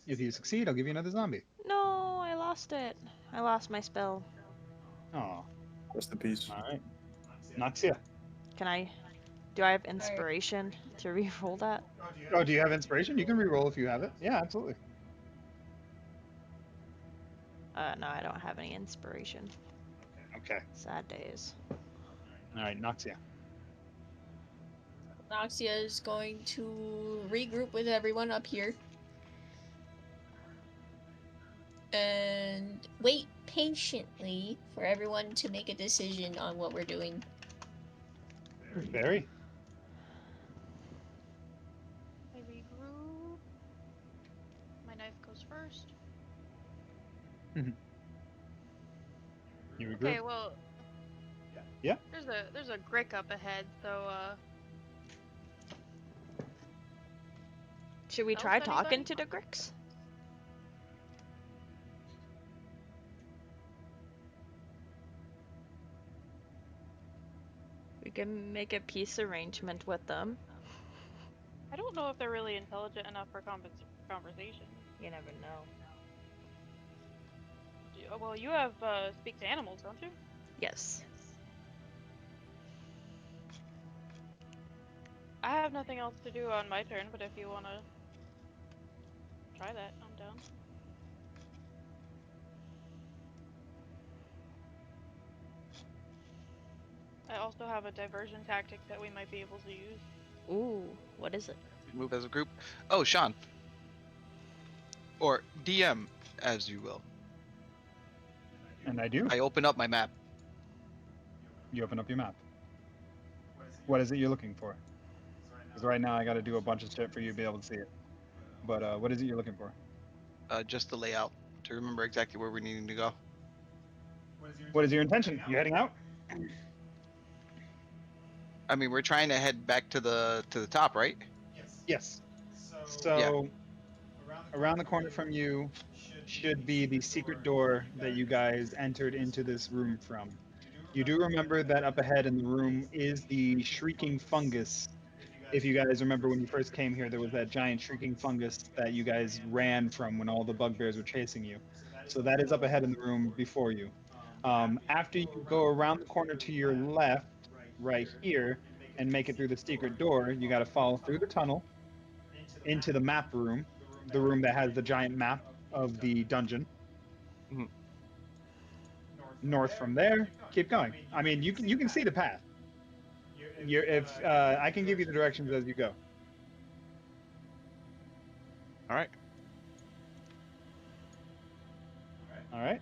If you succeed, I'll give you another zombie. No, I lost it. I lost my spell. Oh. Rest in peace. All right. Noxia. Do I have inspiration to re-roll that? Oh, do you have inspiration? You can re-roll if you have it. Yeah, absolutely. No, I don't have any inspiration. Okay. Sad days. All right, Noxia. Noxia is going to regroup with everyone up here. And wait patiently for everyone to make a decision on what we're doing. Very. I regroup. My knife goes first. You regroup? Okay, well. Yeah. There's a Grick up ahead, so Should we Else try anybody? talking to the Gricks? We can make a peace arrangement with them. I don't know if they're really intelligent enough for conversation. You never know. Well, you have speak to animals, don't you? Yes. I have nothing else to do on my turn, but if you wanna try that, I'm down. I also have a diversion tactic that we might be able to use. Ooh, what is it? Move as a group. Oh, Sean. Or DM, as you will. And I do. I open up my map. You open up your map. What is it you're looking for? Because right now I got to do a bunch of shit for you to be able to see it. But what is it you're looking for? Just the layout to remember exactly where we're needing to go. What is your intention? You heading out? I mean, we're trying to head back to the top, right? Yes. Yeah. So around the corner from you should be the secret door that you guys entered into this room from. You do remember that up ahead in the room is the shrieking fungus. If you guys remember when you first came here, there was that giant shrieking fungus that you guys ran from when all the bugbears were chasing you. So that is up ahead in the room before you. After you go around the corner to your left, right here, and make it through the secret door, you got to follow through the tunnel into the map room, the room that has the giant map of the dungeon. Mhm. North from there, keep going. I mean, you can see the path. If I can give you the directions as you go. All right. All right.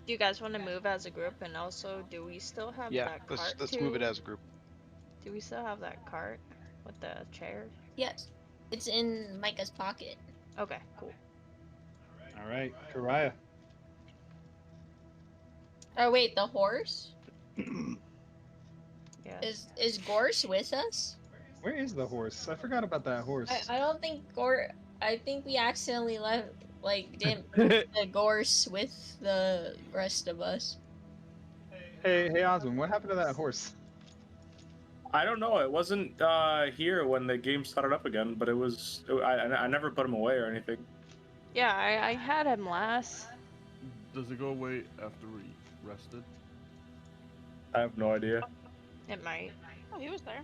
Do you guys want to move as a group? And also, do we still have Yeah. that cart Let's move it too? as a group. Do we still have that cart with the chairs? Yes. It's in Micah's pocket. Okay, cool. All right, Karaya. Oh wait, the horse? Yeah. Is Gorse with us? Where is the horse? I forgot about that horse. I don't think I think we accidentally didn't put the Gorse with the rest of us. Hey, Osmond, what happened to that horse? I don't know. It wasn't here when the game started up again, but it was. I never put him away or anything. Yeah, I had him last. Does it go away after we rested? I have no idea. It might. Oh, he was there.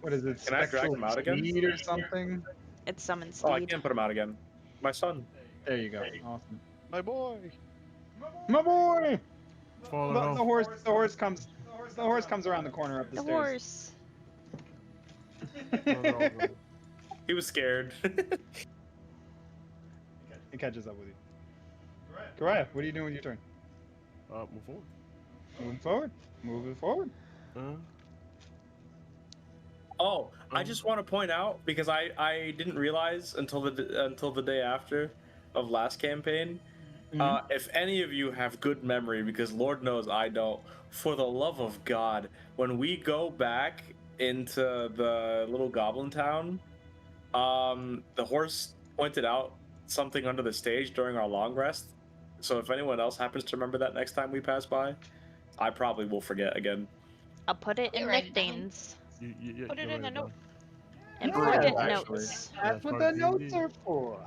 What is it? Can I drag him out again? Speed or something? It's summon Oh, I steed. can't put him out again. My son. There you go. Awesome. My boy. My boy. Father, The no. horse comes. The horse comes around the corner up the The stairs. horse. No, they're all good. He was scared. It catches up with you. Karaya, what are you doing with your turn? Move forward. Moving forward. Moving forward. Oh, I just want to point out because I didn't realize until the day after of last campaign. If any of you have good memory, because Lord knows I don't, for the love of God, when we go back into the little goblin town, the horse pointed out something under the stage during our long rest. So if anyone else happens to remember that next time we pass by, I probably will forget again. I'll put it in Right the down. things. Put it in the note. Important actually. notes. That's what the notes are for.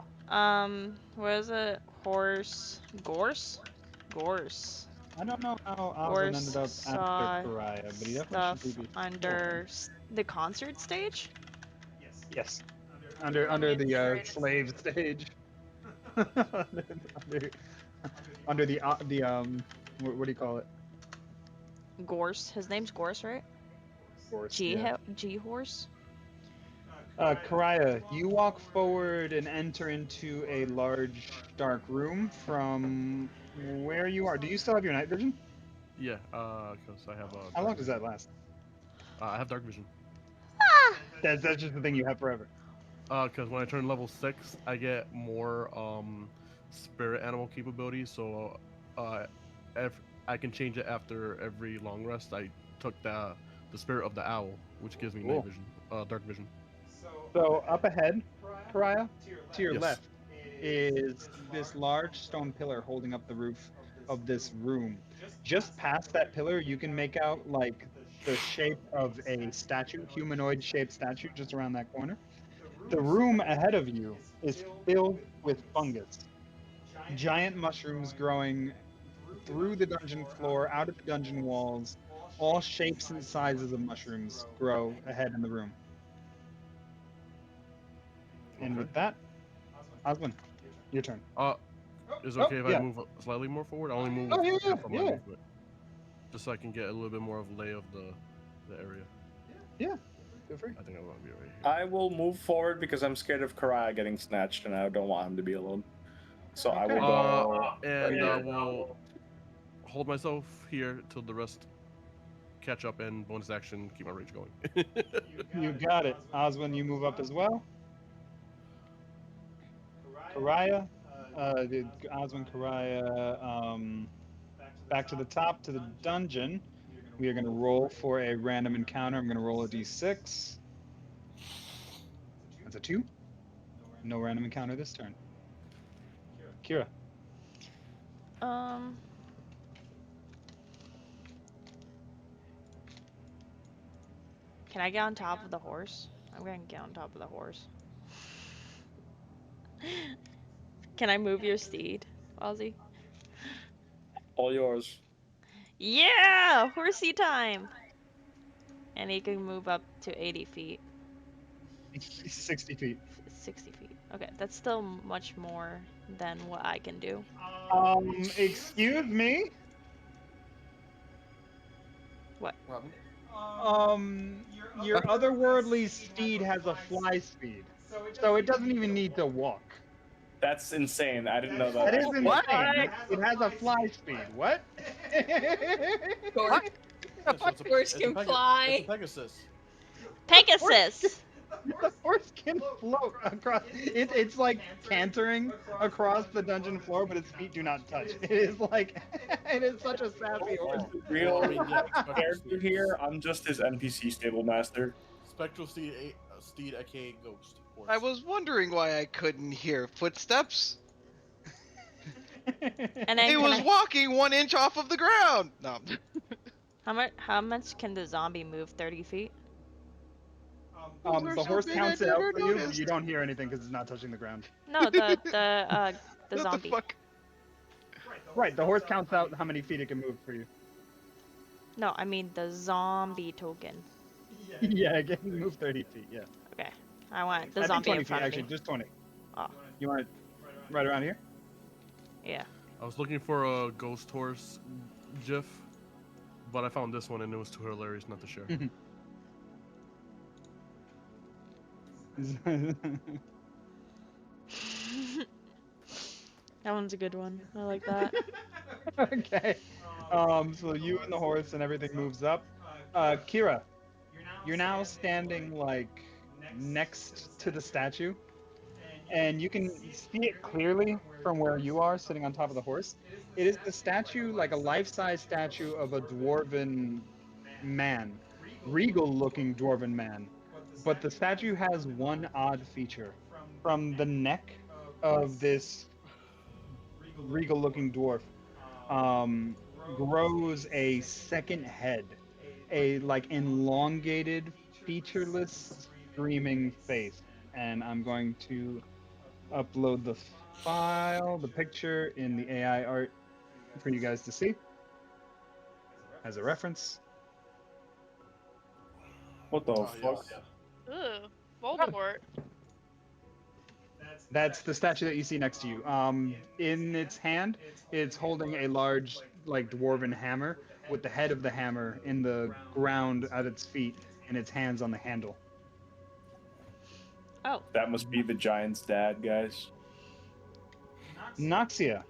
What is it? Horse. Gorse? Gorse. I don't know how Osmond Gorse ended up saw after Karaya, but he definitely stuff should be. under the concert stage? Yes. Under the slave stage. under the what do you call it? Gorse. His name's Gorse, right? Horse. G Yeah. G horse. Karaya, you walk forward and enter into a large dark room from where you are. Do you still have your night vision? Yeah, because I have How long does that last? I have dark vision. That's just the thing you have forever. Because when I turn level 6, I get more spirit animal capabilities. So, I can change it after every long rest. I took the spirit of the owl, which gives me night vision, dark vision. So up ahead, Karaya, to your Yes. left, is this large stone pillar holding up the roof of this room. Just past that pillar, you can make out like the shape of a statue, humanoid-shaped statue, just around that corner. The room ahead of you is filled with fungus. Giant mushrooms growing through the dungeon floor, out of the dungeon walls. All shapes and sizes of mushrooms grow ahead in the room. And with that, Osmond, your turn. Is it okay if yeah. I move slightly more forward? I only move Oh, yeah, half of my yeah. movement. just so I can get a little bit more of lay of the area. Yeah, feel free. I think I want to be right here. I will move forward because I'm scared of Karaya getting snatched, and I don't want him to be alone. So I will go. And I right here. will hold myself here till the rest catch up and bonus action keep my rage going. You got it. Oswin, you move up as well. Karaya, Oswin, Karaya, back to the top to the dungeon. We are going to roll for a random encounter. I'm going to roll a d6. That's a 2. No random encounter this turn. Kira. Can I get on top of the horse? I'm gonna get on top of the horse. Can I move your steed, Ozzy? All yours. Yeah! Horsey time! And he can move up to 80 feet. 60 feet. 60 feet. Okay, that's still much more than what I can do. Excuse me? What? Your otherworldly steed has a fly speed, so it doesn't even need to walk. That's insane. I didn't know that. That is What? insane. It has a fly speed. What? Horse can fly. It's a Pegasus. Pegasus! The horse can float across. It's like cantering across the dungeon floor, but its feet do not touch. It is like, it is such a sassy horse. Real character here. I'm just his NPC stable master. Spectral steed, aka ghost. Horse. I was wondering why I couldn't hear footsteps. And then It was walking 1 inch off of the ground. No. How much can the zombie move? 30 feet? The horse counts it out for you, but you don't hear anything because it's not touching the ground. No, the What zombie. the fuck? Right, the horse counts out how many feet it can move for you. No, I mean the zombie token. Yeah, it can move 30 feet, yeah. Okay, I want the I think zombie 20 in feet, front of actually, me. just 20. Oh. You want it right around here? Yeah. I was looking for a ghost horse gif, but I found this one and it was too hilarious not to share. That one's a good one. I like that. Okay. So you and the horse and everything moves up. Kira, you're now standing like next to the statue, and you can see it clearly from where you are sitting on top of the horse. It is the statue, like a life-size statue of a dwarven man, regal-looking dwarven man. But the statue has one odd feature. From the neck of this regal-looking dwarf grows a second head, a like elongated, featureless, screaming face. And I'm going to upload the file, the picture in the AI art for you guys to see as a reference. What the fuck? Ugh, Voldemort. That's the statue that you see next to you. In its hand, it's holding a large, like, dwarven hammer with the head of the hammer in the ground at its feet and its hands on the handle. Oh. That must be the giant's dad, guys. Noxia,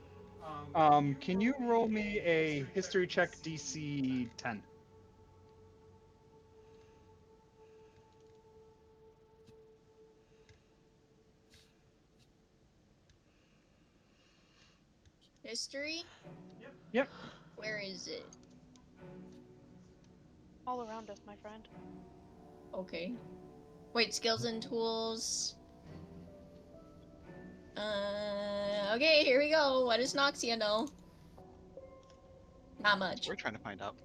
can you roll me a history check DC 10? History? Yep. Where is it? All around us, my friend. Okay. Wait, skills and tools. Okay, here we go. What does Noxia know? Not much. We're trying to find out.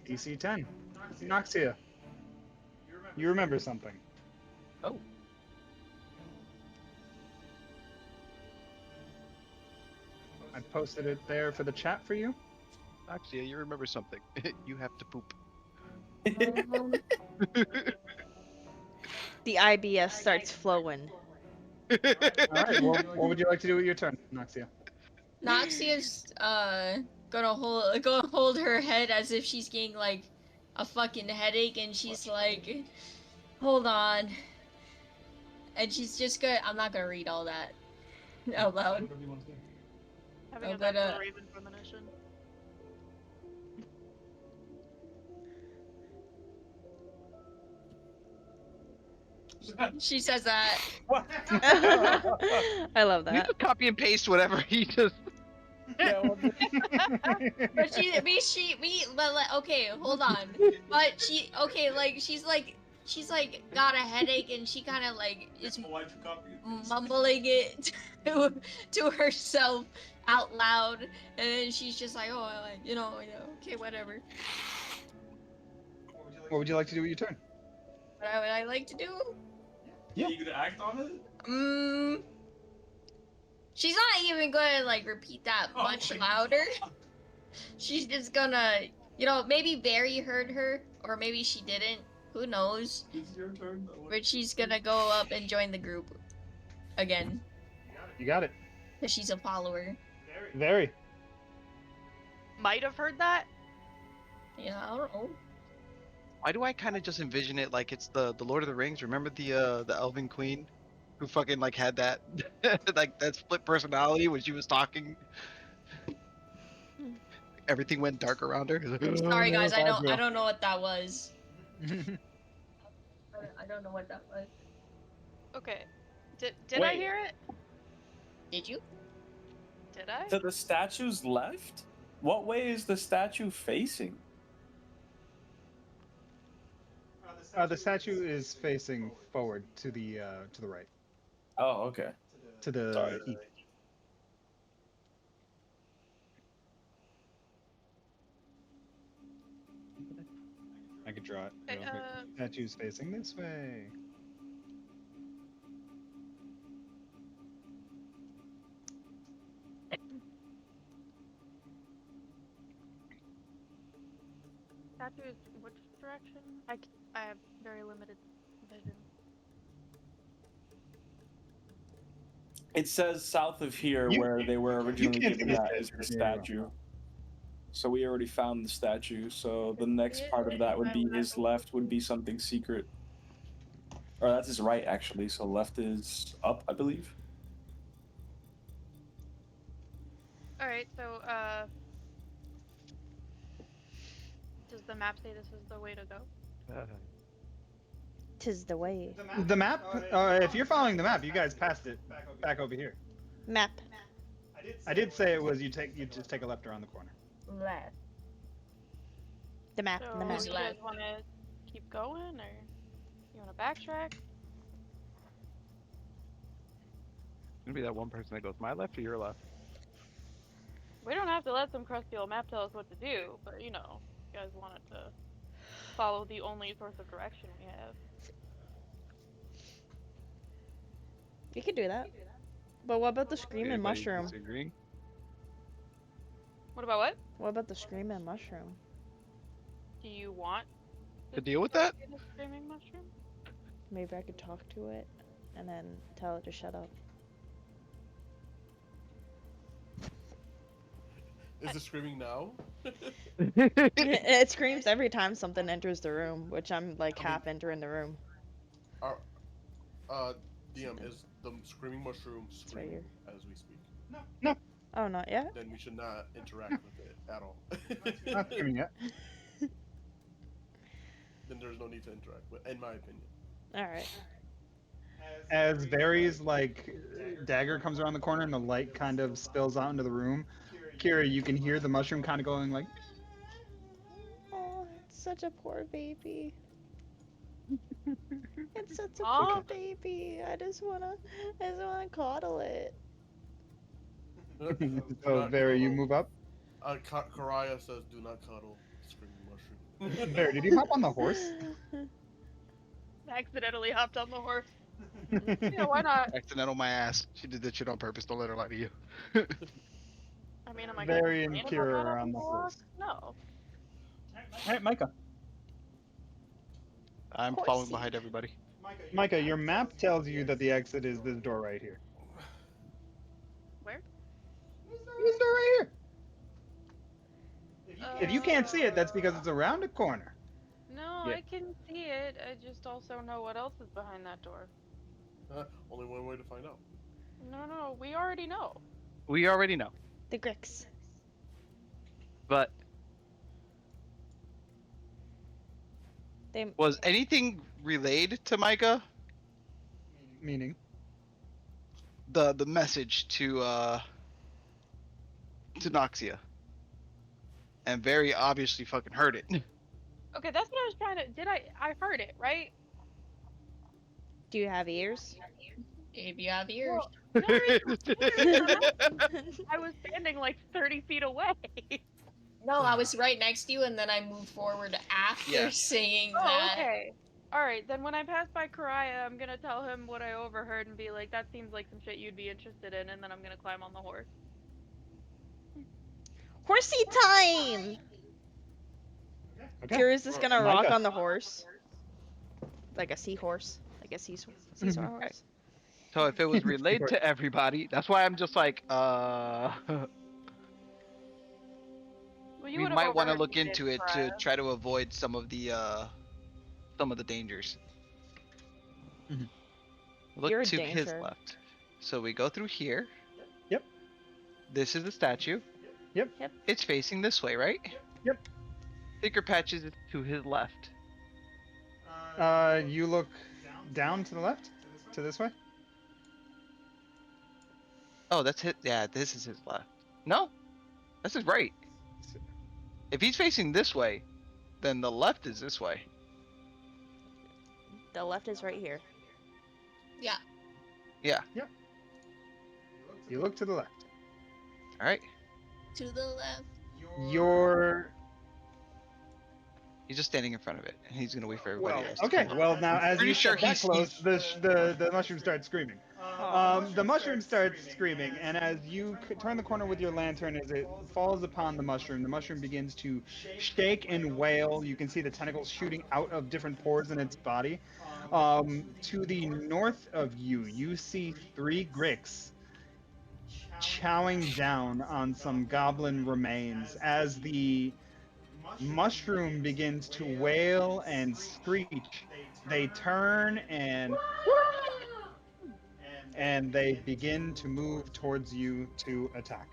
DC 10. Noxia, you remember something. Oh. I posted it there for the chat for you. Actually, you remember something. You have to poop. The IBS starts flowing. All right. Well, what would you like to do with your turn, Noxia? Noxia's gonna hold her head as if she's getting like a fucking headache, and she's like, hold on, and she's just gonna. I'm not gonna read all that out loud. Having I'm a Dr. gonna. Raven premonition. She says that. I love You that. just copy and paste whatever he just. But but like, okay, hold on. But she's like got a headache, and she kind of like is mumbling it to herself out loud, and then she's just like, oh, like, okay, whatever. What would you like to do with your turn? What would I like to do? Yeah. You gonna act on it? She's not even gonna like repeat that much louder. She's just gonna, maybe Barry heard her, or maybe she didn't. Who knows? It's your turn. But she's gonna go up and join the group again, You got it. because she's a follower. Very. Might have heard that. Yeah, I don't know. Why do I kind of just envision it like it's the Lord of the Rings? Remember the Elven Queen, who fucking like had that like that split personality when she was talking. Everything went dark around her. Sorry guys, I Galadriel. don't know what that was. I don't know what that was. Okay. Did I Wait. hear it? Did you? Did I? So the statue's left? What way is the statue facing? The statue is facing forward to the right, Oh, okay. to the Sorry. east. I could draw it. Okay, real quick. Statue's facing this way. Statue is which direction? I have very limited vision. It says south of here, You- where they were originally can't given see the that is the statue. statue. So we already found the statue. So the can next see it, part of that would be but- his left would be something secret. Or that's his right, actually. So left is up, I believe. Alright, so, does the map say this is the way to go? Tis the way. The map. If you're following the map, you guys passed it back over here. Map. I did say it was you just take a left around the corner. Left. The map. So, The map. do you guys want to keep going, or you want to backtrack? Gonna be that one person that goes my left or your left. We don't have to let some crusty old map tell us what to do, but you know, you guys wanted to follow the only source of direction we have. We could do that. But what about the screaming Anybody mushroom? disagreeing? What about what? What about the screaming mushroom? Do you want To deal with that? the screaming mushroom? Maybe I could talk to it and then tell it to shut up. Is it screaming now? It screams every time something enters the room, which I'm like half entering the room. DM, is the screaming mushroom right screaming here. as we speak? Oh, not yet? Then we should not interact with it at all. Not screaming yet. Then there's no need to interact with, in my opinion. Alright. As Barry's like dagger comes around the corner and the light kind of spills out into the room, Kira, you can hear the mushroom kind of going like. Oh, it's such a poor baby. It's such a Aw. poor baby. I just wanna coddle it. So Barry, you move up. Karaya says, "Do not cuddle, screaming mushroom." Barry, did you hop on the horse? Accidentally hopped on the horse. Yeah, why not? Accidental my ass. She did that shit on purpose. Don't let her lie to you. I mean, am I gonna Barry and complain about Kira that are on on the walk? horse. No. All right, Micah. I'm Horsey. following behind everybody. Micah, your map tells you that the exit is this door right here. Where? This door right here. If you can't see it, that's because it's around a corner. No, Yeah. I can see it. I just also know what else is behind that door. Only one way to find out. No, we already know. We already know. The Grix. But They Was anything relayed to Micah? Meaning? The message to Noxia. And very obviously fucking heard it. Okay, that's what I was trying to. I heard it, right? do you have ears? If you have ears. Well, no, I was standing like 30 feet away. No, I was right next to you, and then I moved forward after Yeah. saying Oh, that. okay. Alright, then when I pass by Karaya, I'm gonna tell him what I overheard and be like, that seems like some shit you'd be interested in, and then I'm gonna climb on the horse. Horsey time! Okay. Kira's just gonna rock Micah. on the horse. Like a seahorse. Like a seesaw horse. so if it was relayed to everybody, that's why I'm just like, Well, you We would've might want to overheard look me, into it to Karaya. try to avoid some of the dangers. Mhm. Look You're a to his danger. left. So we go through here. Yep. This is the statue. Yep. Yep. It's facing this way, right? Yep. Thicker patches is to his left. You look down to the left? To this way? Oh, that's his. Yeah, this is his left. No, that's his right. If he's facing this way, then the left is this way. The left is right here. Yeah. Yeah. Yep. You look to the left. All right. To the left. You're He's just standing in front of it, and he's gonna wait for everybody well. else. to Okay. come up. Well, now as Pretty you sure get that he's- close, the mushroom starts screaming. The mushroom starts screaming, and as you turn the corner with your lantern, as it falls upon the mushroom begins to shake and wail. You can see the tentacles shooting out of different pores in its body. To the north of you, you see 3 Grix chowing down on some goblin remains as the mushroom begins to wail and screech. They turn and they begin to move towards you to attack.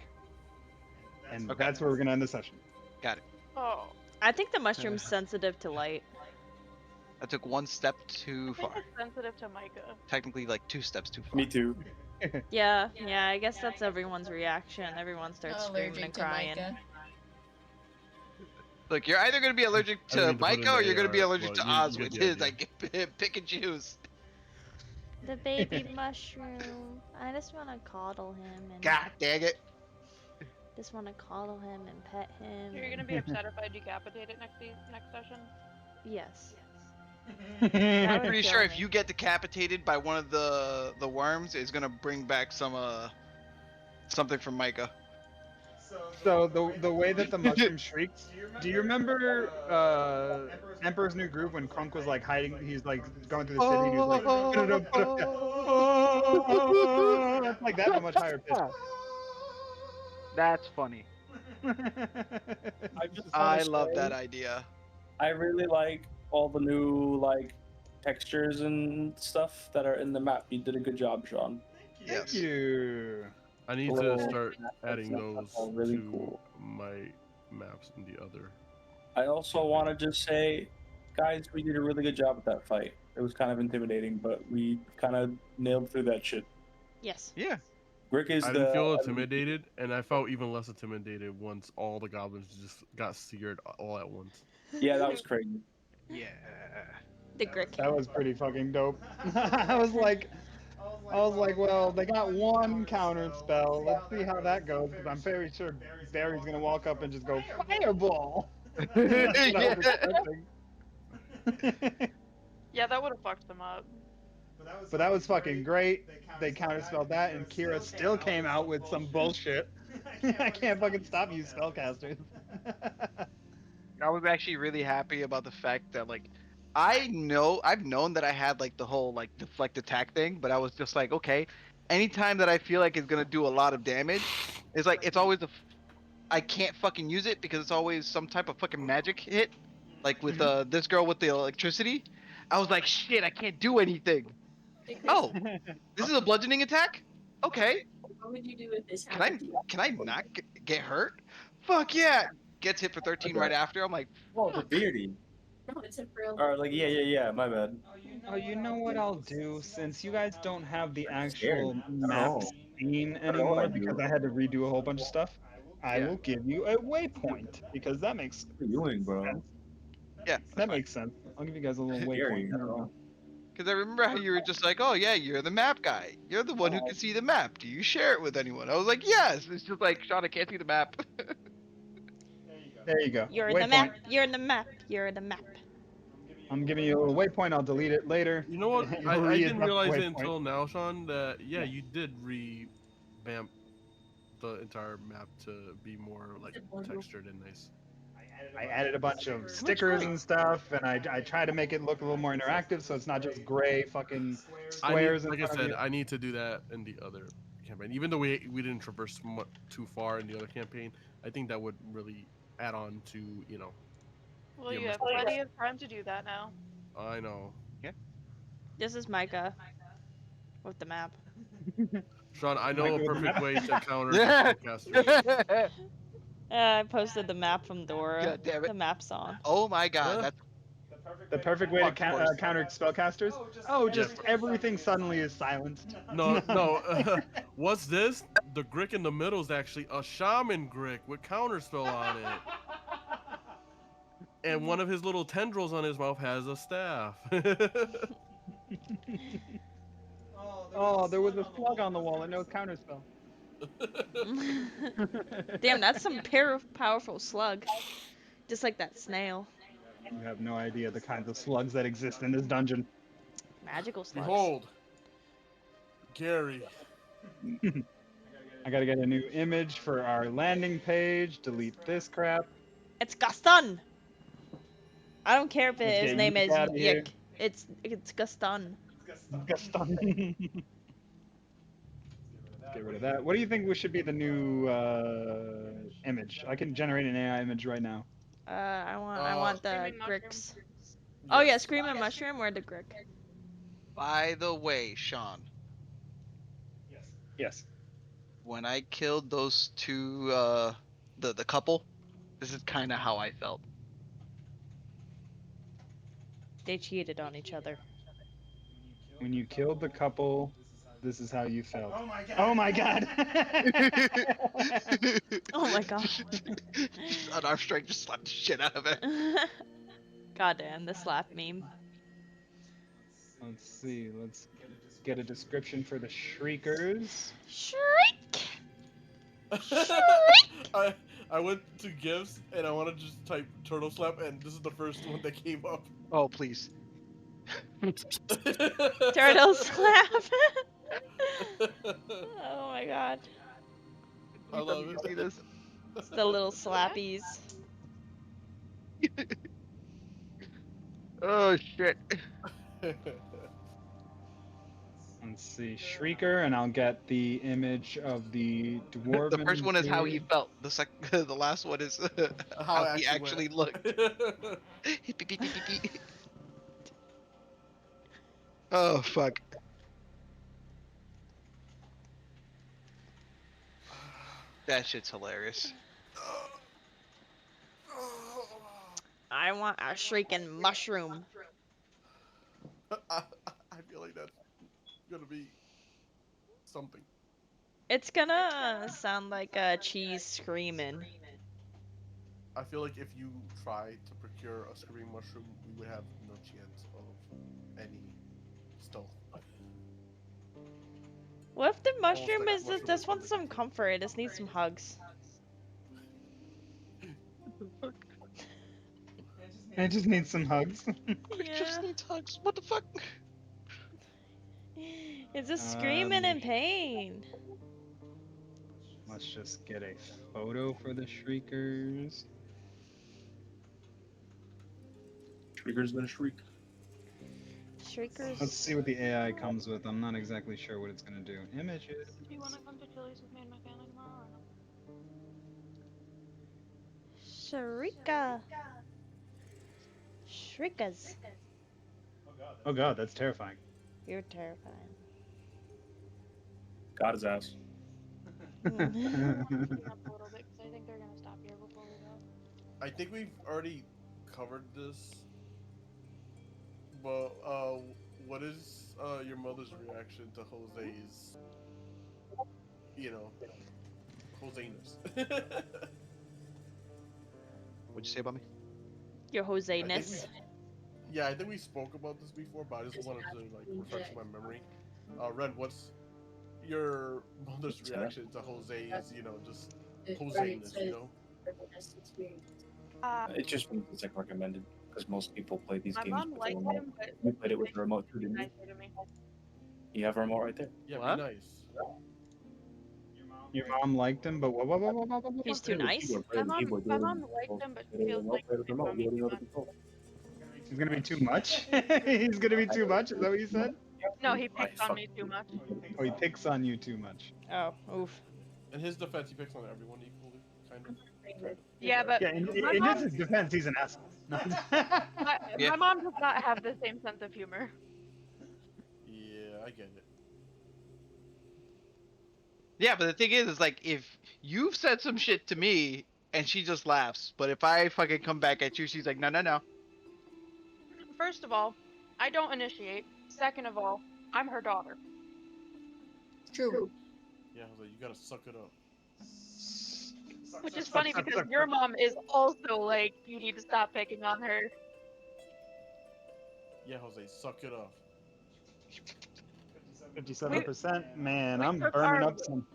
And Okay. that's where we're gonna end the session. Oh. I think the mushroom's sensitive to light. I took one step too I think far. it's sensitive to Micah. Technically, like 2 steps too far. Me too. Yeah, I guess that's everyone's reaction. Everyone starts screaming Allergic and to crying. Micah. Look, you're either gonna be allergic I didn't to mean to put in Micah or the you're gonna be AR, allergic but to you Oz get with the his. idea. Like, pick and choose. The baby mushroom. I just want to coddle him and God dang it. just want to coddle him and pet him. You're gonna be upset if I decapitate it next session? Yes. I'm would pretty kill sure if me. you get decapitated by one of the worms, it's gonna bring back some something from Micah. So the way that the mushroom shrieks, do you remember Emperor's New Groove when Krunk was like hiding? He's like going through the city. And he was like, it's like that, but much higher pitch. that's funny. I just I wanna love say, that idea. I really like all the new like textures and stuff that are in the map. You did a good job, Sean. Thank Yes. you. I need Oh, to start that's adding those all really to cool. my maps in the other. I also want to just say, guys, we did a really good job with that fight. It was kind of intimidating, but we kind of nailed through that shit. Yes. Yeah. Rick is I the. didn't feel intimidated, and I felt even less intimidated once all the goblins just got seared all at once. Yeah, that was crazy. Yeah. The Grick. That was pretty fucking dope. I was like, well, they got one counter spell. Let's see how that goes. Because I'm very sure Barry's gonna walk up and just go fireball. That's what I was expecting. Yeah, that would've fucked them up. But that was fucking great. They counterspelled that, and Kira still came out with some bullshit. I can't fucking stop you, spellcasters. I was actually really happy about the fact that like I've known that I had like the whole like deflect attack thing, but I was just like, okay, anytime that I feel like it's gonna do a lot of damage, it's like it's always I can't fucking use it because it's always some type of fucking magic hit. Like with Mm-hmm. this girl with the electricity. I was like, shit, I can't do anything. Oh, this is a bludgeoning attack? Okay. What would you do if this Can I happened to you? can I not get hurt? Fuck yeah. Gets hit for 13 right after. I'm like, Oh, the fuck. beardy. No, it's a real. Or like, yeah. My bad. Oh, you know what I'll do? Since you guys don't have the Scared. actual I don't map know. scene I don't know what anymore I do. because I had to redo a whole bunch of stuff, I Yeah. will give you a waypoint because that makes What are you doing, bro? sense. Yeah, that's That fine. makes sense. I'll give you guys a little Scary. waypoint. I don't know. Because I remember how you were just like, oh yeah, you're the map guy. You're the one who can see the map. Do you share it with anyone? I was like, yes. It's just like, Sean, I can't see the map. There you go. You're the Waypoint. map. You're the map. You're the map. I'm giving you a little waypoint. I'll delete it later. You know what? You'll I didn't readjust the realize it waypoint. until now, Sean, that yeah, you did revamp the entire map to be more like textured and nice. I added a bunch of stickers and stuff, and I try to make it look a little more interactive, so it's not just gray fucking squares in Like I front of said, you. I need to do that in the other campaign. Even though we didn't traverse too far in the other campaign, I think that would really add on to Well, Yeah, you have Mr. plenty of time to do that now. I know. This is Micah with the map. Sean, I know Might a go with the perfect map. way to counter the spellcasters. I posted the map from Dora. God damn it. The map song. Oh my god, Huh? that's The perfect way to fucked worse. counter spellcasters? Oh, just Yeah. everything suddenly is silenced. No. What's this? The Grick in the middle is actually a shaman Grick with counterspell on it. And one of his little tendrils on his mouth has a staff. Oh, there was a slug on the wall and no counterspell. Damn, that's some powerful slug. Just like that snail. You have no idea the kinds of slugs that exist in this dungeon. Magical slugs. Behold, Gary. I gotta get a new image for our landing page. Delete this crap. It's Gaston! I don't care if Let's his get name Yeek is outta here. Yik. It's Gaston. Gaston. Let's get rid of that. What do you think should be the new image? I can generate an AI image right now. I want the Screaming mushroom. Gricks. Oh yeah, Screaming Mushroom or the Grick. By the way, Sean, Yes. when I killed those two the couple, this is kinda how I felt. They cheated on each other. When you killed the couple, this is how you felt. Oh my god! Oh my god. Just an arm strike just slapped the shit out of it. Goddamn, the slap meme. Let's see. Let's get a description for the Shriekers. Shriek! I went to gifts and I want to just type turtle slap and this is the first one that came up. Oh please. Turtle slap! Oh my god. I love You it. see this? It's the little slappies. Oh shit. Let's see. Shrieker, and I'll get the image of the dwarven. The first one is how he dude. felt. The last one is how he actually looked. Beep, beep, beep, beep, beep. Oh fuck. That shit's hilarious. I want a shrieking mushroom. I feel like that's gonna be something. It's gonna sound like a cheese screaming. I feel like if you try to procure a screaming mushroom, we would have no chance of any stealth. What if the mushroom like is mushroom this is wants some comfort? It just needs some hugs. I just need some hugs. Quick, just needs hugs. What the fuck? It's just screaming in pain. Let's just get a photo for the Shriekers. Shriekers gonna shriek. Shriekers. Let's see what the AI comes with. I'm not exactly sure what it's gonna do. Images. Do you want to come to Chili's with me and my family tomorrow or Shrika. Shrikas. Oh god, that's terrifying. You're terrifying. Got his ass. Clean up a little bit because I think they're gonna stop here before we go. I think we've already covered this, but what is your mother's reaction to Jose's, Joseness? What'd you say about me? Your I think Jose-ness. I think we spoke about this before, but I just wanted to refresh my memory. Red, what's your mother's reaction to Jose's, just Joseness, It just means it's like recommended because most people play these My games mom with a liked remote. him, but You played it with a remote too, didn't you? nicer to me. You have a remote right there. Yeah, What? be nice. Your mom liked him, but what? He's too nice. My mom liked him, but she feels like he's on me too much. He's gonna be too much? He's gonna be too much? Is that what you said? No, he picks on me too much. Oh, he picks on you too much. Oh, oof. In his defense, he picks on everyone equally, kind of. Yeah, but Yeah, my in mom, his defense, he's an asshole. my mom does not have the same sense of humor. Yeah, I get it. Yeah, but the thing is like if you've said some shit to me and she just laughs, but if I fucking come back at you, she's like, no, no, no. First of all, I don't initiate. Second of all, I'm her daughter. True. Yeah, Jose, you gotta suck it up. Which is funny because your mom is also like, you need to stop picking on her. Yeah, Jose, suck it up. 57%. Man, we I'm took burning our- up some.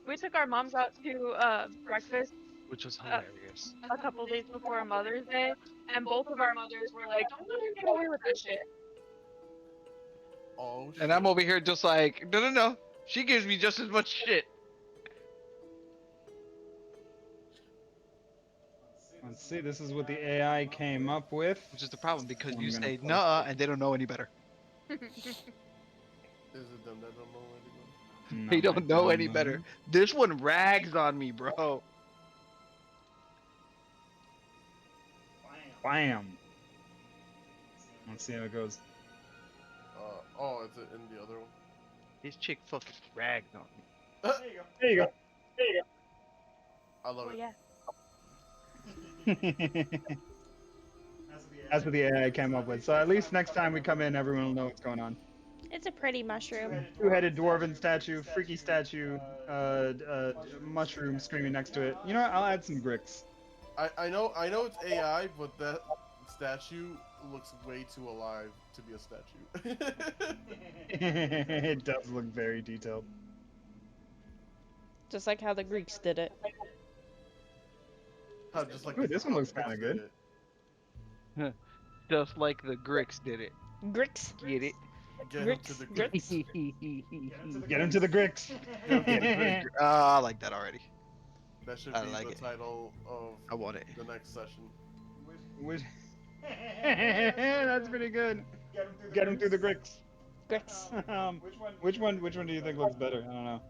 We took our moms out to breakfast Which was hilarious. a couple days before Mother's Day, and both of our mothers were like, "Don't let her get away with that shit." Oh, shit. And I'm over here just like, no, no, no. She gives me just as much shit. Let's see, this is what the AI came up with. Which is the problem because I'm you gonna say post nah it. and they don't know any better. Is it them that don't know anything? They No, don't know any better. This one rags on me, bro. Bam. Let's see how it goes. It's in the other one. This chick fucking rags on me. There you go. I love it. Yeah. That's what the AI came up with. So at least next time we come in, everyone will know what's going on. It's a pretty mushroom. Two-headed dwarven statue, freaky statue, mushroom screaming next to it. You know what? I'll add some gricks. I know it's AI, but that statue looks way too alive to be a statue. It does look very detailed. Just like how the Greeks did it. Just like Ooh, this one looks kinda good. Just like the Gricks did it. Gricks. Get it? Get him Gricks. to the Gricks. Get him to the gricks. I like that already. That should I be like the it. title of I want it. the next session. That's pretty good. Get him through the gricks. Gricks. Which one do you think looks better? I don't know.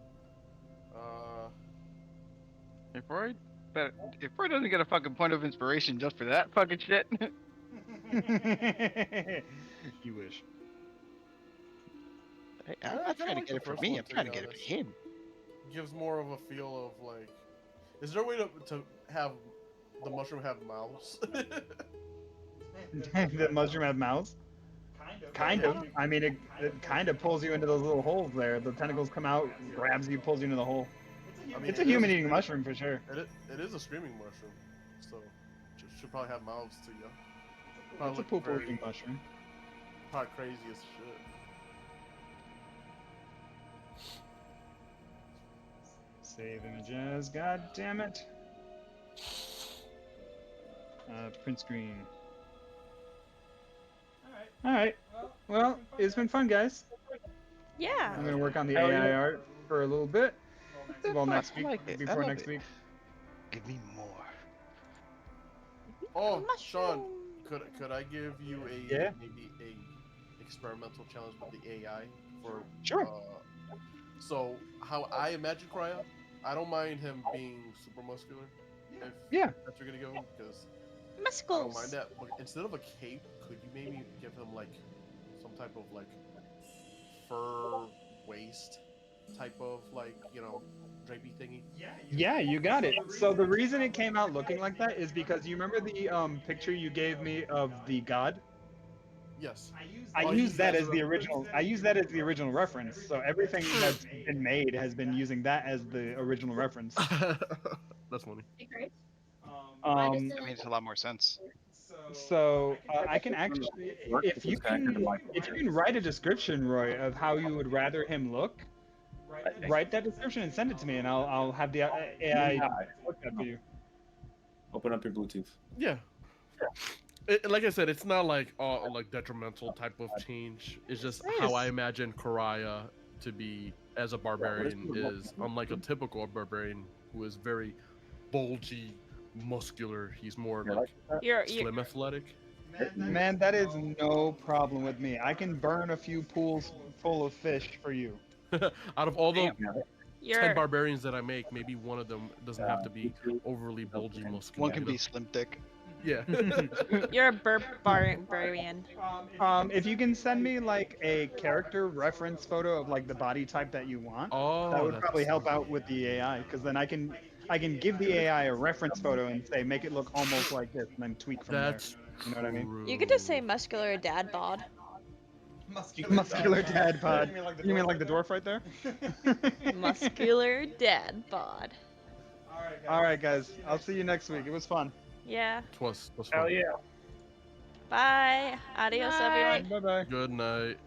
If Freud doesn't get a fucking point of inspiration just for that fucking shit. You wish. I'm not trying to get it for me. I'm trying to get it for him. Gives more of a feel of like. Is there a way to have the mushroom have mouths? The mushroom have mouths? Kind of. I mean, it kind of pulls you into those little holes there. The tentacles come out, grabs you, pulls you into the hole. I mean, It's a human-eating mushroom for sure. It is a screaming mushroom, so should probably have mouths too, yeah. It's Probably a look poop-looking mushroom. probably crazy as shit. Save images, god damn it. Print screen. Alright. Well, it's been fun, guys. Yeah. I'm gonna work on the AI art for a little bit. Well, next week. I like it. I Before love next it. week. Give me more. Oh, Mushroom. Sean, could I give you a Yeah? maybe a experimental challenge with the AI for Sure. So how I imagine Cryo, I don't mind him being super muscular. If Yeah. that's where you're gonna go, because I don't Muscles. mind that. But instead of a cape, could you maybe give him like some type of like fur waist type of like drapey thingy? Yeah, you got it. So the reason it came out looking like that is because you remember the picture you gave me of the god? Yes. I Oh, used that as the reference? original. I used that as the original reference. So everything that's been made has been using that as the original reference. That's funny. Great. Why does Um, That makes a lot more sense. so I can actually, Work if with you this guy, can, like, if you can write a description, Roy, of how you would rather him look, write that description and send it to me, and I'll have the AI yeah, look that for you. open up your Bluetooth. Yeah. Like I said, it's not like like detrimental type of change. It's just how I imagine Karaya to be as a barbarian is unlike a typical barbarian who is very bulgy, muscular. He's more like You're slim, athletic. Man, that is no problem with me. I can burn a few pools full of fish for you. Out of all the Damn, 10 you're barbarians that I make, maybe one of them doesn't have to be overly bulgy, muscular. One can be slim thick. Yeah. you're a barbarian. If you can send me like a character reference photo of like the body type that you want, that would probably help out with the AI, because then I can give the AI a reference photo and say make it look almost like this, and then tweak from there. That's You know what I mean? You could just say muscular dad bod. Muscular dad bod. You mean like the dwarf right there? Muscular dad bod. All right, guys. I'll see you next week. It was fun. Yeah. Twas fun. Hell yeah. Bye. Adios, Bye. everyone. Bye bye. Good night.